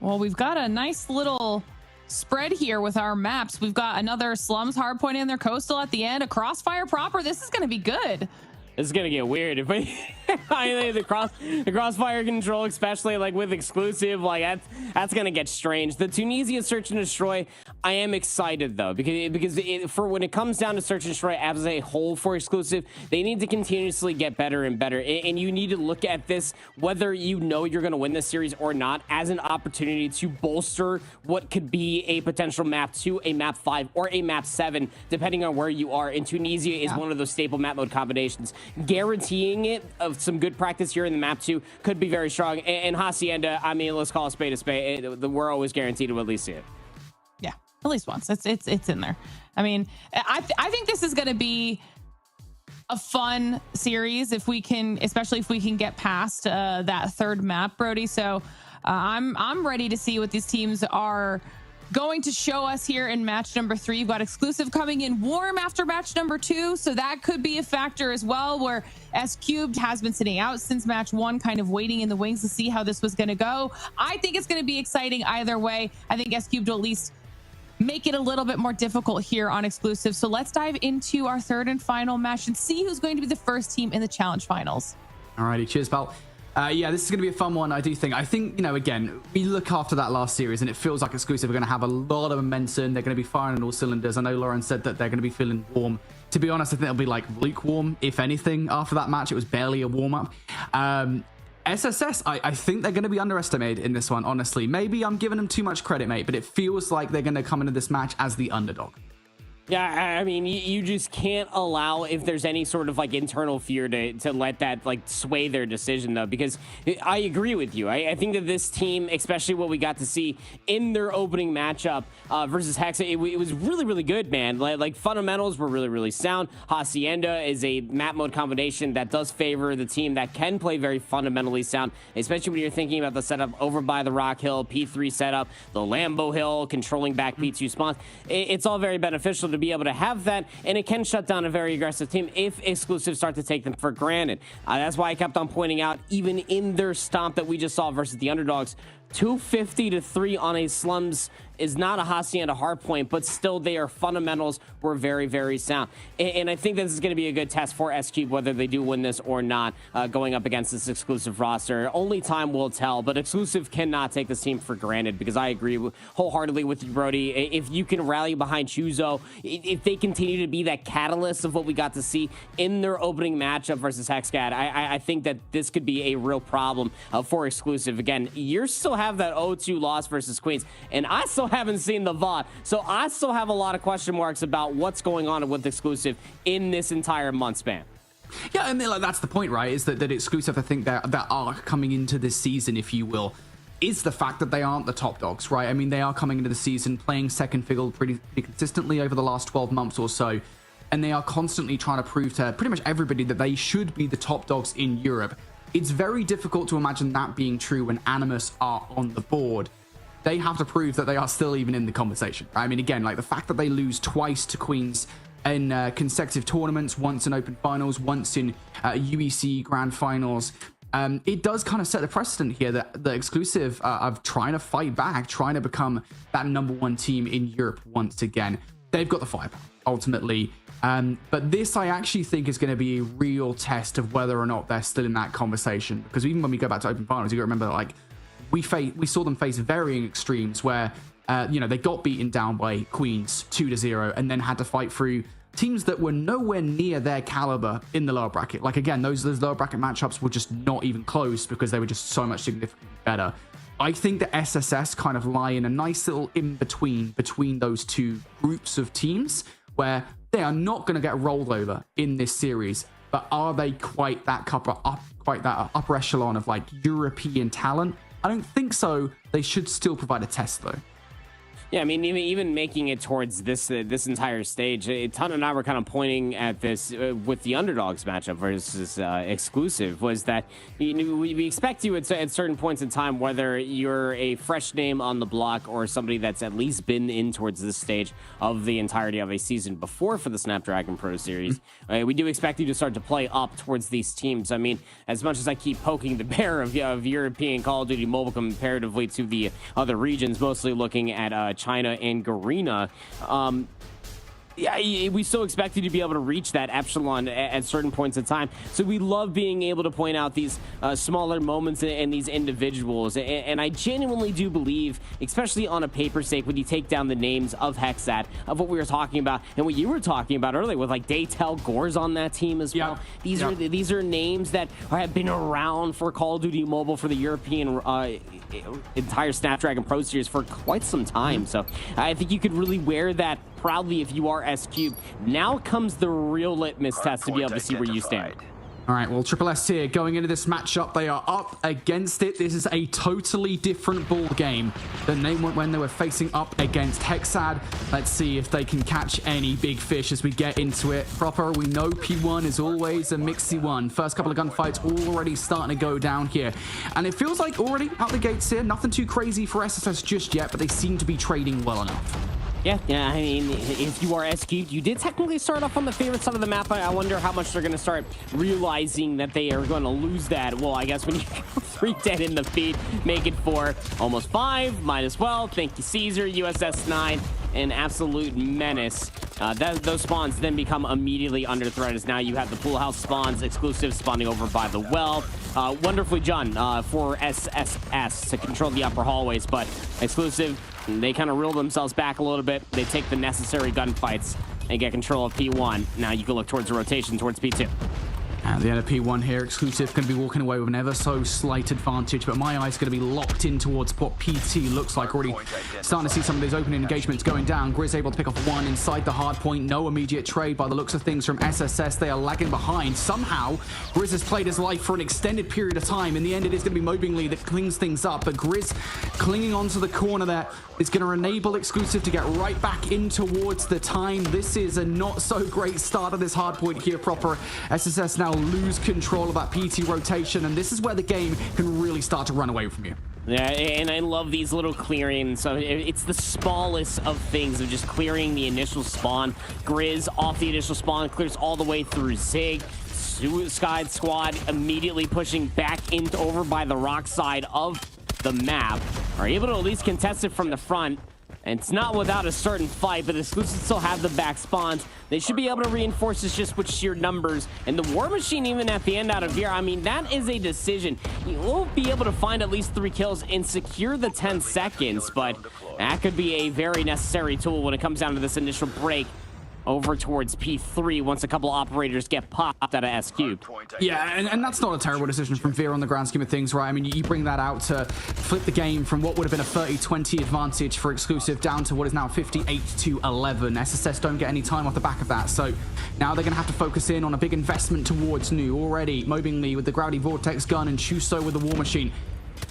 Well, we've got a nice little spread here with our maps. We've got another Slums hardpoint in their Coastal at the end, a Crossfire proper. This is going to be good. This is gonna get weird if the crossfire control, especially like with Exclusive, like that's gonna get strange. The Tunisia search and destroy, I am excited though, because for when it comes down to search and destroy as a whole for Exclusive, they need to continuously get better and better, and you need to look at this, whether you know you're gonna win this series or not, as an opportunity to bolster what could be a potential map 2, a map 5, or a map 7, depending on where you are. And Tunisia is one of those staple map mode combinations. Guaranteeing it of some good practice here in the map 2 could be very strong. And Hacienda, I mean, let's call a spade a spade. We're always guaranteed to at least see it. Yeah, at least once. It's in there. I mean, I think this is going to be a fun series if we can, especially if we can get past that third map, Brody. So I'm ready to see what these teams are going to show us here in match number 3. You've got Exclusive coming in warm after match number 2, so that could be a factor as well, where S Cubed has been sitting out since match 1, kind of waiting in the wings to see how this was going to go. I think it's going to be exciting either way. I think S Cubed will at least make it a little bit more difficult here on Exclusive. So let's dive into our third and final match and see who's going to be the first team in the challenge finals. Alrighty, cheers, pal. Yeah, this is going to be a fun one, I do think. I think, you know, again, we look after that last series and it feels like Exclusive are going to have a lot of momentum. They're going to be firing on all cylinders. I know Lauren said that they're going to be feeling warm. To be honest, I think it'll be like lukewarm, if anything, after that match. It was barely a warm-up. SSS, I think they're going to be underestimated in this one, honestly. Maybe I'm giving them too much credit, mate, but it feels like they're going to come into this match as the underdog. Yeah, I mean, you just can't allow, if there's any sort of like internal fear, to let that like sway their decision, though, because I agree with you. I think that this team, especially what we got to see in their opening matchup versus Hexa, it was really, really good, man. Like fundamentals were really, really sound. Hacienda is a map mode combination that does favor the team that can play very fundamentally sound, especially when you're thinking about the setup over by the Rock Hill, P3 setup, the Lambo Hill, controlling back P2 spawns. It's all very beneficial to be able to have that, and it can shut down a very aggressive team if Exclusive start to take them for granted. That's why I kept on pointing out, even in their stomp that we just saw versus the underdogs, 250-3 on a Slums is not a Hacienda hardpoint, but still their fundamentals were very, very sound. And I think this is going to be a good test for S-Cube, whether they do win this or not, going up against this Exclusive roster. Only time will tell, but Exclusive cannot take this team for granted, because I agree wholeheartedly with you, Brody. If you can rally behind Chuzo, if they continue to be that catalyst of what we got to see in their opening matchup versus Hexcat, I think that this could be a real problem for Exclusive. Again, you still have that 0-2 loss versus Queens, and I still haven't seen the VOD, so I still have a lot of question marks about what's going on with Exclusive in this entire month span. Yeah, and like, that's the point, right? Is that Exclusive, I think that arc coming into this season, if you will, is the fact that they aren't the top dogs, right? I mean, they are coming into the season playing second fiddle pretty consistently over the last 12 months or so, and they are constantly trying to prove to pretty much everybody that they should be the top dogs in Europe. It's very difficult to imagine that being true when Animus are on the board. They have to prove that they are still even in the conversation. I mean, again, like the fact that they lose twice to Queens in consecutive tournaments, once in Open Finals, once in UEC Grand Finals, it does kind of set the precedent here that the Exclusive of trying to fight back, trying to become that #1 team in Europe once again. They've got the firepower, ultimately. But this, I actually think, is going to be a real test of whether or not they're still in that conversation. Because even when we go back to Open Finals, you got to remember that, like, we saw them face varying extremes where, you know, they got beaten down by Queens 2-0 and then had to fight through teams that were nowhere near their caliber in the lower bracket. Like, again, those lower bracket matchups were just not even close because they were just so much significantly better. I think that SSS kind of lie in a nice little between those two groups of teams where they are not going to get rolled over in this series, but are they quite that upper echelon of like European talent? I don't think so. They should still provide a test, though. Yeah, I mean, even making it towards this entire stage, Ton and I were kind of pointing at this with the underdogs matchup versus exclusive, was that we expect you at certain points in time, whether you're a fresh name on the block or somebody that's at least been in towards this stage of the entirety of a season before for the Snapdragon Pro Series, we do expect you to start to play up towards these teams. I mean, as much as I keep poking the bear of European Call of Duty Mobile comparatively to the other regions, mostly looking at China and Garena, yeah, we still expect you to be able to reach that echelon at certain points in time. So we love being able to point out these smaller moments and these individuals. And I genuinely do believe, especially on a paper sake, when you take down the names of Hexat, of what we were talking about and what you were talking about earlier with like Daytel Gore's on that team as well. These are names that have been around for Call of Duty Mobile for the European entire Snapdragon Pro Series for quite some time. So I think you could really wear that proudly if you are S-Cube. Now comes the real litmus test to be able to see where you stand. All right, well, Triple S here going into this matchup. They are up against it. This is a totally different ball game than they were when they were facing up against Hexad. Let's see if they can catch any big fish as we get into it. Proper, we know P1 is always a mixy one. First couple of gunfights already starting to go down here. And it feels like already out the gates here, nothing too crazy for SSS just yet, but they seem to be trading well enough. Yeah, I mean, if you are S-Cubed, you did technically start off on the favorite side of the map. I wonder how much they're going to start realizing that they are going to lose that. Well, I guess when you 3 dead in the feed, make it 4, almost 5, might as well. Thank you, Caesar, USS 9, an absolute menace. Those spawns then become immediately under threat as now you have the pool house spawns, exclusive spawning over by the well. Wonderfully done for SSS to control the upper hallways, but exclusive, they kind of reel themselves back a little bit. They take the necessary gunfights and get control of P1. Now you can look towards the rotation towards P2. At the end of P1 here, exclusive going to be walking away with an ever so slight advantage, but my eyes going to be locked in towards what PT looks like. Already starting to see some of these opening engagements going down. Grizz able to pick off one inside the hard point. No immediate trade by the looks of things from SSS. They are lagging behind. Somehow, Grizz has played his life for an extended period of time. In the end, it is going to be Mobingly that clings things up, but Grizz clinging onto the corner there is going to enable exclusive to get right back in towards the time. This is a not so great start of this hard point here. Proper SSS now lose control of that PT rotation, and this is where the game can really start to run away from you. Yeah, and I love these little clearings. So it's the smallest of things of just clearing the initial spawn. Grizz off the initial spawn, clears all the way through Zig. Suicide Squad immediately pushing back over by the rock side of the map. Are able to at least contest it from the front. And it's not without a certain fight, but exclusives still have the back spawns. They should be able to reinforce this just with sheer numbers. And the War Machine, even at the end out of here, I mean, that is a decision. You will be able to find at least 3 kills and secure the 10 seconds, but that could be a very necessary tool when it comes down to this initial break over towards P3 once a couple operators get popped out of S-Cubed. Yeah, and that's not a terrible decision from Veer on the grand scheme of things, right? I mean, you bring that out to flip the game from what would have been a 30-20 advantage for exclusive down to what is now 58-11. SSS don't get any time off the back of that, so now they're going to have to focus in on a big investment towards new. Already, Mobingly with the Gravity Vortex gun and Chuso with the War Machine.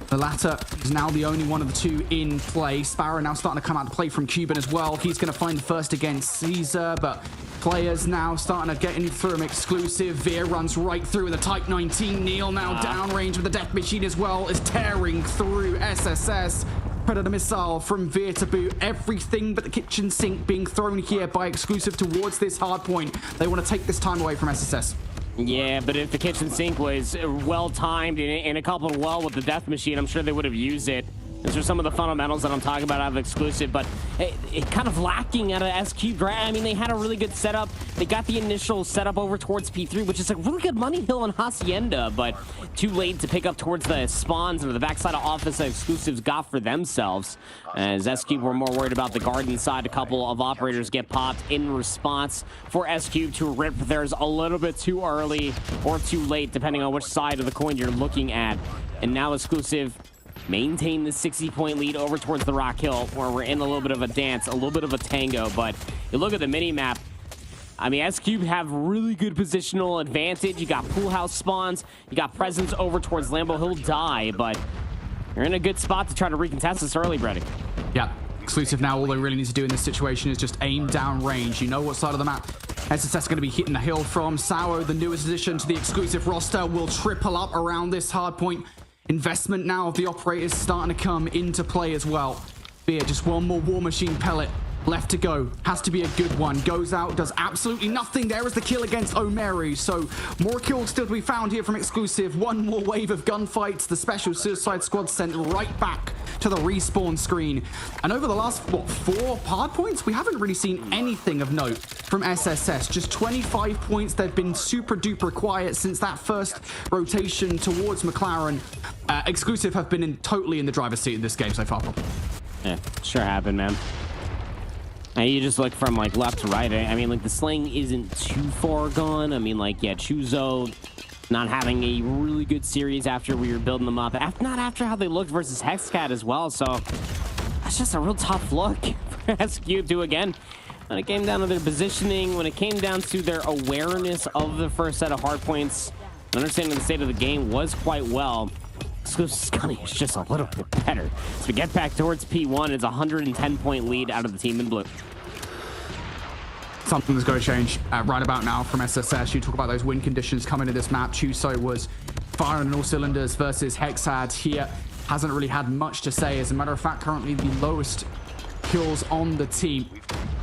The latter is now the only one of the 2 in play. Sparrow now starting to come out to play from Cuban as well. He's going to find the first against Caesar, but players now starting to get in through him. Exclusive. Veer runs right through with a Type 19. Neil now downrange with the Death Machine as well, is tearing through SSS. Predator missile from Veer to boot. Everything but the kitchen sink being thrown here by exclusive towards this hard point. They want to take this time away from SSS. Yeah, but if the kitchen sink was well-timed and coupled well with the Death Machine, I'm sure they would have used it. These are some of the fundamentals that I'm talking about out of exclusive, but it kind of lacking out of S-Cubed, right? I mean, they had a really good setup. They got the initial setup over towards P3, which is a really good money hill on Hacienda, but too late to pick up towards the spawns or the backside of office that exclusives got for themselves. As S-Cubed were more worried about the garden side, a couple of operators get popped in response for S-Cubed to rip theirs a little bit too early or too late, depending on which side of the coin you're looking at. And now exclusive maintain the 60-point lead over towards the Rock Hill, where we're in a little bit of a dance, a little bit of a tango. But you look at the mini-map, I mean, S-Cubed have really good positional advantage. You got pool house spawns, you got presence over towards Lambeau Hill die, but you're in a good spot to try to recontest this early, Brady. Yeah. Exclusive now, all they really need to do in this situation is just aim down range. You know what side of the map SSS going to be hitting the hill from. Sao, the newest addition to the exclusive roster, will triple up around this hard point. Investment now of the operators starting to come into play as well. Be it just one more War Machine pellet left to go. Has to be a good one. Goes out, does absolutely nothing. There is the kill against Omeri. So more kills still to be found here from exclusive. One more wave of gunfights. The special Suicide Squad sent right back to the respawn screen. And over the last, what, 4 hard points, we haven't really seen anything of note from SSS. Just 25 points. They've been super duper quiet since that first rotation towards McLaren. Exclusive have been totally in the driver's seat in this game so far. Yeah, sure happened, man. And you just look from like left to right. I mean, like the slaying isn't too far gone. I mean, like, yeah, Chuzo not having a really good series after we were building them up. Not after how they looked versus Hexcat as well. So that's just a real tough look for SQ to again. When it came down to their positioning, when it came down to their awareness of the first set of hard points, understanding the state of the game was quite well. Exclusive Scunny is just a little bit better. So we get back towards P1. It's a 110-point lead out of the team in blue. Something's going to change right about now from SSS. You talk about those win conditions coming to this map. Chuso was firing on all cylinders versus Hexad here. Hasn't really had much to say. As a matter of fact, currently the lowest kills on the team.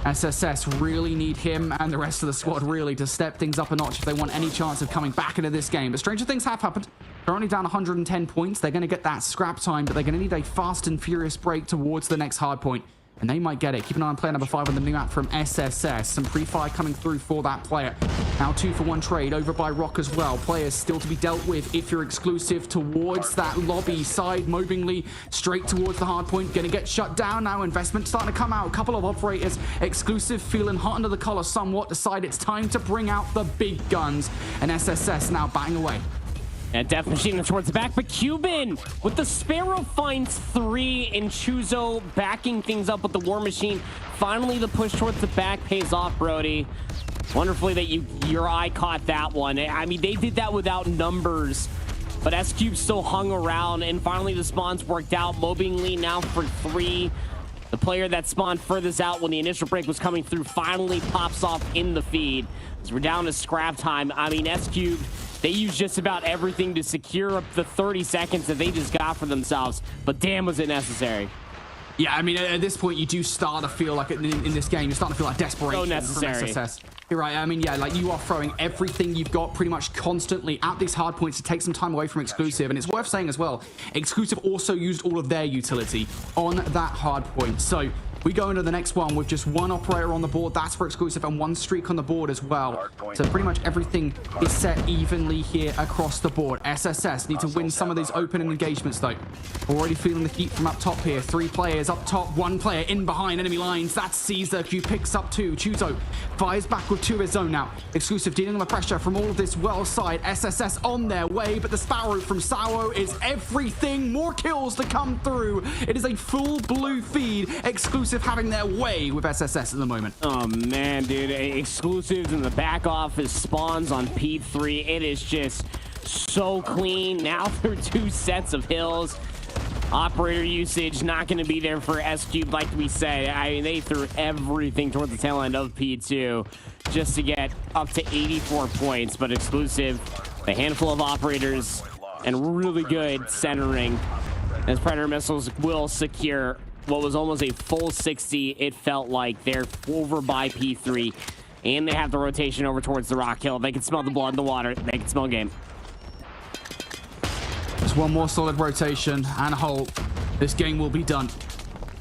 SSS really need him and the rest of the squad really to step things up a notch if they want any chance of coming back into this game. But stranger things have happened. They're only down 110 points. They're going to get that scrap time, but they're going to need a fast and furious break towards the next hard point. And they might get it. Keep an eye on player number 5 on the new map from SSS. Some pre-fire coming through for that player. Now 2-for-1 trade over by Rock as well. Players still to be dealt with if you're exclusive towards that lobby side. Movingly straight towards the hard point. Going to get shut down now. Investment starting to come out. A couple of operators. Exclusive feeling hot under the collar somewhat. Decide it's time to bring out the big guns. And SSS now batting away. And Death Machine towards the back, but Cuban with the Sparrow finds 3 and Chuzo backing things up with the War Machine. Finally, the push towards the back pays off, Brody. Wonderfully that your eye caught that one. I mean, they did that without numbers, but S-Cube still hung around, and finally the spawns worked out. Mobingly now for 3. The player that spawned furthest out when the initial break was coming through finally pops off in the feed. So we're down to scrap time. I mean, S-Cube, they used just about everything to secure up the 30 seconds that they just got for themselves, but damn was it necessary. Yeah, I mean, at this point, you do start to feel like, in this game, you're starting to feel like desperation So necessary. from SSS. You're right. I mean, yeah, like you are throwing everything you've got pretty much constantly at these hard points to take some time away from Exclusive. And it's worth saying as well, Exclusive also used all of their utility on that hard point. So we go into the next one with just 1 operator on the board. That's for Exclusive, and 1 streak on the board as well. So pretty much everything is set evenly here across the board. SSS need to win some of these open engagements, though. Already feeling the heat from up top here. 3 players up top, 1 player in behind enemy lines. That's Caesar, who picks up 2. Chuzo fires back with 2 of his own now. Exclusive dealing with the pressure from all of this well side. SSS on their way, but the Sparrow from Sao is everything. More kills to come through. It is a full blue feed. Exclusive having their way with SSS at the moment. Oh man, dude, Exclusives in the back office spawns on P3. It is just so clean. Now through 2 sets of hills. Operator usage not going to be there for S-Cube, like we said. I mean, they threw everything towards the tail end of P2 just to get up to 84 points. But Exclusive, a handful of operators and really good centering as Predator missiles will secure what was almost a full 60. It felt like they're over by P3, and they have the rotation over towards the rock hill. They can smell the blood in the water. They can smell game. Just 1 more solid rotation and hold. This game will be done.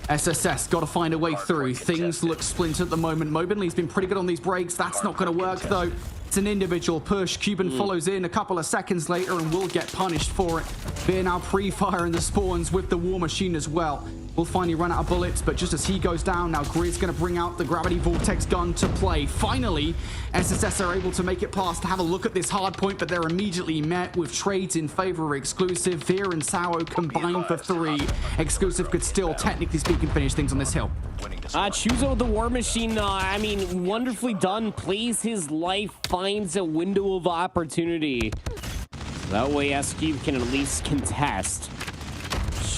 SSS got to find a way through. Things look splintered at the moment. Mobenly's been pretty good on these breaks. That's not going to work, though. It's an individual push. Cuban follows in a couple of seconds later and will get punished for it. They're now pre-firing the spawns with the War Machine as well. Will finally run out of bullets, but just as he goes down, now Grid's going to bring out the Gravity Vortex gun to play. Finally, SSS are able to make it past to have a look at this hard point, but they're immediately met with trades in favor of Exclusive. Veer and Sao combined for 3. Exclusive could still, technically speaking, finish things on this hill. Chuzo with the War Machine, I mean, wonderfully done. Plays his life, finds a window of opportunity. That way S-Cube can at least contest.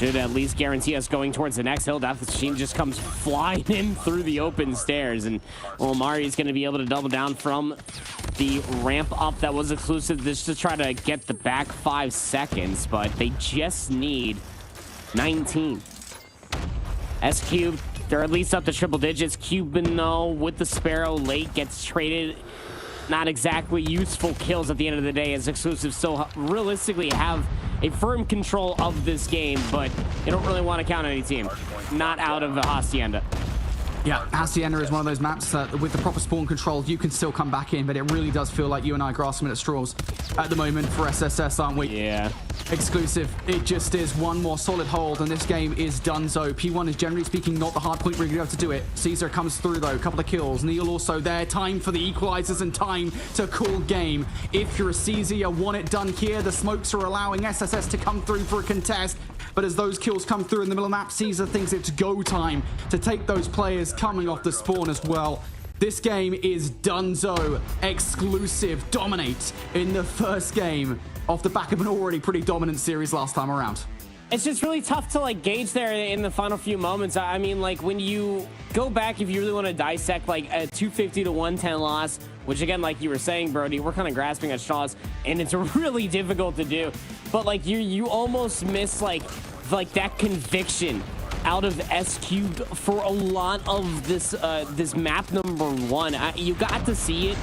should at least guarantee us going towards the next hill. Death Machine just comes flying in through the open stairs, and Omari is going to be able to double down from the ramp up that was exclusive just to try to get the back 5 seconds, but they just need 19. S-Cube, they're at least up to triple digits. Cuban, though, with the Sparrow late, gets traded. Not exactly useful kills at the end of the day, as exclusives still realistically have a firm control of this game, but they don't really want to count any team. Not out of Hacienda. Yeah, Hacienda is one of those maps that with the proper spawn control, you can still come back in, but it really does feel like you and I are grasping at straws at the moment for SSS, aren't we? Yeah. Exclusive, it just is one more solid hold, and this game is donezo. P1 is generally speaking not the hard point where you're going to have to do it. Caesar comes through though, a couple of kills. Neil also there, time for the equalizers and time to call game. If you're a Caesar, you want it done here. The smokes are allowing SSS to come through for a contest. But as those kills come through in the middle of the map, Caesar thinks it's go time to take those players coming off the spawn as well. This game is donezo. Exclusive dominates in the first game off the back of an already pretty dominant series last time around. It's just really tough to like gauge there in the final few moments. I mean, like when you go back, if you really want to dissect like a 250 to 110 loss, which again, like you were saying, Brody, we're kind of grasping at straws, and it's really difficult to do. But like you almost miss like that conviction out of S-Cubed for a lot of this this map number 1. You got to see it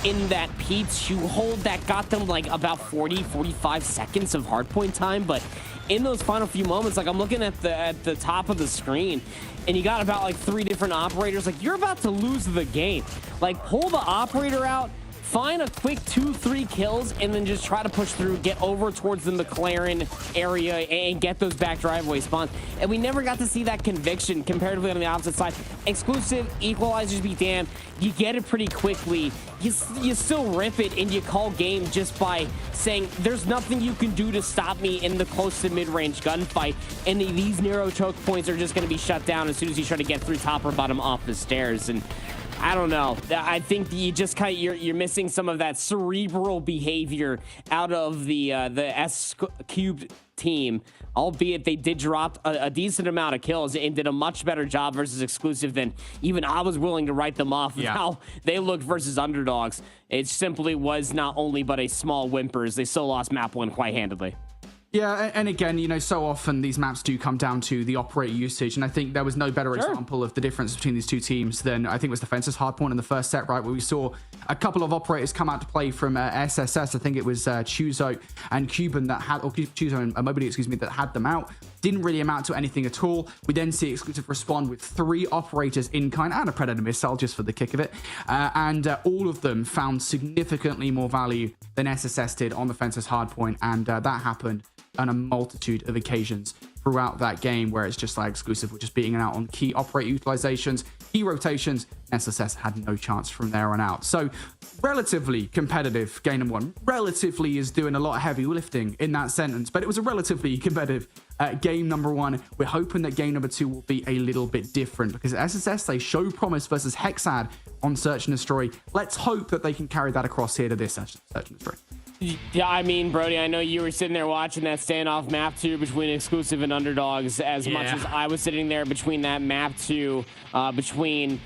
in that P2 hold that got them like about 45 seconds of hardpoint time, but in those final few moments, like I'm looking at the top of the screen, and you got about like 3 different operators. Like you're about to lose the game. Like pull the operator out, find a quick 2-3 kills, and then just try to push through, get over towards the McLaren area and get those back driveway spawns. And we never got to see that conviction comparatively on the opposite side. Exclusive equalizers be damned. You get it pretty quickly. You still rip it, and you call game just by saying there's nothing you can do to stop me in the close to mid-range gunfight. And these narrow choke points are just going to be shut down as soon as you try to get through top or bottom off the stairs. And I don't know. I think you just kind of you're missing some of that cerebral behavior out of the S-Cubed team, albeit they did drop a decent amount of kills and did a much better job versus exclusive than even I was willing to write them off of how they looked versus underdogs. It simply was not only but a small whimpers. They still lost map 1 quite handedly. Yeah, and again, you know, so often these maps do come down to the operator usage, and I think there was no better example of the difference between these two teams than I think it was the Fences hardpoint in the first set, right, where we saw a couple of operators come out to play from SSS. I think it was Chuzo and Cuban that had, or Chuzo and Mobility, excuse me, that had them out. Didn't really amount to anything at all. We then see Exclusive respond with 3 operators in kind and a Predator missile just for the kick of it, and all of them found significantly more value than SSS did on the Fences hardpoint, and that happened on a multitude of occasions throughout that game, where it's just like Exclusive were just beating it out on key operator utilizations, key rotations. SSS had no chance from there on out. So relatively competitive game number 1. Relatively is doing a lot of heavy lifting in that sentence, but it was a relatively competitive game number 1. We're hoping that game number 2 will be a little bit different, because SSS, they show promise versus Hexad on Search and Destroy. Let's hope that they can carry that across here to this Search and Destroy. Yeah, I mean, Brody, I know you were sitting there watching that standoff map 2 between Exclusive and underdogs as much as I was sitting there between that map 2 between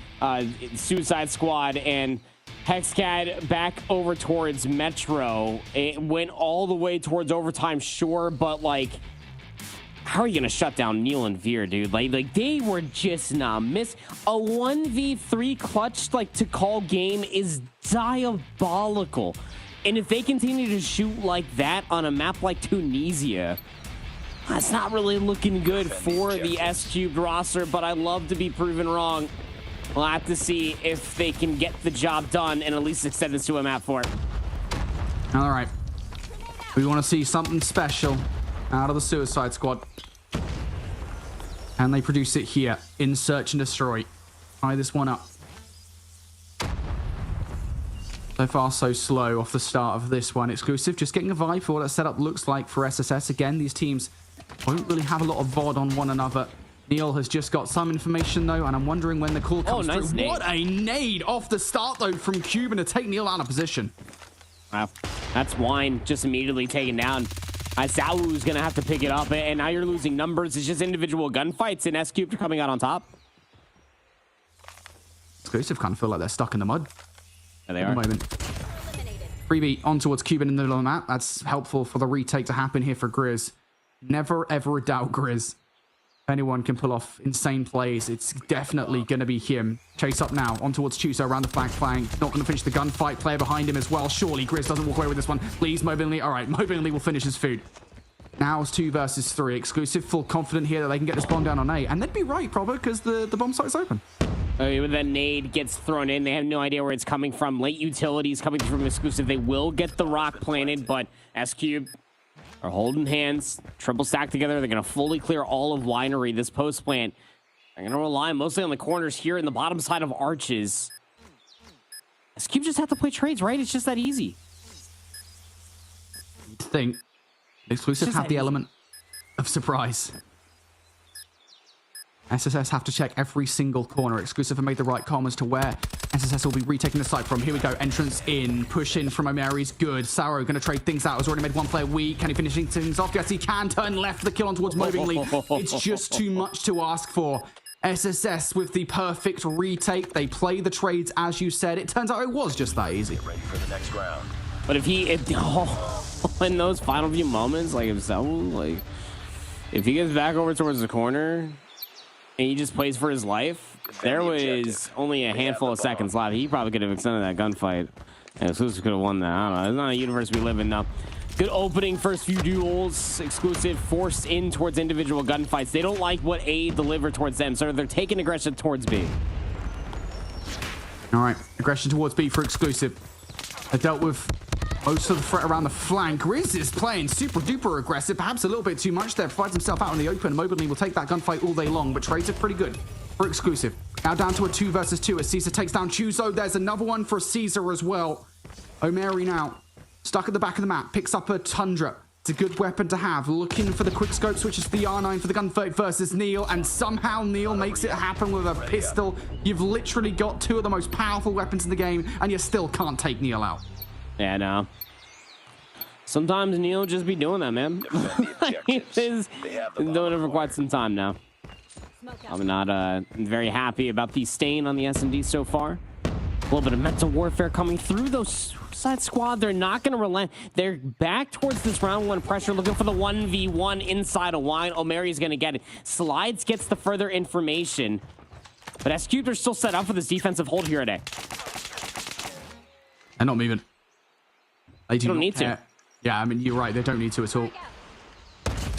Suicide Squad and Hexcad back over towards Metro. It went all the way towards overtime, sure, but like, how are you gonna shut down Neil and Veer, dude? Like they were just not miss. A 1v3 clutch like to call game is diabolical. And if they continue to shoot like that on a map like Tunisia, that's not really looking good for the S-Cubed roster, but I love to be proven wrong. We'll have to see if they can get the job done and at least extend this to a map 4. All right. We want to see something special out of the Suicide Squad. And they produce it here in Search and Destroy. Tie this one up. So far, so slow off the start of this one. Exclusive, just getting a vibe for what that setup looks like for SSS. Again, these teams won't really have a lot of VOD on one another. Neil has just got some information, though, and I'm wondering when the call comes through. Nade. What a nade off the start, though, from Cuban to take Neil out of position. Wow. That's Wine just immediately taken down. Zawu's gonna have to pick it up, and now you're losing numbers. It's just individual gunfights, and S-Cubed are coming out on top. Exclusive kind of feel like they're stuck in the mud. There they At are. the moment. 3B on towards Cuban in the middle of the map. That's helpful for the retake to happen here for Grizz. Never ever doubt Grizz. If anyone can pull off insane plays, it's definitely going to be him. Chase up now on towards Chuso around the flank. Not going to finish the gunfight. Player behind him as well. Surely Grizz doesn't walk away with this one. Please, Mobilely. All right, Mobilely will finish his food. Now it's 2 versus 3. Exclusive, full confident here that they can get this bomb down on A. And they'd be right, probably, because the bomb site's open. When that nade gets thrown in, they have no idea where it's coming from. Late utilities coming from Exclusive. They will get the rock planted, but S-Cube are holding hands, triple stack together. They're going to fully clear all of Winery, this post plant. They're going to rely mostly on the corners here in the bottom side of arches. S-Cube just have to play trades, right? It's just that easy. You'd think Exclusive have the element of surprise. SSS have to check every single corner. Exclusive have made the right call as to where SSS will be retaking the site from. Here we go. Entrance in. Push in from O'Mary's good. Saro going to trade things out. Has already made one player weak. Can he finish things off? Yes, he can. Turn left for the kill on towards Movingly. It's just too much to ask for. SSS with the perfect retake. They play the trades as you said. It turns out it was just that easy. Ready for the next round. But if in those final few moments, like if he gets back over towards the corner and he just plays for his life, there was only a handful of seconds left. He probably could have extended that gunfight. And Exclusive could have won that. I don't know. It's not a universe we live in now. Good opening first few duels. Exclusive forced in towards individual gunfights. They don't like what A delivered towards them, so they're taking aggression towards B. All right, aggression towards B for Exclusive. They dealt with most of the threat around the flank. Grizz is playing super duper aggressive, perhaps a little bit too much there. Provides himself out in the open. Mobilely will take that gunfight all day long, but trades are pretty good for Exclusive. Now down to a 2 versus 2 as Caesar takes down Chuzo. There's another one for Caesar as well. O'Mary now stuck at the back of the map, picks up a Tundra. It's a good weapon to have. Looking for the quick scope, switches to the R9 for the gunfight versus Neil, and somehow Neil makes it happen with a pistol. You've literally got 2 of the most powerful weapons in the game, and you still can't take Neil out. Yeah, no. Sometimes Neil just be doing that, man. He's doing it for quite some time now. I'm not very happy about the stain on the S&D so far. A little bit of mental warfare coming through those Suicide Squad. They're not going to relent. They're back towards this round 1 pressure, looking for the 1v1 inside a wine. O'Mary's going to get it. Slides gets the further information. But S-Cubed are still set up for this defensive hold here today. They're not moving. They don't need to. Yeah, I mean, you're right. They don't need to at all.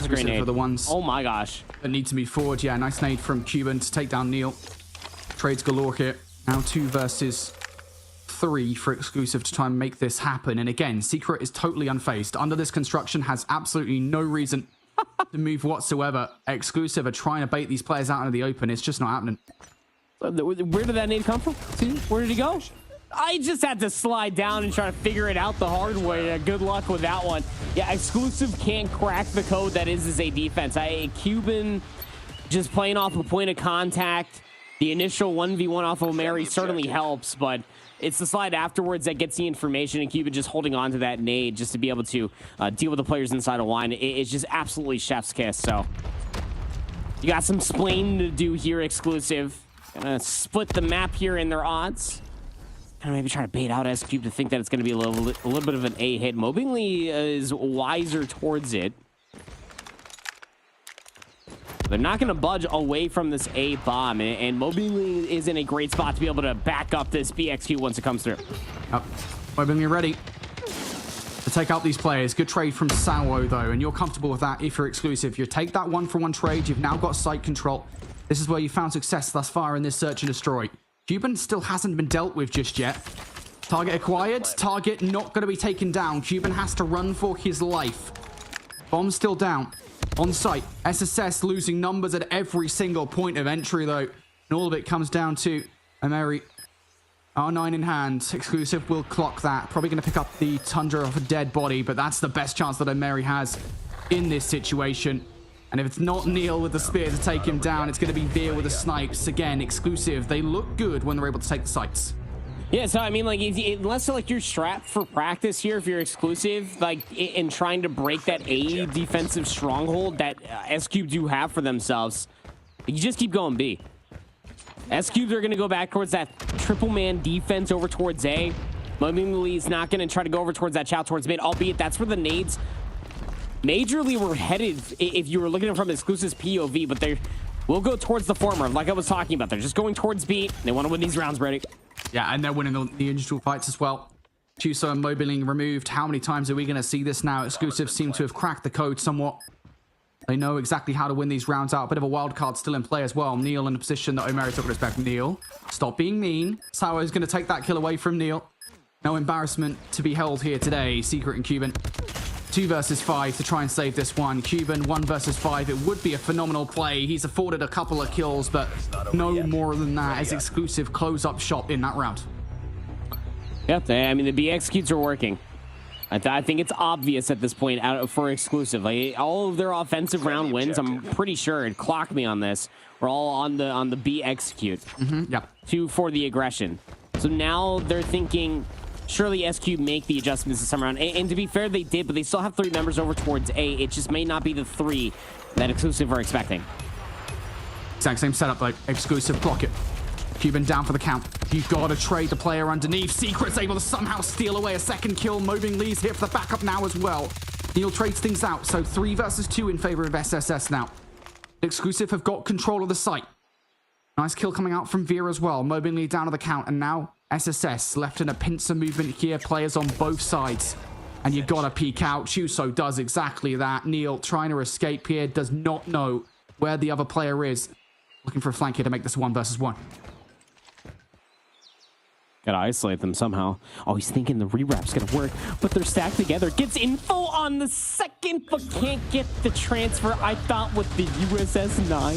Grenade For the ones oh my gosh. that need to move forward. Yeah, nice nade from Cuban to take down Neil. Trades galore here. Now 2 versus 3 for Exclusive to try and make this happen. And again, Secret is totally unfazed. Under this construction, has absolutely no reason to move whatsoever. Exclusive are trying to bait these players out into the open. It's just not happening. Where did that nade come from? See, where did he go? I just had to slide down and try to figure it out the hard way. Good luck with that one. Yeah, Exclusive can't crack the code that is a defense. Cuban just playing off a point of contact. The initial 1v1 off of Mary certainly helps, but it's the slide afterwards that gets the information, and Cuban just holding on to that nade just to be able to deal with the players inside of wine. It's just absolutely chef's kiss. So you got some splaining to do here, Exclusive. Gonna split the map here in their odds. Kind of maybe try to bait out S-Cube to think that it's going to be a little bit of an A hit. Mobilely is wiser towards it. They're not going to budge away from this A bomb, and Mobilely is in a great spot to be able to back up this BXQ once it comes through. Yep. Mobilely ready to take out these players. Good trade from Sawo, though, and you're comfortable with that if you're Exclusive. You take that 1-for-1 trade. You've now got site control. This is where you found success thus far in this search and destroy. Cuban still hasn't been dealt with just yet. Target acquired. Target not going to be taken down. Cuban has to run for his life. Bomb still down. On site. SSS losing numbers at every single point of entry, though. And all of it comes down to O'Mary. R9 in hand. Exclusive will clock that. Probably going to pick up the Tundra of a dead body, but that's the best chance that O'Mary has in this situation. And if it's not Neil with the spear to take him down, it's going to be Veer with the snipes. Again, Exclusive. They look good when they're able to take the sights. Yeah, so I mean, like, unless like you're strapped for practice here, if you're exclusive, like in trying to break that A defensive stronghold that S-Cube do have for themselves, you just keep going B. S-Cubes are going to go back towards that triple man defense over towards A. Momentarily is not going to try to go over towards that chow towards mid, albeit that's where the nades majorly were headed if you were looking at it from exclusive's POV, but they will go towards the former, like I was talking about. They're just going towards B. They want to win these rounds, Brady. Yeah, and they're winning the individual fights as well. Chuso and Mobiling removed. How many times are we going to see this now? Exclusive seem to have cracked the code somewhat. They know exactly how to win these rounds out. A bit of a wild card still in play as well. Neil in a position that Omeri took respect. Neil, stop being mean. Sour is going to take that kill away from Neil. No embarrassment to be held here today. Secret and Cuban. 2 versus 5 to try and save this one. Cuban 1 versus 5. It would be a phenomenal play. He's afforded a couple of kills, but no more than that as Exclusive close up shop in that round. Yep, I mean, the B executes are working. I think it's obvious at this point for Exclusive. Like, all of their offensive round wins, I'm pretty sure, and clock me on this, we're all on the B execute. Yep. 2 for the aggression. So now they're thinking, surely SQ make the adjustments this time around. And to be fair, they did, but they still have 3 members over towards A. It just may not be the 3 that Exclusive are expecting. Exact same setup, though. Exclusive block it. Cuban down for the count. You've got to trade the player underneath. Secret's able to somehow steal away a second kill. Mobing Lee's here for the backup now as well. Neil trades things out, so 3 versus 2 in favor of SSS now. Exclusive have got control of the site. Nice kill coming out from Veer as well. Mobing Lee down to the count, and now SSS left in a pincer movement here. Players on both sides. And you got to peek out. Chuso does exactly that. Neil trying to escape here. Does not know where the other player is. Looking for a flank here to make this 1 versus 1. Gotta isolate them somehow. Oh, he's thinking the rewrap's gonna work, but they're stacked together. Gets info on the second, but can't get the transfer. I thought with the USS 9,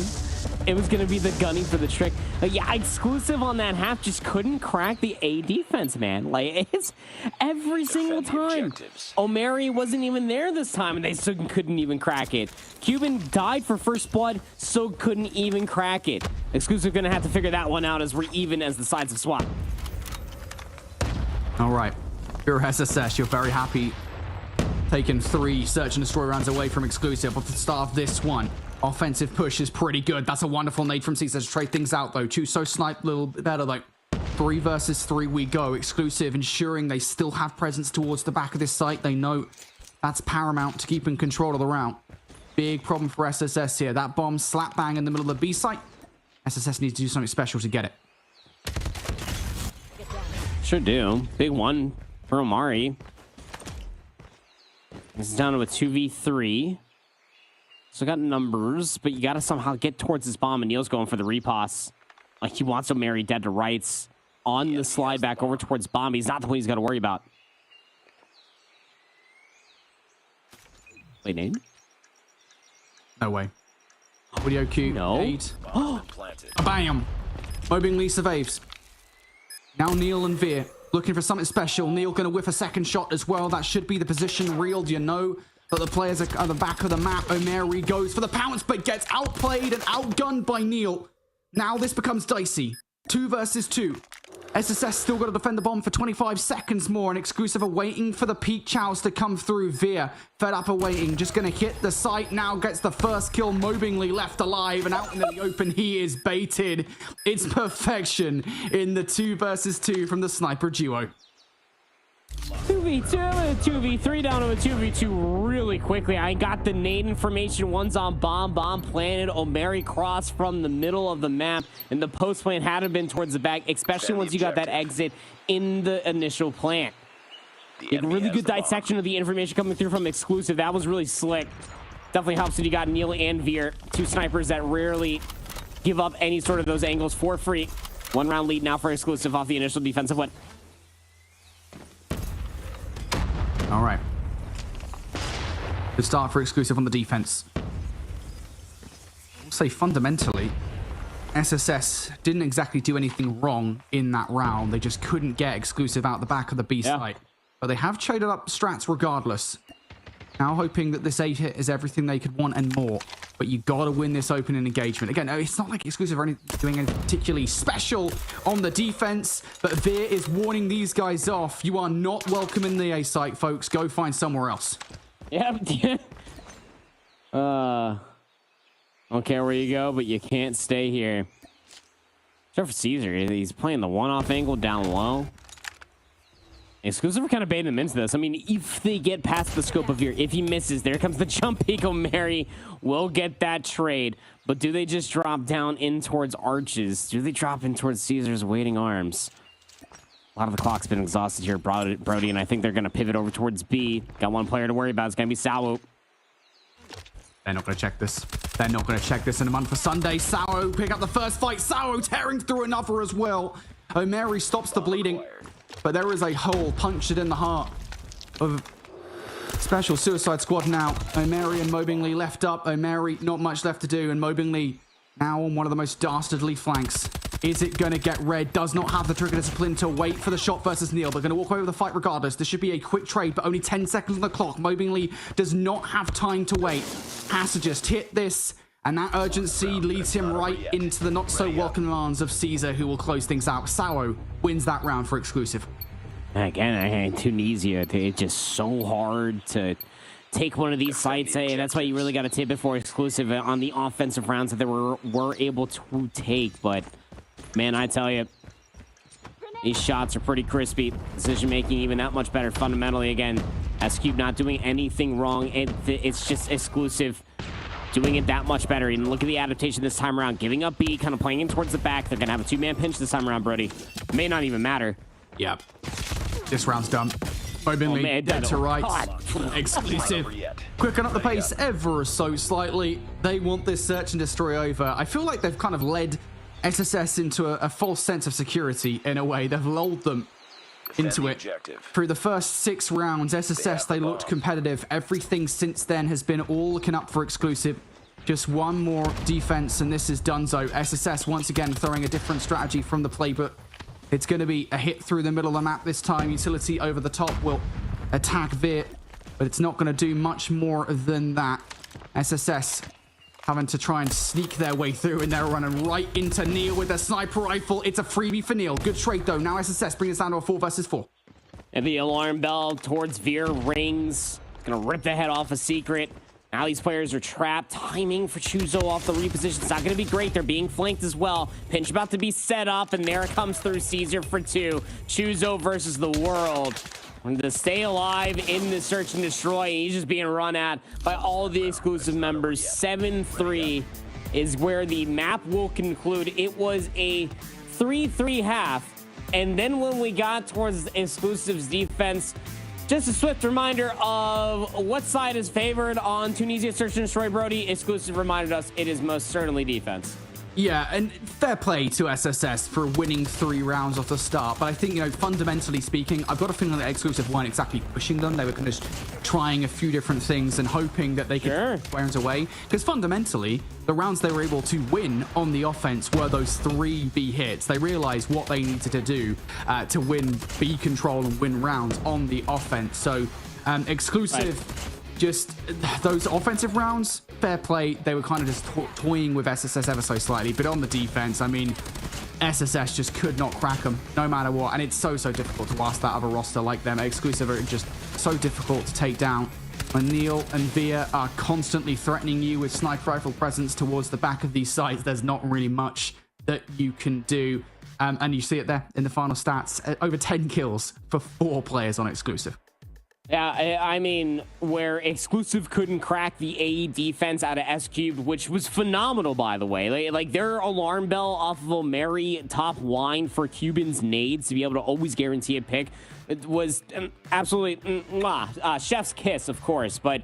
it was gonna be the gunning for the trick. But yeah, Exclusive on that half just couldn't crack the A defense, man. Like, it's every single time. Omeri wasn't even there this time, and they still couldn't even crack it. Cuban died for first blood, so couldn't even crack it. Exclusive gonna have to figure that one out as we're even as the sides have swapped. All right, you're SSS. You're very happy taking 3 search and destroy rounds away from Exclusive. But to start this one, offensive push is pretty good. That's a wonderful nade from Caesar to trade things out, though. Chuso sniped a little bit better, though. 3 versus 3 we go. Exclusive ensuring they still have presence towards the back of this site. They know that's paramount to keeping control of the round. Big problem for SSS here. That bomb slap bang in the middle of the B site. SSS needs to do something special to get it. Sure do. Big one for Omari. This is down to a 2v3. So got numbers, but you got to somehow get towards this bomb, and Neil's going for the repass. Like, he wants Omari dead to rights on the slide back over towards bomb. He's not the one he's got to worry about. Wait, nade? No way. Audio cue. No. Nade. Bam! Mobing Lee survives. Now Neil and Veer looking for something special. Neil going to whiff a second shot as well. That should be the position. Real, do you know that the players are at the back of the map? Omeri goes for the pounce, but gets outplayed and outgunned by Neil. Now this becomes dicey. 2 versus 2. SSS still got to defend the bomb for 25 seconds more, and Exclusive are waiting for the peak chows to come through. Veer, fed up awaiting, just going to hit the site now, gets the first kill. Mobingly left alive, and out in the open he is baited. It's perfection in the 2 versus 2 from the sniper duo. 2v2 and a 2v3 down to a 2v2 really quickly. I got the nade information. One's on bomb. Bomb planted. Omeri cross from the middle of the map. And the post plant had been towards the back, especially once you got that exit in the initial plant. A really good dissection of the information coming through from Exclusive. That was really slick. Definitely helps that you got Neil and Veer, 2 snipers that rarely give up any sort of those angles for free. 1 round lead now for Exclusive off the initial defensive win. All right. Good start for Exclusive on the defense. I'll say fundamentally, SSS didn't exactly do anything wrong in that round. They just couldn't get Exclusive out the back of the B site. But they have traded up strats regardless. Now hoping that this 8 hit is everything they could want and more. but you got to win this opening engagement. Again, it's not like Exclusive are doing anything particularly special on the defense, but Veer is warning these guys off. You are not welcome in the A site, folks. Go find somewhere else. Yep. Don't care where you go, but you can't stay here. Except for Caesar, he's playing the one-off angle down low. Exclusive are kind of baiting them into this. I mean, if they get past the scope of Veer, if he misses, there comes the jump. Pico Mary will get that trade. But do they just drop down in towards Arches? Do they drop in towards Caesar's waiting arms? A lot of the clock's been exhausted here, Brody, and I think they're going to pivot over towards B. Got one player to worry about. It's going to be Sao. They're not going to check this. They're not going to check this in a month for Sunday. Sao pick up the first fight. Sao tearing through another as well. O'Mary stops the bleeding, but there is a hole punctured in the heart of Special Suicide Squad now. O'Mary and Mobingly left up. O'Mary not much left to do, and Mobingly now on one of the most dastardly flanks. Is it going to get red? Does not have the trigger discipline to wait for the shot versus Neil. They're going to walk away with the fight regardless. This should be a quick trade, but only 10 seconds on the clock. Mobingly does not have time to wait. Has to just hit this, and that urgency leads him right into the not-so-welcome arms of Caesar, who will close things out. Sao wins that round for Exclusive. Again, Tunisia, it's just so hard to take one of these sites. Hey, that's why you really got to tip it for Exclusive on the offensive rounds that they were able to take, but... man, I tell you, these shots are pretty crispy. Decision making even that much better fundamentally. Again, S-Cube not doing anything wrong. It's just Exclusive doing it that much better. And look at the adaptation this time around. Giving up B, kind of playing in towards the back. They're going to have a two-man pinch this time around, Brody. May not even matter. Yep. This round's done. Mobingly dead to right. Exclusive. Quicken up the pace ever so slightly. They want this search and destroy over. I feel like they've kind of led SSS into a false sense of security in a way. They've lulled them into it. Through the first 6 rounds, SSS, they looked competitive. Everything since then has been all looking up for Exclusive. Just one more defense, and this is donezo. SSS once again throwing a different strategy from the playbook. It's going to be a hit through the middle of the map this time. Utility over the top will attack Veer, but it's not going to do much more than that. SSS having to try and sneak their way through, and they're running right into Neil with a sniper rifle. It's a freebie for Neil. Good trade, though. Now SSS bring this down to a 4 versus 4. And the alarm bell towards Veer rings. Gonna rip the head off a Secret. Now these players are trapped. Timing for Chuzo off the reposition. It's not gonna be great. They're being flanked as well. Pinch about to be set up, and there it comes through Caesar for 2. Chuzo versus the world. To stay alive in the search and destroy. He's just being run at by all of the Exclusive members. 7-3 is where the map will conclude. It was a 3-3 half. And then when we got towards Exclusive's defense, just a swift reminder of what side is favored on Tunisia Search and Destroy, Brody. Exclusive reminded us it is most certainly defense. Yeah, and fair play to SSS for winning 3 rounds off the start. But I think, fundamentally speaking, I've got a feeling that Exclusive weren't exactly pushing them. They were kind of trying a few different things and hoping that they could put rounds away. Because fundamentally, the rounds they were able to win on the offense were those 3 B hits. They realized what they needed to do to win B control and win rounds on the offense. So, Exclusive... just those offensive rounds, fair play. They were kind of just toying with SSS ever so slightly. But on the defense, I mean, SSS just could not crack them no matter what. And it's so difficult to ask that of a roster like them. Exclusive are just so difficult to take down. When Neil and Veer are constantly threatening you with sniper rifle presence towards the back of these sites, there's not really much that you can do. And you see it there in the final stats. Over 10 kills for 4 players on Exclusive. Yeah, I mean, where Exclusive couldn't crack the AE defense out of S-Cubed, which was phenomenal, by the way. Like their alarm bell off of O'Mary top line for Cuban's nades to be able to always guarantee a pick. It was absolutely chef's kiss, of course, but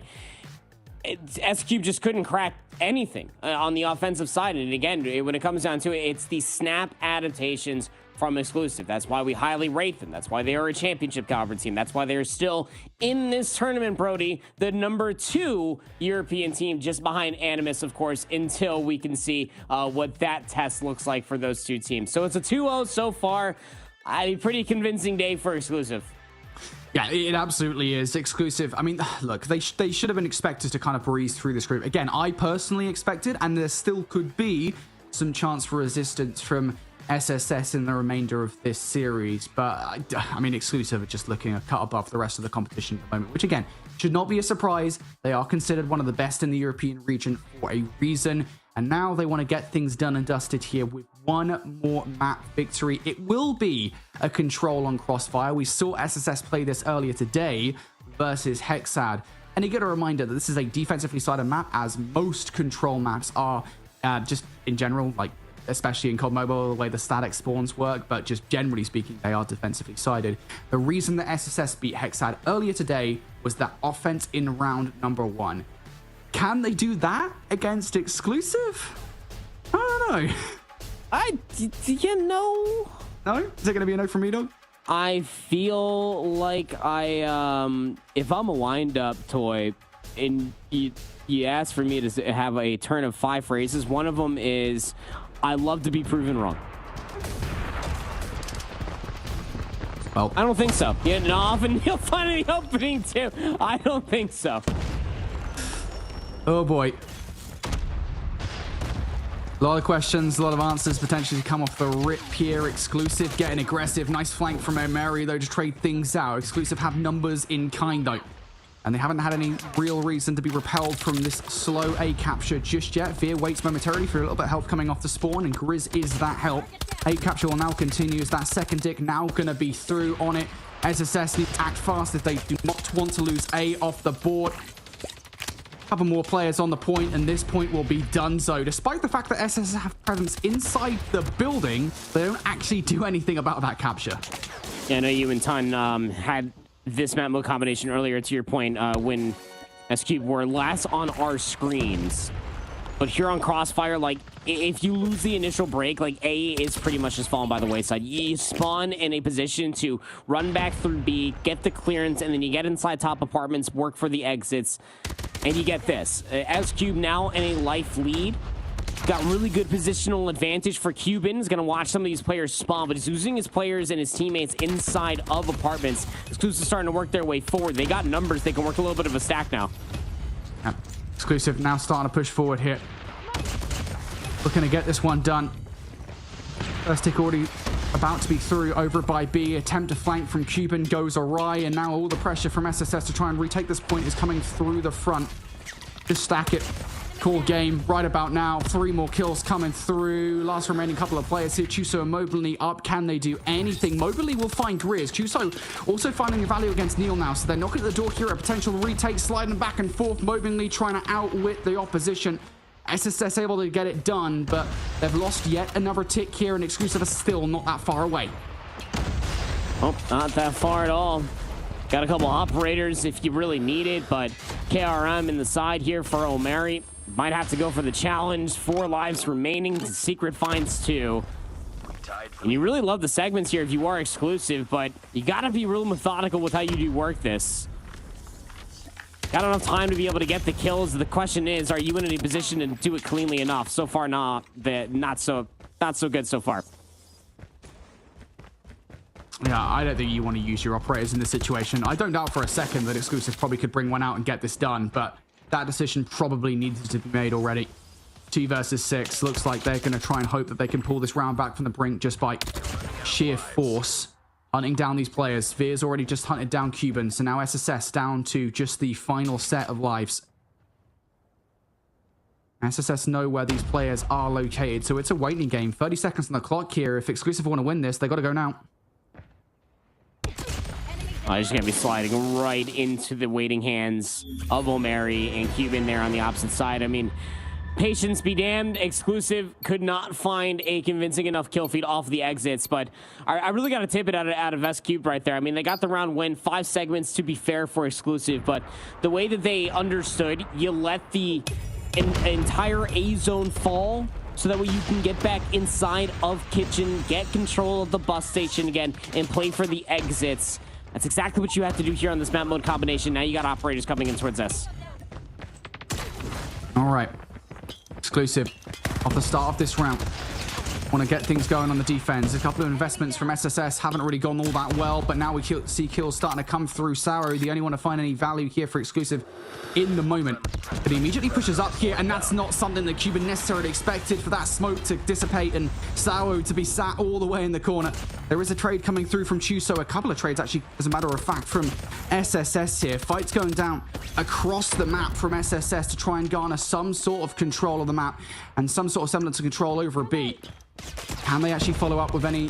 S-Cube just couldn't crack anything on the offensive side. And again, when it comes down to it, it's the snap adaptations from Exclusive. That's why we highly rate them. That's why they are a championship caliber team. That's why they're still in this tournament, Brody, the number 2 European team, just behind Animus, of course, until we can see what that test looks like for those 2 teams. So it's a 2-0 so far. A pretty convincing day for Exclusive. Yeah, it absolutely is. Exclusive. I mean, look, they should have been expected to kind of breeze through this group. Again, I personally expected, and there still could be some chance for resistance from SSS in the remainder of this series. But, I mean, Exclusive are just looking a cut above the rest of the competition at the moment, which, again, should not be a surprise. They are considered one of the best in the European region for a reason. And now they want to get things done and dusted here with one more map victory. It will be a control on Crossfire. We saw SSS play this earlier today versus Hexad. And you get a reminder that this is a defensively sided map, as most control maps are, just in general, like especially in COD Mobile, the way the static spawns work, but just generally speaking, they are defensively sided. The reason that SSS beat Hexad earlier today was that offense in round number 1. Can they do that against Exclusive? I don't know. No? Is it going to be a no from me, dog? I feel like if I'm a wind-up toy and you ask for me to have a turn of 5 phrases, one of them is, I love to be proven wrong. Well, I don't think so. Yeah, no, often you'll find the opening too. I don't think so. Oh boy. A lot of questions, a lot of answers potentially come off the rip here. Exclusive getting aggressive. Nice flank from Omeri though to trade things out. Exclusive have numbers in kind though. And they haven't had any real reason to be repelled from this slow A capture just yet. Veer waits momentarily for a little bit of help coming off the spawn, and Grizz is that help. A capture will now continue as that second dick now going to be through on it. SSS need to act fast if they do not want to lose A off the board. Couple more players on the point, and this point will be done so. Despite the fact that SSS have presence inside the building, they don't actually do anything about that capture. Yeah, I know you and Ton had this map mode combination earlier, to your point, when S-Cube were last on our screens. But here on Crossfire, like, if you lose the initial break, like, A is pretty much just falling by the wayside. You spawn in a position to run back through B, get the clearance, and then you get inside top apartments, work for the exits, and you get this. S-Cube now in a life lead. Got really good positional advantage for Cuban. He's going to watch some of these players spawn, but he's using his players and his teammates inside of apartments. Exclusive starting to work their way forward. They got numbers. They can work a little bit of a stack now. Yeah. Exclusive now starting to push forward here. Looking to get this one done. First tick already about to be through over by B. Attempt to flank from Cuban goes awry, and now all the pressure from SSS to try and retake this point is coming through the front. Just stack it. Cool game right about now. 3 more kills coming through. Last remaining couple of players here. Chuso and Mobley up. Can they do anything? Mobley will find Grizz. Chuso also finding a value against Neil now, so they're knocking at the door here. A potential retake, sliding back and forth. Mobley trying to outwit the opposition. SSS able to get it done, but they've lost yet another tick here, and Exclusive is still not that far away. Oh, not that far at all. Got a couple operators if you really need it, but KRM in the side here for Omeri. Might have to go for the challenge. 4 lives remaining. Secret finds 2. And you really love the segments here if you are Exclusive, but you gotta be real methodical with how you do work this. Got enough time to be able to get the kills. The question is, are you in a position to do it cleanly enough? So far, not so good so far. Yeah, I don't think you want to use your operators in this situation. I don't doubt for a second that Exclusive probably could bring one out and get this done, but that decision probably needed to be made already. 2 versus 6. Looks like they're going to try and hope that they can pull this round back from the brink just by sheer force. Hunting down these players. Veer's already just hunted down Cuban, so now SSS down to just the final set of lives. SSS know where these players are located, so it's a waiting game. 30 seconds on the clock here. If Exclusive want to win this, they got to go now. Just going to be sliding right into the waiting hands of Omeri and Cuban there on the opposite side. I mean, patience be damned. Exclusive could not find a convincing enough kill feed off the exits, but I really got to tip it out of S-Cube right there. I mean, they got the round win, 5 segments to be fair for Exclusive, but the way that they understood, you let the entire A zone fall so that way you can get back inside of kitchen, get control of the bus station again, and play for the exits. That's exactly what you have to do here on this map mode combination. Now you got operators coming in towards us. All right. Exclusive off the start of this round. Want to get things going on the defense. A couple of investments from SSS haven't really gone all that well, but now we see kills starting to come through. Sauro, the only one to find any value here for exclusive in the moment. But he immediately pushes up here, and that's not something that Cuban necessarily expected, for that smoke to dissipate and Sauro to be sat all the way in the corner. There is a trade coming through from Chuso, a couple of trades actually, as a matter of fact, from SSS here. Fights going down across the map from SSS to try and garner some sort of control of the map and some sort of semblance of control over a B. Can they actually follow up with any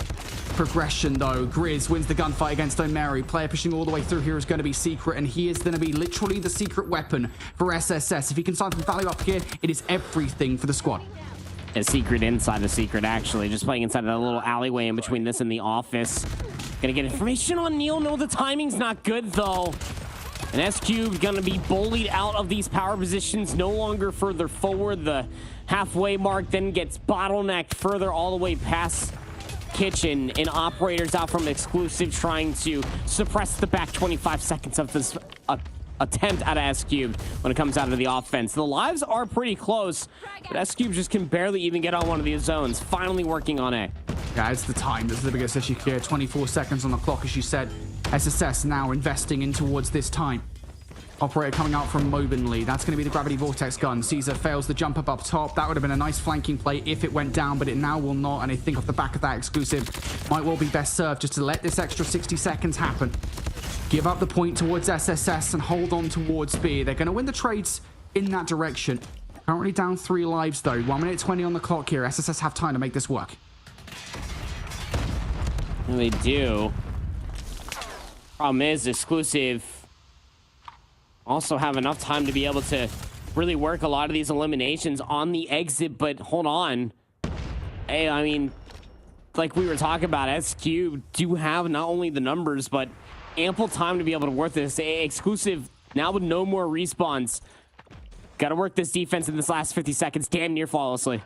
progression, though? Grizz wins the gunfight against O'Mary. Player pushing all the way through here is going to be Secret, and he is going to be literally the secret weapon for SSS. If he can sign some value up here, it is everything for the squad. A Secret inside the Secret, actually. Just playing inside of that little alleyway in between this and the office. Gonna get information on Neil. No, the timing's not good, though. And S-Cube gonna be bullied out of these power positions, no longer further forward. The halfway mark then gets bottlenecked further all the way past Kitchen, and operators out from exclusive trying to suppress the back 25 seconds of this attempt out of S-Cube when it comes out of the offense. The lives are pretty close, but S-Cube just can barely even get on one of these zones. Finally working on it. Yeah, it's the time that's the biggest issue here. 24 seconds on the clock, as you said. SSS now investing in towards this time. Operator coming out from Mobenly. That's going to be the Gravity Vortex gun. Caesar fails the jump up top. That would have been a nice flanking play if it went down, but it now will not. And I think off the back of that exclusive, might well be best served just to let this extra 60 seconds happen. Give up the point towards SSS and hold on towards B. They're going to win the trades in that direction. Currently down 3 lives, though. 1 minute 20 on the clock here. SSS have time to make this work. And they do. Problem is, exclusive also have enough time to be able to really work a lot of these eliminations on the exit, but hold on. Hey, I mean, like we were talking about, SQ do have not only the numbers, but ample time to be able to work this. Exclusive now with no more respawns. Got to work this defense in this last 50 seconds damn near flawlessly.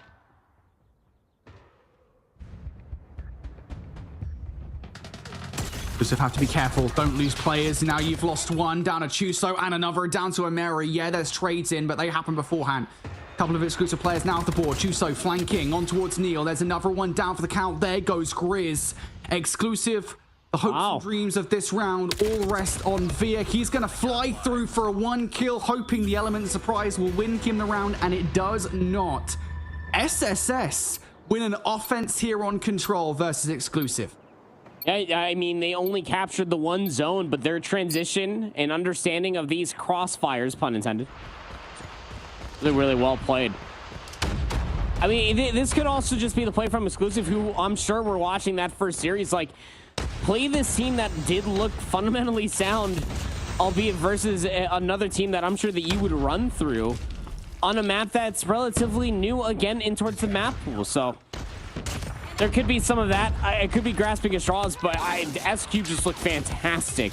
Just have to be careful. Don't lose players. Now you've lost one down to Chuso and another down to Ameri. Yeah, there's trades in, but they happen beforehand. Couple of exclusive players now off the board. Chuso flanking on towards Neil. There's another one down for the count. There goes Grizz. Exclusive. The hopes and dreams of this round all rest on Via. He's going to fly through for a 1 kill, hoping the element of surprise will win him the round, and it does not. SSS win an offense here on Control versus exclusive. I mean, they only captured the one zone, but their transition and understanding of these crossfires, pun intended, they're really well played. I mean, this could also just be the play from exclusive, who I'm sure we're watching that first series. Like, play this team that did look fundamentally sound, albeit versus another team that I'm sure that you would run through on a map that's relatively new again in towards the map pool. So there could be some of that. It could be grasping at straws, but SQ just looked fantastic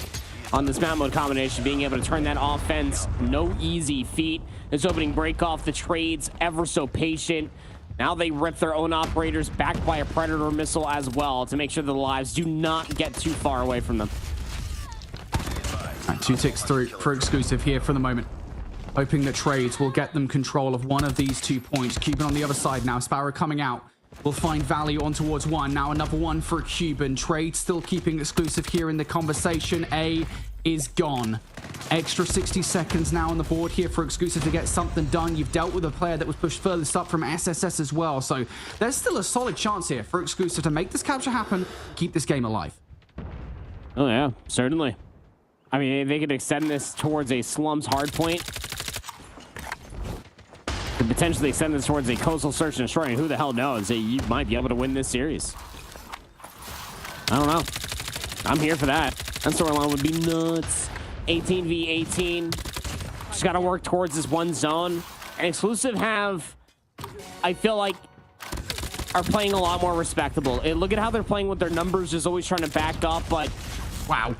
on this map mode combination, being able to turn that offense. No easy feat. This opening break off the trades, ever so patient. Now they rip their own operators backed by a Predator missile as well to make sure the lives do not get too far away from them. Right, 2 ticks through for exclusive here for the moment. Hoping that trades will get them control of one of these 2 points. Cuban on the other side now. Sparrow coming out. Will find value on towards one. Now another one for Cuban. Trade still keeping exclusive here in the conversation. A is gone. Extra 60 seconds now on the board here for exclusive to get something done. You've dealt with a player that was pushed furthest up from SSS as well. So there's still a solid chance here for exclusive to make this capture happen, keep this game alive. Oh yeah, certainly. I mean, they could extend this towards a slums hardpoint. Could potentially extend this towards a coastal search and destroy, and who the hell knows? You might be able to win this series. I don't know. I'm here for that. That storyline would be nuts. 18v18. Just got to work towards this one zone. And exclusive have, I feel like, are playing a lot more respectable. And look at how they're playing with their numbers, just always trying to back up, but wow.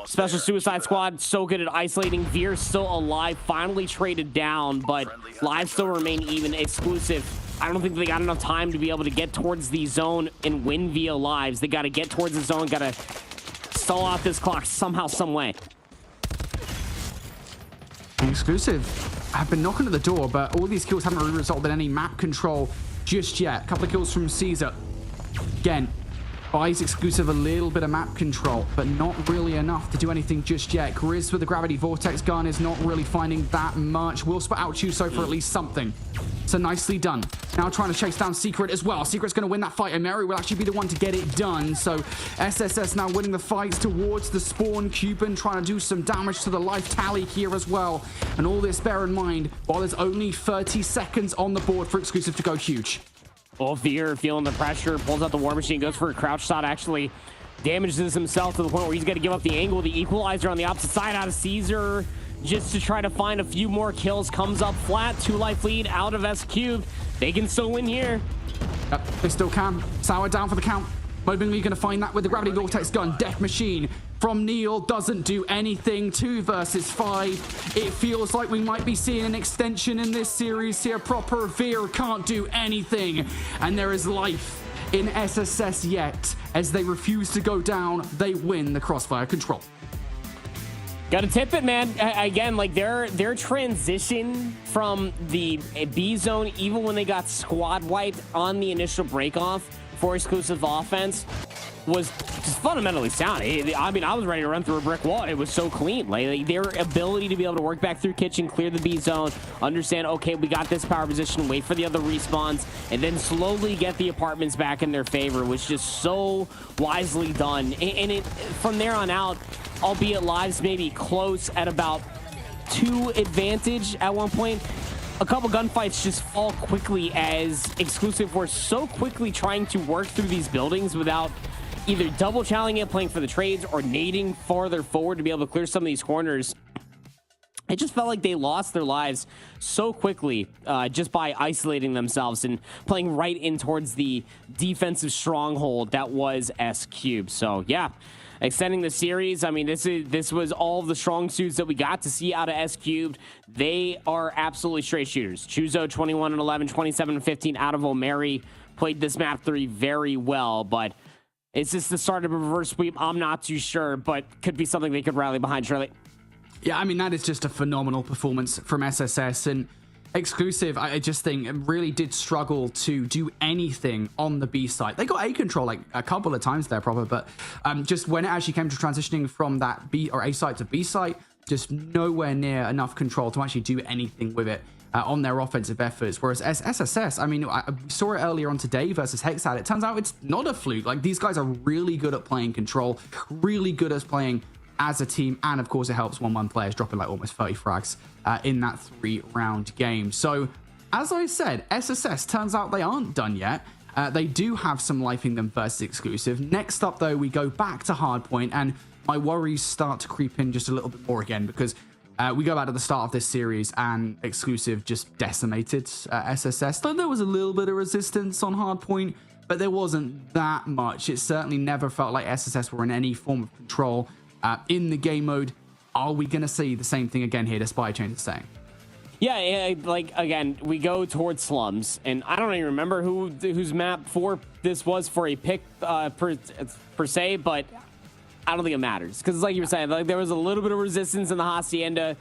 Special Suicide Squad, so good at isolating. Veer's still alive, finally traded down, but lives still remain even. Exclusive, I don't think they got enough time to be able to get towards the zone and win via lives. They got to get towards the zone, got to stall out this clock somehow, some way. Exclusive have been knocking at the door, but all these kills haven't really resulted in any map control just yet. A couple of kills from Caesar. again, buys Exclusive a little bit of map control, but not really enough to do anything just yet. Grizz with the Gravity Vortex gun is not really finding that much. Will spot out Chuso for at least something. So nicely done. Now trying to chase down Secret as well. Secret's going to win that fight, and Mary will actually be the one to get it done. So SSS now winning the fights towards the spawn. Cuban trying to do some damage to the life tally here as well. And all this bear in mind, while there's only 30 seconds on the board for Exclusive to go huge. Ulfir feeling the pressure, pulls out the War Machine, goes for a crouch shot, actually damages himself to the point where he's got to give up the angle. The equalizer on the opposite side out of Caesar, just to try to find a few more kills. Comes up flat, 2-life lead out of S-Cubed. They can still win here. Yep, they still can. Sour down for the count. Moblingly going to find that with the Gravity Vortex gun. Death Machine from Neil doesn't do anything. 2 versus 5. It feels like we might be seeing an extension in this series here. Proper Veer can't do anything. And there is life in SSS yet. As they refuse to go down, they win the Crossfire control. Gotta tip it, man. Again, like their transition from the B zone, even when they got squad wiped on the initial break off for Exclusive offense, was just fundamentally sound. I mean, I was ready to run through a brick wall. It was so clean. Like their ability to be able to work back through kitchen, clear the B zone, understand, okay, we got this power position, wait for the other respawns, and then slowly get the apartments back in their favor was just so wisely done. And it from there on out, albeit lives maybe close at about 2 advantage at one point, a couple gunfights just fall quickly as Exclusive were so quickly trying to work through these buildings without either double channeling it, playing for the trades, or nading farther forward to be able to clear some of these corners. It just felt like they lost their lives so quickly just by isolating themselves and playing right in towards the defensive stronghold that was S-Cubed. So yeah, extending the series. I mean, this was all of the strong suits that we got to see out of S-Cubed. They are absolutely straight shooters. Chuzo 21-11, 27-15 out of O'Mary. Played this map 3 very well, but is this the start of a reverse sweep? I'm not too sure, but could be something they could rally behind, Shirley. Yeah, I mean, that is just a phenomenal performance from SSS, and Exclusive, I just think, really did struggle to do anything on the B side. They got A control like a couple of times there, probably, but just when it actually came to transitioning from that B or A side to B side, just nowhere near enough control to actually do anything with it on their offensive efforts. Whereas SSS, I mean, I saw it earlier on today versus Hexad. It turns out it's not a fluke. Like, these guys are really good at playing control, really good at playing as a team, and of course it helps 1-1 players dropping like almost 30 frags in that 3-round game. So as I said, SSS turns out they aren't done yet. They do have some life in them versus Exclusive. Next up though, we go back to Hardpoint, and my worries start to creep in just a little bit more again, because we go back to the start of this series and Exclusive just decimated SSS. Though there was a little bit of resistance on Hardpoint, but there wasn't that much. It certainly never felt like SSS were in any form of control in the game mode. Are we going to see the same thing again here, despite changes saying? Yeah, like, again, we go towards slums, and I don't even remember whose map for this was for a pick per se, but I don't think it matters, because like you were saying, like there was a little bit of resistance in the Hacienda.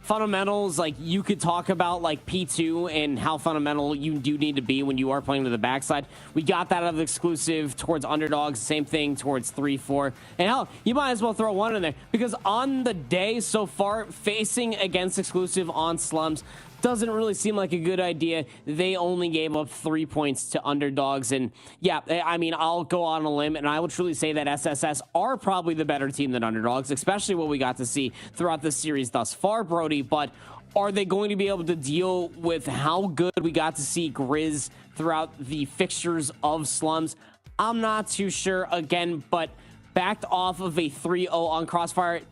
Fundamentals, like you could talk about like P2 and how fundamental you do need to be when you are playing to the backside. We got that out of Exclusive towards underdogs, same thing towards 3-4. And hell, you might as well throw 1 in there, because on the day so far, facing against Exclusive on slums doesn't really seem like a good idea. They only gave up 3 points to underdogs. And yeah, I mean, I'll go on a limb and I will truly say that SSS are probably the better team than underdogs, especially what we got to see throughout the series thus far, Brody. But are they going to be able to deal with how good we got to see Grizz throughout the fixtures of slums? I'm not too sure again, but backed off of a 3-0 on Crossfire,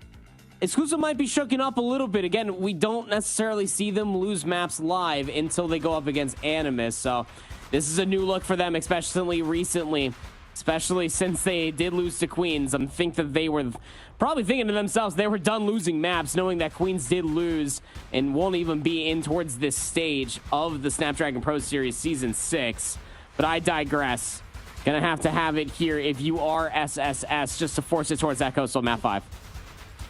Exclusive might be shooken up a little bit. Again, we don't necessarily see them lose maps live until they go up against Animus. So this is a new look for them, especially recently, especially since they did lose to Queens. I think that they were probably thinking to themselves they were done losing maps, knowing that Queens did lose and won't even be in towards this stage of the Snapdragon Pro Series Season 6. But I digress. Gonna have it here if you are SSS, just to force it towards that coastal map 5.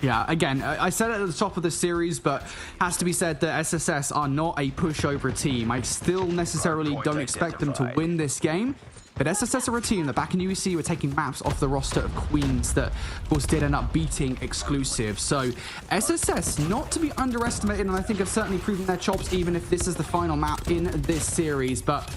Yeah, again, I said it at the top of the series, but has to be said that SSS are not a pushover team. I still necessarily don't expect them to win this game, But SSS are a team that back in UEC were taking maps off the roster of Queens that, of course, did end up beating Exclusive. So SSS not to be underestimated, and I think have certainly proven their chops, even if this is the final map in this series. But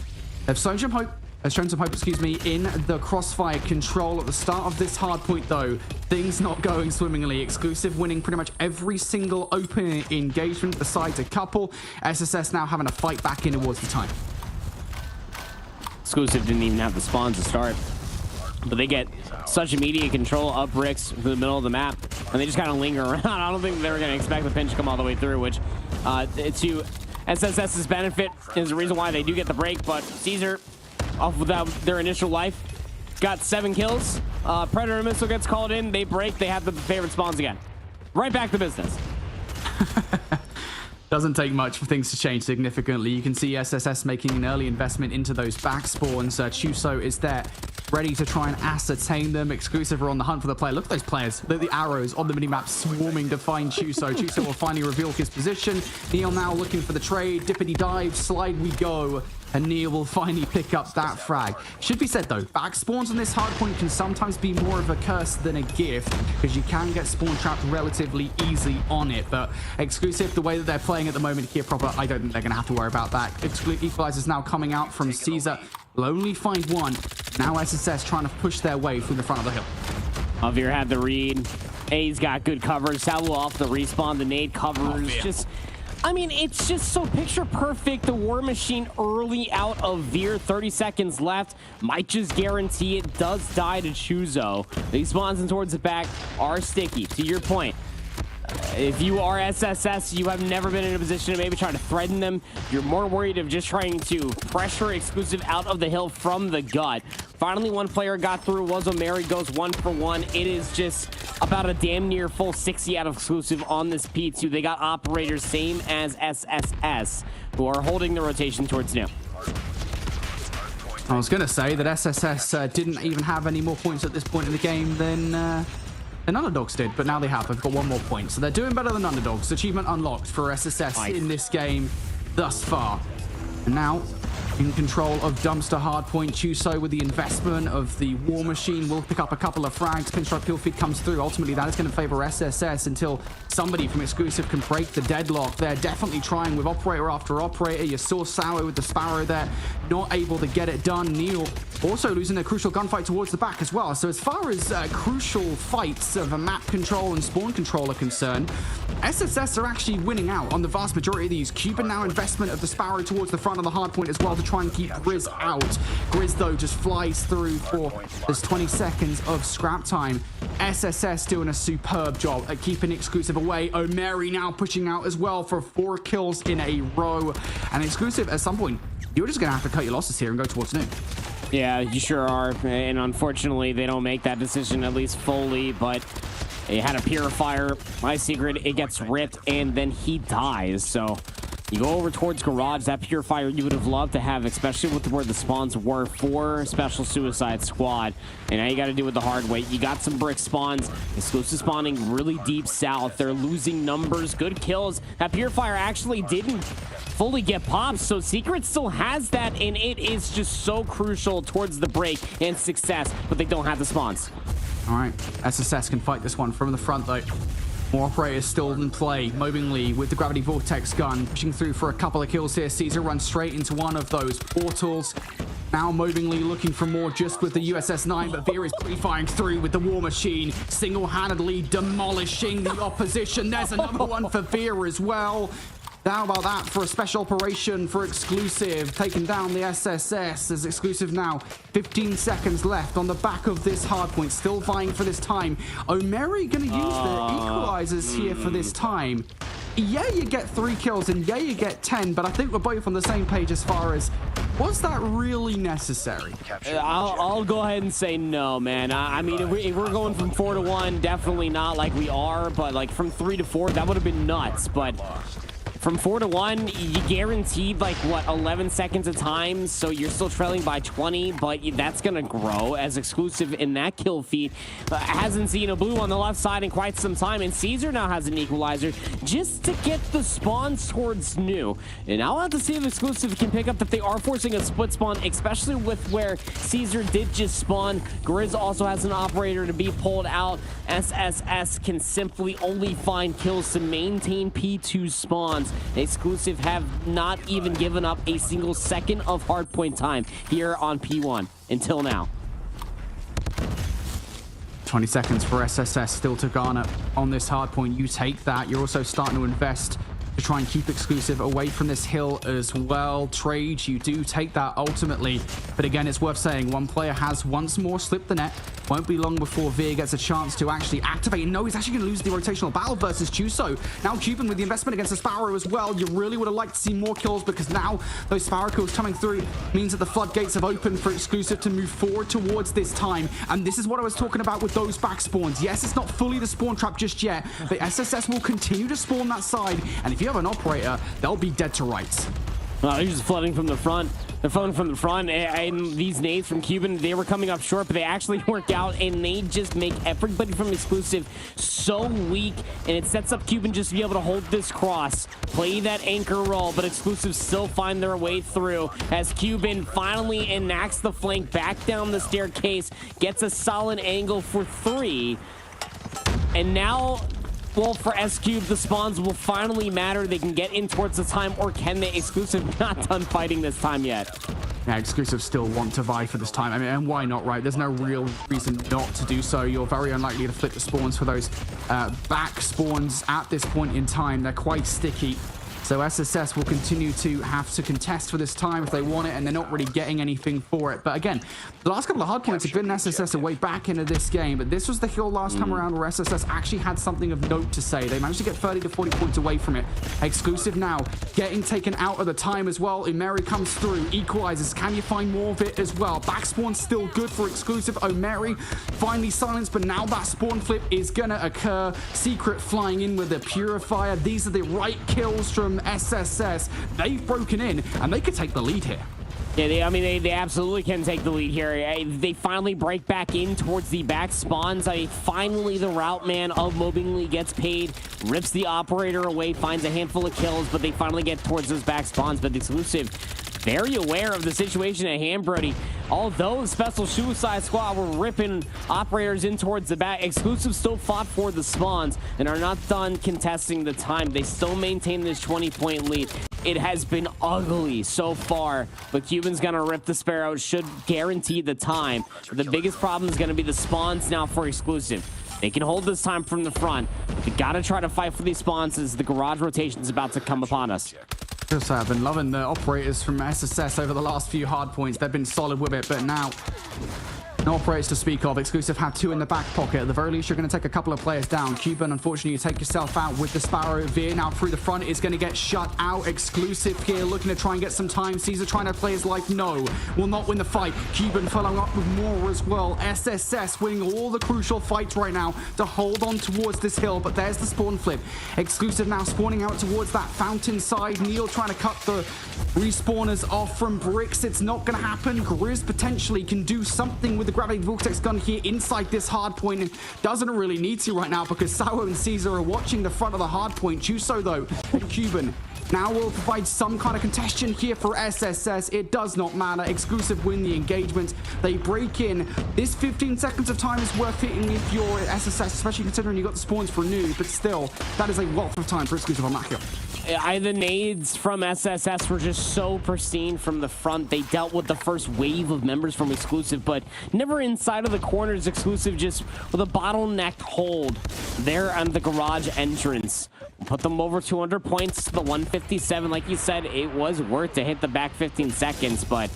they've shown some hope. In the crossfire control at the start of this hard point, though. Things not going swimmingly. Exclusive winning pretty much every single open engagement besides a couple. SSS now having to fight back in towards the time. Exclusive didn't even have the spawns to start, but they get such immediate control up bricks to the middle of the map, and they just kind of linger around. I don't think they were going to expect the pinch to come all the way through, which to SSS's benefit is the reason why they do get the break. But Caesar, off without their initial life, got 7 kills. Predator missile gets called in. They break. They have the favorite spawns again. Right back to business. Doesn't take much for things to change significantly. You can see SSS making an early investment into those back spawns. Chuso is there, ready to try and ascertain them. Exclusive are on the hunt for the player. Look at those players. The arrows on the minimap swarming to find Chuso. Chuso will finally reveal his position. Neil now looking for the trade. Dippity dive, slide we go. And Neil will finally pick up that frag. Should be said though, back spawns on this hardpoint can sometimes be more of a curse than a gift, because you can get spawn trapped relatively easily on it. But Exclusive, the way that they're playing at the moment here proper, I don't think they're gonna have to worry about that. Equalizers now coming out from Caesar. Will only find one. Now SSS trying to push their way through the front of the hill. Javier had the read. A's got good coverage. Salvo off the respawn. The nade covers. I mean, it's just so picture perfect. The War Machine early out of Veer. 30 seconds left. Might just guarantee it. Does die to Chuzo. These spawns in towards the back are sticky. To your point, if you are SSS, you have never been in a position to maybe try to threaten them. You're more worried of just trying to pressure Exclusive out of the hill from the gut. Finally, one player got through. Was O'Mary, goes 1 for 1. It is just about a damn near full 60 out of Exclusive on this P2. They got operators, same as SSS, who are holding the rotation towards new. I was going to say that SSS didn't even have any more points at this point in the game than Underdogs did, but now they have. They've got 1 more point, so they're doing better than Underdogs. Achievement unlocked for SSS in this game thus far. And now in control of Dumpster Hardpoint. Chuso with the investment of the War Machine will pick up a couple of frags. Pinstripe kill feed comes through. Ultimately, that is going to favor SSS until somebody from Exclusive can break the deadlock. They're definitely trying with operator after operator. You saw Sour with the Sparrow there, not able to get it done. Neil also losing a crucial gunfight towards the back as well. So as far as crucial fights of a map control and spawn control are concerned, SSS are actually winning out on the vast majority of these. Cuban now investment of the Sparrow towards the front of the hardpoint as well to try and keep Grizz out. Grizz, though, just flies through for there's 20 seconds of scrap time. SSS doing a superb job at keeping Exclusive away. O'Mary now pushing out as well for 4 kills in a row. And Exclusive, at some point, you're just going to have to cut your losses here and go towards new. Yeah, you sure are. And unfortunately, they don't make that decision, at least fully, but it had a Purifier. My secret, it gets ripped, and then he dies. So you go over towards Garage. That Purifier you would have loved to have, especially with where the spawns were for Special Suicide Squad. And now you got to do it the hard way. You got some brick spawns. Exclusive spawning really deep south. They're losing numbers. Good kills. That Purifier actually didn't fully get popped, so Secret still has that, and it is just so crucial towards the break and success, but they don't have the spawns. All right, SSS can fight this one from the front, though. More operators still in play. Moblingly with the Gravity Vortex gun, pushing through for a couple of kills here. Caesar runs straight into one of those portals. Now Moblingly looking for more just with the USS-9, but Veer is pre-firing through with the War Machine, single-handedly demolishing the opposition. There's another one for Veer as well. How about that for a special operation for Exclusive, taking down the SSS as Exclusive now 15 seconds left on the back of this hardpoint, still vying for this time. O'Mary gonna use the equalizers here for this time. Yeah, you get 3 kills and yeah, you get 10, but I think we're both on the same page as far as, was that really necessary? I'll go ahead and say no, man. I mean, if we're going from 4 to 1, definitely not like we are, but like from 3 to 4, that would have been nuts, but from 4-1, you guaranteed like what 11 seconds at times, so you're still trailing by 20, but that's gonna grow as Exclusive in that kill feed hasn't seen a blue on the left side in quite some time, and Caesar now has an equalizer just to get the spawns towards new. And I'll have to see if Exclusive can pick up that they are forcing a split spawn, especially with where Caesar did just spawn. Grizz also has an operator to be pulled out. SSS can simply only find kills to maintain P2 spawns. Exclusive have not even given up a single second of hardpoint time here on P1 until now. 20 seconds for SSS still to garner on this hardpoint. You take that. You're also starting to invest to try and keep Exclusive away from this hill as well. Trade, you do take that ultimately. But again, it's worth saying one player has once more slipped the net. Won't be long before Veer gets a chance to actually activate. No, he's actually going to lose the rotational battle versus Chuso. Now Cuban with the investment against the Sparrow as well. You really would have liked to see more kills, because now those Sparrow kills coming through means that the floodgates have opened for Exclusive to move forward towards this time. And this is what I was talking about with those back spawns. Yes, it's not fully the spawn trap just yet, but SSS will continue to spawn that side. And if you have an operator, they'll be dead to rights. Well, they're just flooding from the front. They're flooding from the front, and these nades from Cuban, they were coming up short, but they actually work out, and they just make everybody from Exclusive so weak, and it sets up Cuban just to be able to hold this cross, play that anchor roll, but Exclusive still find their way through as Cuban finally enacts the flank back down the staircase, gets a solid angle for 3, and now... well, for S-Cube, the spawns will finally matter. They can get in towards the time, or can they? Exclusive not done fighting this time yet. Yeah, Exclusive still want to vie for this time. I mean, and why not, right? There's no real reason not to do so. You're very unlikely to flip the spawns for those back spawns at this point in time. They're quite sticky. So SSS will continue to have to contest for this time if they want it, and they're not really getting anything for it. But again, the last couple of hardpoints have given SSS a way back into this game, but this was the hill last time around where SSS actually had something of note to say. They managed to get 30 to 40 points away from it. Exclusive now getting taken out of the time as well. Umeri comes through, equalizes. Can you find more of it as well? Back spawn still good for Exclusive. Umeri finally silenced, but now that spawn flip is gonna occur. Secret flying in with the Purifier. These are the right kills from SSS. They've broken in, and they could take the lead here. Yeah, they absolutely can take the lead here. They finally break back in towards the back spawns. Finally, the route man of Mobbingly gets paid, rips the operator away, finds a handful of kills, but they finally get towards those back spawns. But Exclusive, very aware of the situation at hand, Brody. Although the Special Suicide Squad were ripping operators in towards the back, Exclusive still fought for the spawns and are not done contesting the time. They still maintain this 20-point lead. It has been ugly so far, but Cuban's gonna rip the Sparrow, should guarantee the time. The biggest problem is gonna be the spawns now for Exclusive. They can hold this time from the front. They gotta try to fight for these spawns as the garage rotation is about to come upon us. I've been loving the operators from SSS over the last few hard points. They've been solid with it, but now no operators to speak of. Exclusive had 2 in the back pocket. At the very least, you're going to take a couple of players down. Cuban, unfortunately, you take yourself out with the Sparrow. Veer now through the front is going to get shut out. Exclusive here looking to try and get some time. Caesar trying to play his life. No, will not win the fight. Cuban following up with more as well. SSS winning all the crucial fights right now to hold on towards this hill, but there's the spawn flip. Exclusive now spawning out towards that fountain side. Neil trying to cut the respawners off from bricks. It's not going to happen. Grizz potentially can do something with the gravity vortex gun here inside this hard point, and doesn't really need to right now because Sao and Caesar are watching the front of the hard point. Chuso though and Cuban now will provide some kind of contention here for SSS. It does not matter. Exclusive win the engagement. They break in. This 15 seconds of time is worth hitting if you're SSS, especially considering you got the spawns for new, but still, that is a lot of time for Exclusive on that kill. The nades from SSS were just so pristine from the front. They dealt with the first wave of members from Exclusive, but never inside of the corners. Exclusive just with a bottleneck hold there on the garage entrance. Put them over 200 points to the 157. Like you said, it was worth to hit the back 15 seconds, but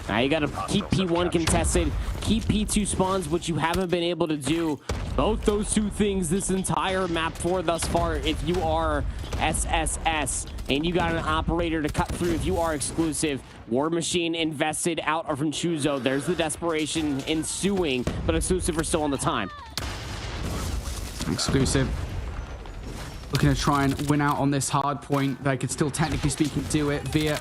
now you got to keep P1 contested, keep P2 spawns, which you haven't been able to do. Both those two things this entire map for thus far, if you are SSS and you got an operator to cut through, if you are Exclusive. War Machine invested out from Chuzo. There's the desperation ensuing, but Exclusive are still on the time. Exclusive looking to try and win out on this hard point. They could still, technically speaking, do it. Via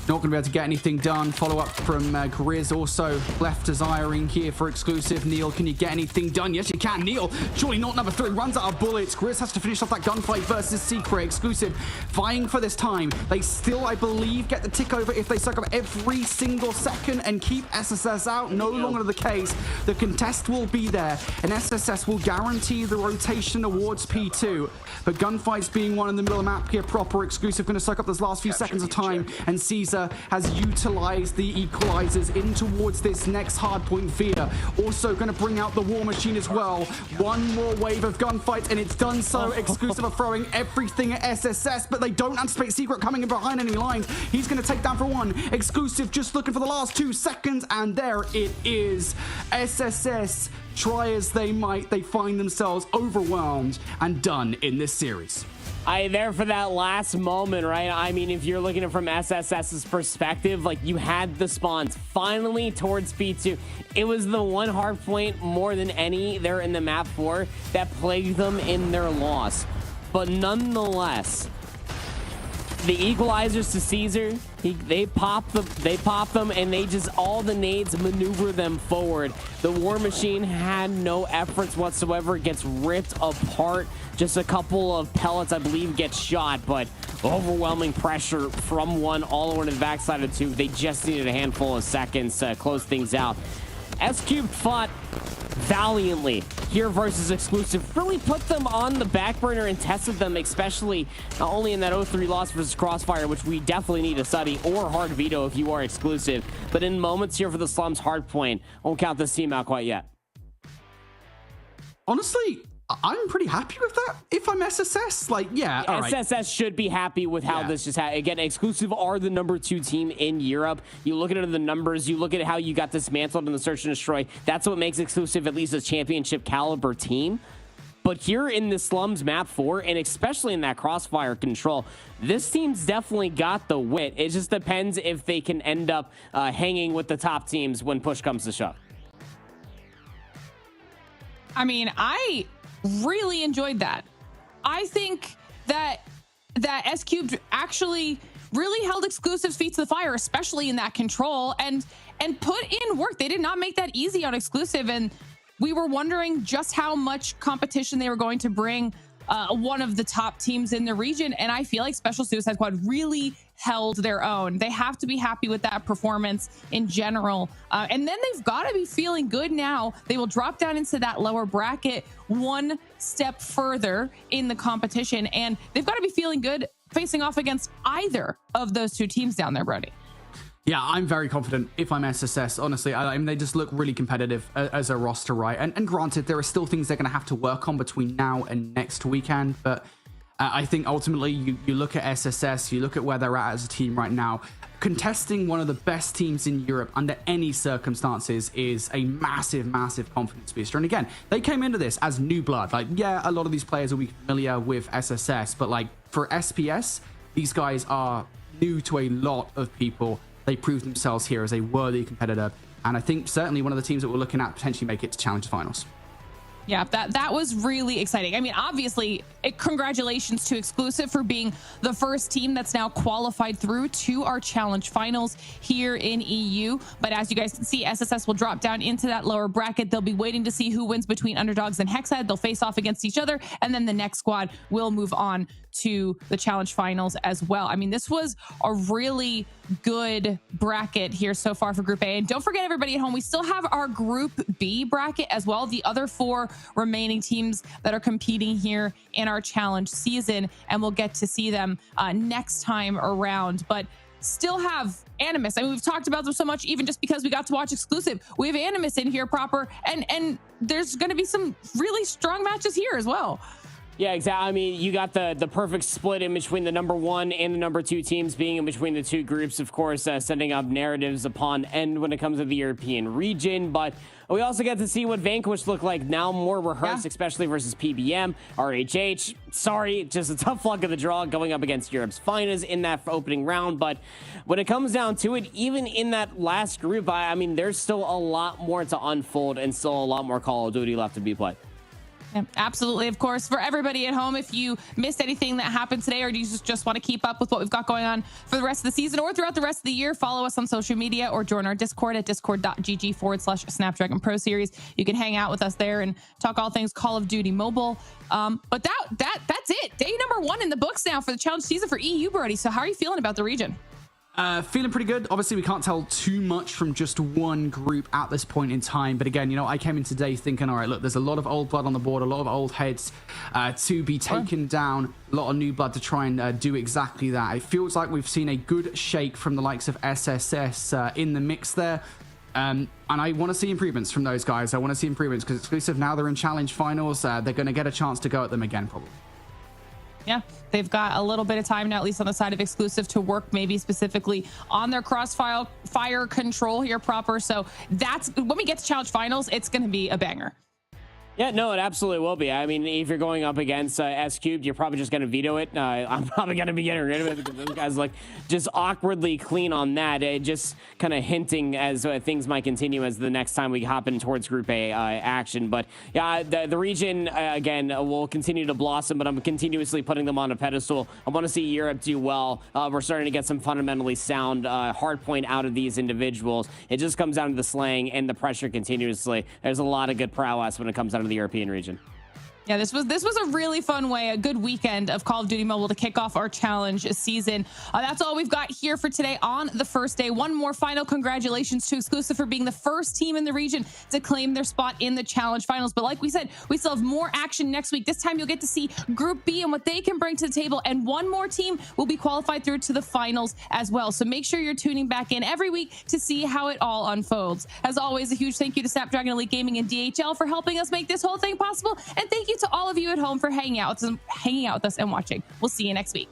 not going to be able to get anything done. Follow up from Grizz also left desiring here for exclusive. Neil, can you get anything done? Yes, you can. Neil, surely not number 3, runs out of bullets. Grizz has to finish off that gunfight versus Secret. Exclusive vying for this time. They still, I believe, get the tick over if they suck up every single second and keep SSS out. No longer the case. The contest will be there, and SSS will guarantee the rotation towards P2. But gunfights being one in the middle of the map here proper. Exclusive going to suck up those last few seconds of time, and Caesar has utilized the equalizers in towards this next hard point. Via also going to bring out the war machine as well. One more wave of gunfights, and it's done so. Exclusive are throwing everything at SSS, but they don't anticipate Secret coming in behind any lines. He's going to take down for one. Exclusive just looking for the last 2 seconds, and there it is. SSS, try as they might, they find themselves overwhelmed and done in this series. There for that last moment, right? I mean, if you're looking at it from SSS's perspective, like, you had the spawns finally towards P2. It was the one hard point more than any there in the map 4 that plagued them in their loss. But nonetheless, the equalizers to Caesar, they pop them, and they just, all the nades maneuver them forward. The war machine had no efforts whatsoever, gets ripped apart. Just a couple of pellets, I believe, get shot, but overwhelming pressure from one all over to the backside of 2. They just needed a handful of seconds to close things out. S-Cube fought valiantly here versus exclusive, really put them on the back burner and tested them, especially not only in that 0-3 loss versus Crossfire, which we definitely need to study, or hard veto if you are exclusive, but in moments here for the Slums hard point. Won't count this team out quite yet. Honestly, I'm pretty happy with that. If I'm SSS, like, yeah, all right. SSS should be happy with how this just happened. Again, exclusive are the number 2 team in Europe. You look at the numbers, you look at how you got dismantled in the search and destroy. That's what makes exclusive at least a championship caliber team. But here in the Slums map 4, and especially in that Crossfire control, this team's definitely got the wit. It just depends if they can end up hanging with the top teams when push comes to shove. I mean, I really enjoyed that. I think that S-Cubed actually really held exclusive's feet to the fire, especially in that control, and put in work. They did not make that easy on exclusive, and we were wondering just how much competition they were going to bring one of the top teams in the region, and I feel like Special Suicide Squad really held their own. They have to be happy with that performance in general, and then they've got to be feeling good now. They will drop down into that lower bracket one step further in the competition, and they've got to be feeling good facing off against either of those 2 teams down there, Brody. Yeah, I'm very confident if I'm SSS. Honestly, I mean, they just look really competitive as a roster, right? And granted, there are still things they're going to have to work on between now and next weekend. But I think ultimately, you look at SSS, you look at where they're at as a team right now. Contesting one of the best teams in Europe under any circumstances is a massive, massive confidence booster. And again, they came into this as new blood. Like, yeah, a lot of these players will be familiar with SSS. But like for SPS, these guys are new to a lot of people. They proved themselves here as a worthy competitor, and I think certainly one of the teams that we're looking at potentially make it to Challenge Finals. Yeah, that was really exciting. I mean, obviously, congratulations to Exclusive for being the first team that's now qualified through to our Challenge Finals here in EU. But as you guys can see, SSS will drop down into that lower bracket. They'll be waiting to see who wins between Underdogs and Hexad. They'll face off against each other, and then the next squad will move on to the Challenge Finals as well. I mean, this was a really good bracket here so far for Group A. And don't forget, everybody at home, we still have our Group B bracket as well. The other 4 remaining teams that are competing here in our challenge season, and we'll get to see them next time around. But still have Animus. I mean, we've talked about them so much, even just because we got to watch Exclusive. We have Animus in here proper, and there's going to be some really strong matches here as well. Yeah, exactly. I mean, you got the perfect split in between the number 1 and the number 2 teams being in between the 2 groups, of course, setting up narratives upon end when it comes to the European region. But we also get to see what Vanquish look like now, more rehearsed, especially versus PBM, RHH. Sorry, just a tough luck of the draw going up against Europe's finest in that opening round. But when it comes down to it, even in that last group, I mean, there's still a lot more to unfold and still a lot more Call of Duty left to be played. Yeah, absolutely. Of course, for everybody at home, if you missed anything that happened today, or you just want to keep up with what we've got going on for the rest of the season or throughout the rest of the year, follow us on social media or join our Discord at discord.gg/Snapdragon Pro Series. You can hang out with us there and talk all things Call of Duty Mobile. But that's it. Day number 1 in the books now for the challenge season for EU, Brody. So how are you feeling about the region? Feeling pretty good. Obviously, we can't tell too much from just one group at this point in time. But again, I came in today thinking, all right, look, there's a lot of old blood on the board, a lot of old heads to be taken down, a lot of new blood to try and do exactly that. It feels like we've seen a good shake from the likes of SSS in the mix there. And I want to see improvements from those guys. I want to see improvements because Exclusive, now they're in challenge finals. They're going to get a chance to go at them again, probably. Yeah, they've got a little bit of time now, at least on the side of Exclusive, to work maybe specifically on their fire control here proper. So that's when we get to challenge finals, it's going to be a banger. Yeah, no, it absolutely will be. I mean, if you're going up against S Cubed, you're probably just going to veto it. I'm probably going to be getting rid of it because those guys look just awkwardly clean on that. Just kind of hinting as things might continue as the next time we hop in towards Group A action. But yeah, the region, again, will continue to blossom, but I'm continuously putting them on a pedestal. I want to see Europe do well. We're starting to get some fundamentally sound hard point out of these individuals. It just comes down to the slaying and the pressure continuously. There's a lot of good prowess when it comes down to the European region. Yeah, this was a really fun way, a good weekend of Call of Duty Mobile to kick off our challenge season. That's all we've got here for today on the first day. One more final congratulations to Exclusive for being the first team in the region to claim their spot in the challenge finals. But like we said, we still have more action next week. This time you'll get to see Group B and what they can bring to the table. And one more team will be qualified through to the finals as well. So make sure you're tuning back in every week to see how it all unfolds. As always, a huge thank you to Snapdragon Elite Gaming and DHL for helping us make this whole thing possible. And thank you to all of you at home for hanging out with us and watching. We'll see you next week.